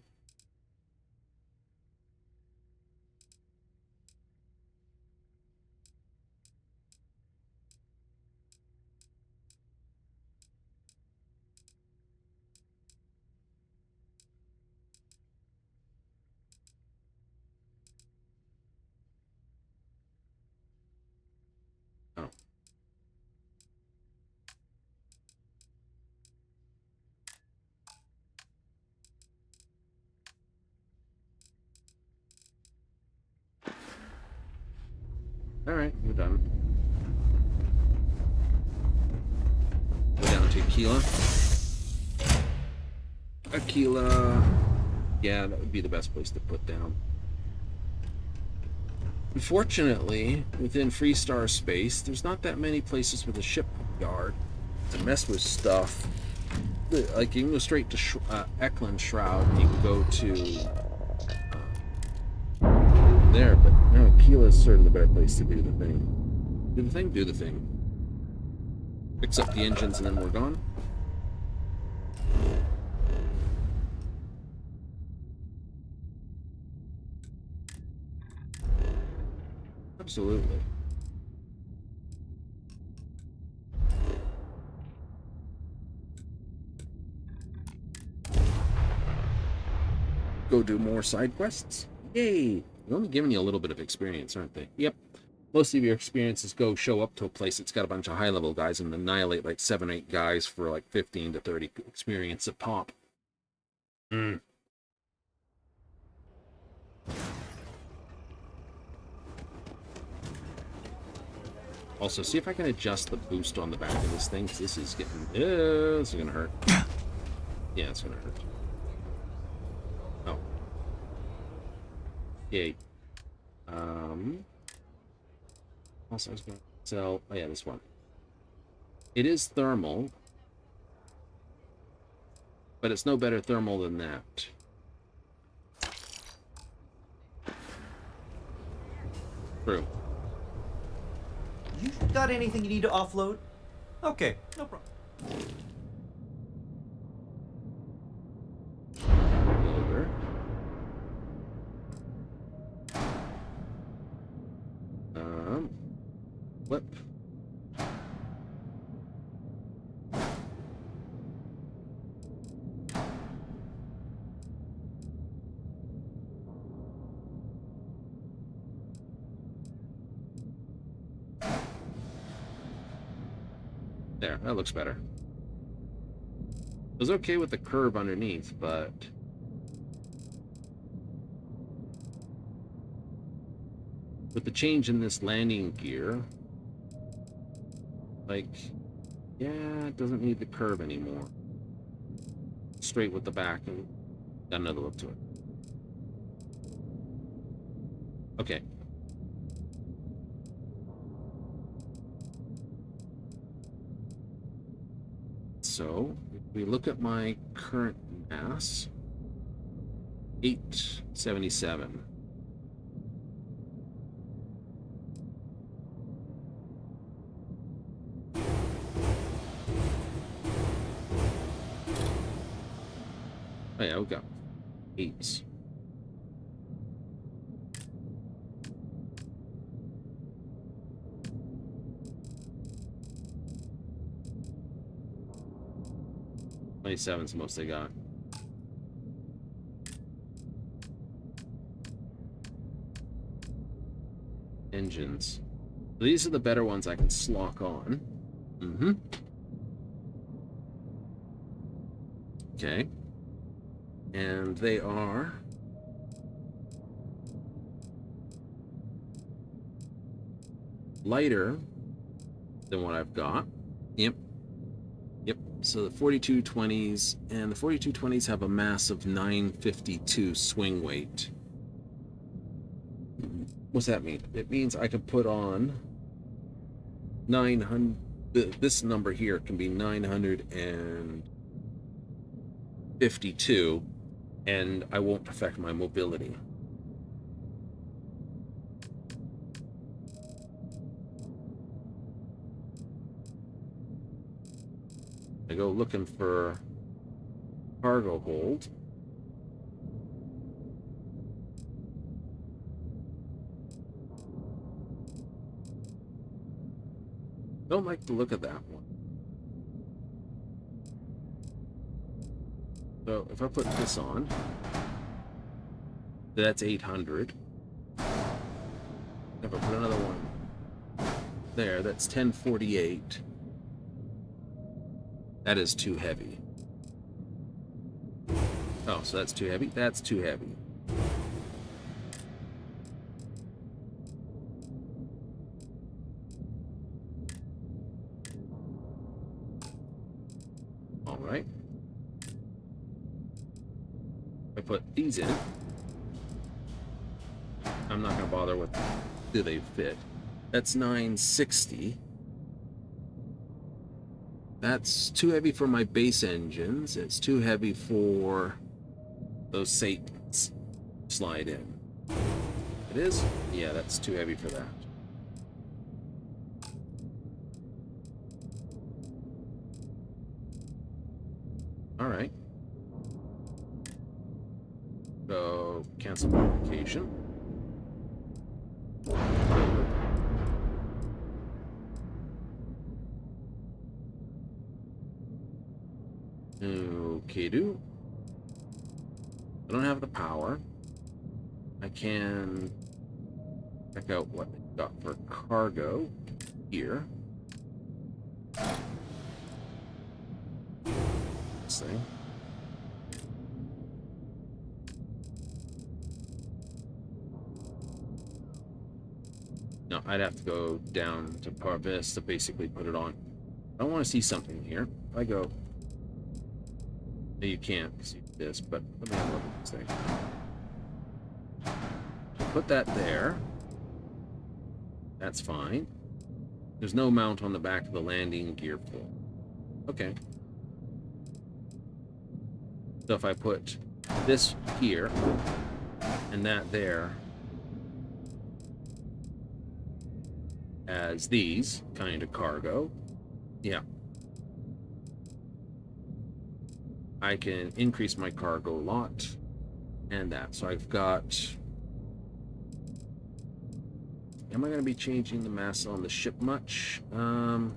Oh. All right, we're done. Go down to Aquila. Aquila. Yeah, that would be the best place to put down. Unfortunately, within Freestar space, there's not that many places with a shipyard to mess with stuff. Like, you can go straight to Eklund Shroud, and you can go to there, but no, Aquila is sort of the better place to do the thing. Do the thing? Do the thing. Fix up the engines and then we're gone. Absolutely. Go do more side quests. Yay! They're only giving you a little bit of experience, aren't they? Yep. Most of your experiences go show up to a place that's got a bunch of high-level guys and annihilate like 7 or 8 guys for like 15 to 30 experience a pop. Also, see if I can adjust the boost on the back of this thing, because this is getting... this is going to hurt. Yeah, it's going to hurt. Oh. Yay. Also, I was going to sell... Oh, yeah, this one. It is thermal. But it's no better thermal than that. True. You got anything you need to offload? Okay, no problem. Over. Flip. There, that looks better. It was okay with the curve underneath, but... with the change in this landing gear... Like, yeah, it doesn't need the curve anymore. Straight with the back and got another look to it. Okay. So, if we look at my current mass, 877. Oh yeah, we got 8s. $27's the most they got. Engines. These are the better ones I can slock on. Mm-hmm. Okay. And they are lighter than what I've got. Yep. Yep. So the 4220s, and the 4220s have a mass of 952 swing weight. What's that mean? It means I could put on 900. This number here can be 952, and I won't affect my mobility. I go looking for cargo hold. Don't like the look of that one. So if I put this on, that's 800. If I put another one there, that's 1048. That is too heavy. Oh, so that's too heavy? That's too heavy. All right. I put these in. I'm not going to bother with do they fit. That's 960. That's too heavy for my base engines. It's too heavy for those Serpents. Slide in. It is? Yeah, that's too heavy for that. All right. So, cancel modification. Okay, do. I don't have the power. I can check out what they've got for cargo here. This thing. No, I'd have to go down to Parvis to basically put it on. I want to see something here. If I go. No, you can't see this, but let me have a look at this thing. So put that there. That's fine. There's no mount on the back of the landing gear pole. Okay. So if I put this here and that there as these kind of cargo, yeah. I can increase my cargo a lot and that. So I've got... Am I going to be changing the mass on the ship much? Don't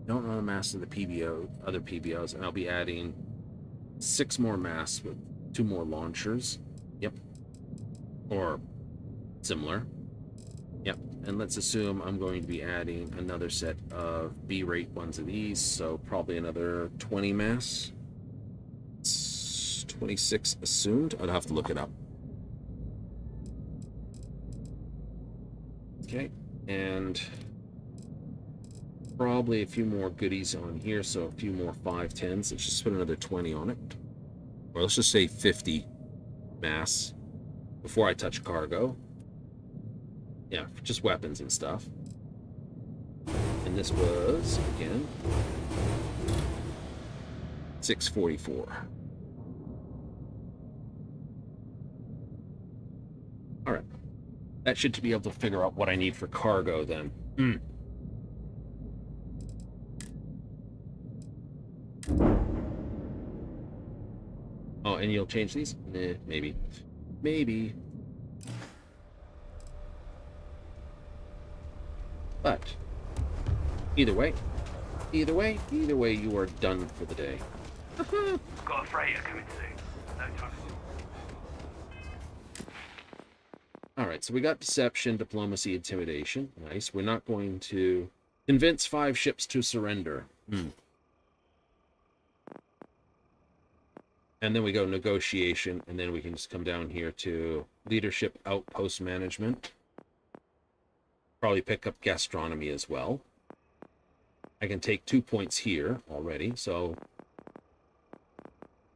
know the mass of the PBO, other PBOs, and I'll be adding 6 more mass with 2 more launchers. Yep. Or similar. Yep. And let's assume I'm going to be adding another set of B-rate ones of these, so probably another 20 mass. It's 26 assumed. I'd have to look it up. Okay. And probably a few more goodies on here, so a few more 510s. Let's just put another 20 on it. Or let's just say 50 mass before I touch cargo. Yeah, just weapons and stuff. And this was, again, 644. All right. That should be able to figure out what I need for cargo then. Oh, and you'll change these? Nah, maybe. Maybe. But either way, you are done for the day. Got a freighter coming soon. No time to... Alright, so we got deception, diplomacy, intimidation. Nice. We're not going to convince 5 ships to surrender. And then we go negotiation, and then we can just come down here to leadership, outpost management. Probably pick up gastronomy as well. I can take 2 points here already, so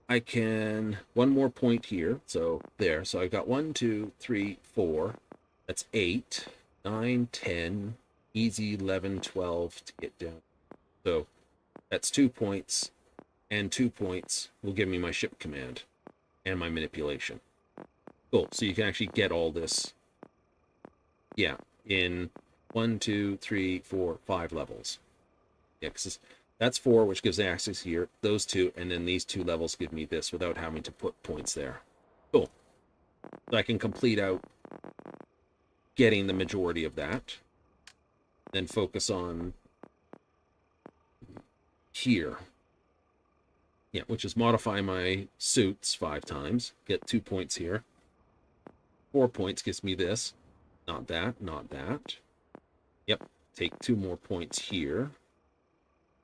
I can 1 more point here, so there. So I've got 1, 2, 3, 4. That's 8, 9, 10, easy 11, 12 to get down. So that's 2 points, and 2 points will give me my ship command and my manipulation. Cool. So you can actually get all this, yeah, in 1, 2, 3, 4, 5 levels. Yeah, because that's 4, which gives access here. Those 2, and then these 2 levels give me this without having to put points there. Cool. So I can complete out getting the majority of that. Then focus on here. Yeah, which is modify my suits 5 times. Get 2 points here. 4 points gives me this. Not that, not that. Yep, take 2 more points here.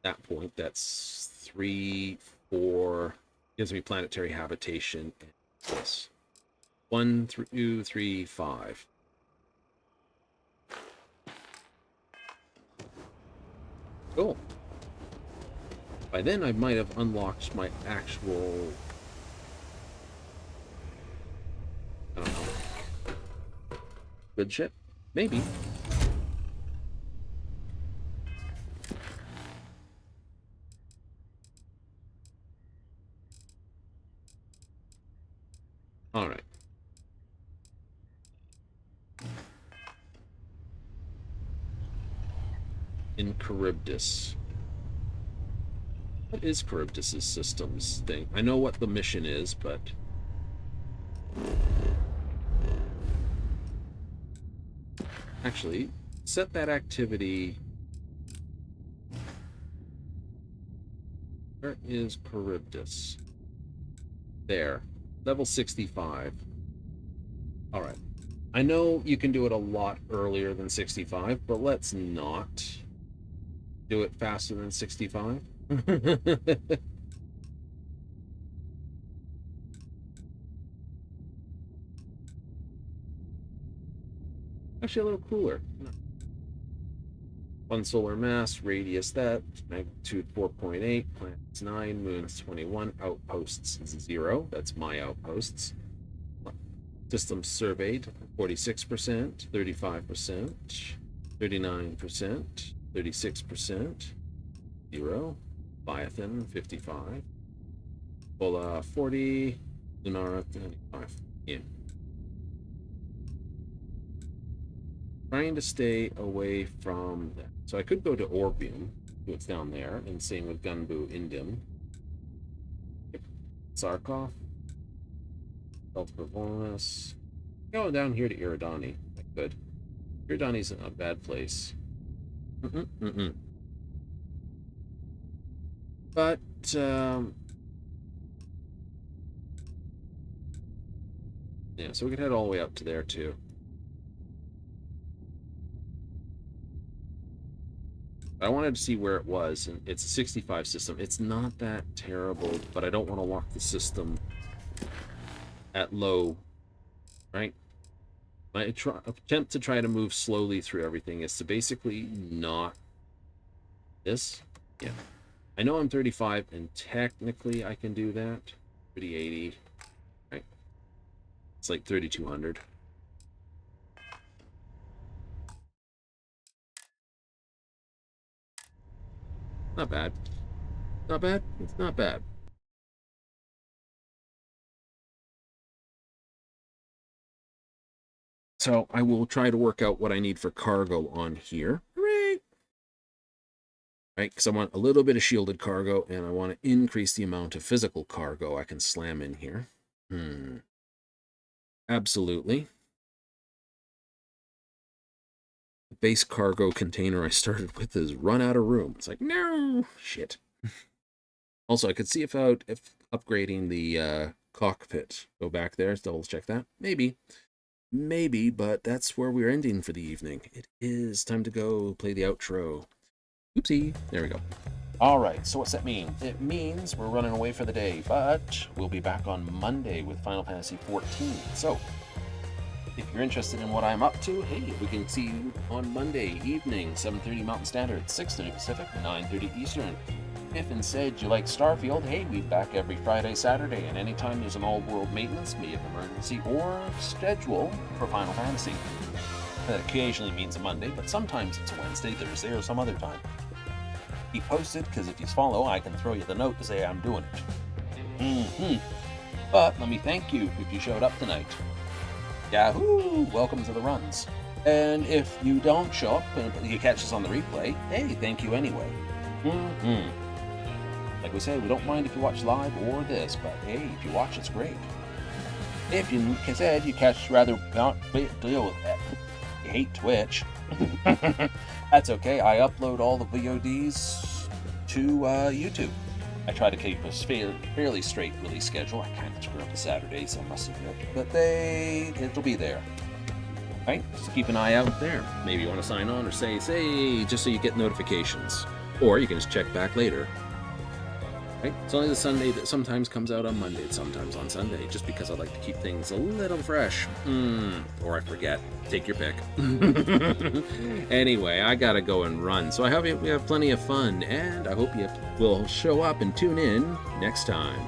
That point, that's 3, 4. Gives me planetary habitation. And this. 1, 2, 3, 5. Cool. By then, I might have unlocked my actual... I don't know. Good ship? Maybe. All right. In Charybdis. What is Charybdis' systems thing? I know what the mission is, but... Actually, set that activity... Where is Charybdis? There. Level 65. Alright. I know you can do it a lot earlier than 65, but let's not do it faster than 65. Actually, a little cooler. 1 solar mass, radius that, magnitude 4.8, planets 9, moons 21, outposts 0. That's my outposts. Systems surveyed 46%, 35%, 39%, 36%, 0. Leviathan 55. Bola 40. Lunara 95. Yeah. Trying to stay away from that. So I could go to Orbium, what's down there, and same with Gunbu Indim. Sarkov. Self-performance. Go down here to Iridani. I could. Iridani's not a bad place. But, yeah, so we could head all the way up to there, too. I wanted to see where it was, and it's a 65 system. It's not that terrible, but I don't want to lock the system at low, right? My attempt to try to move slowly through everything is to basically not this. Yeah. I know I'm 35, and technically I can do that. 3080. Right. It's like 3200. Not bad. Not bad. It's not bad. So I will try to work out what I need for cargo on here. Hooray! Right, because I want a little bit of shielded cargo, and I want to increase the amount of physical cargo I can slam in here. Absolutely. The base cargo container I started with is run out of room. It's like, no! Shit. Also, I could see if upgrading the cockpit. Go back there, double check that. Maybe. Maybe, but that's where we're ending for the evening. It is time to go play the outro. Oopsie. There we go. All right, so what's that mean? It means we're running away for the day, but we'll be back on Monday with Final Fantasy XIV. So, if you're interested in what I'm up to, hey, we can see you on Monday evening, 7:30 Mountain Standard, 6:30 Pacific, 9:30 Eastern. If instead you like Starfield, hey, we're back every Friday, Saturday, and anytime there's an all-world maintenance, be it emergency or schedule for Final Fantasy. That occasionally means a Monday, but sometimes it's a Wednesday, Thursday, or some other time. Keep posted, because if you follow, I can throw you the note to say I'm doing it. But let me thank you if you showed up tonight. Yahoo! Welcome to the runs. And if you don't show up and you catch us on the replay, hey, thank you anyway. Like we say, we don't mind if you watch live or this, but hey, if you watch, it's great. If you said you catch rather not deal with that, you hate Twitch, that's okay. I upload all the VODs to YouTube. I try to keep a fairly straight release schedule. I kind of screw up the Saturdays, I must admit, but it'll be there. Right? Just keep an eye out there. Maybe you want to sign on or say, just so you get notifications, or you can just check back later. Right? It's only the Sunday that sometimes comes out on Monday, sometimes on Sunday, just because I like to keep things a little fresh. Or I forget. Take your pick. Anyway, I gotta go and run. So I hope we have plenty of fun, and I hope you will show up and tune in next time.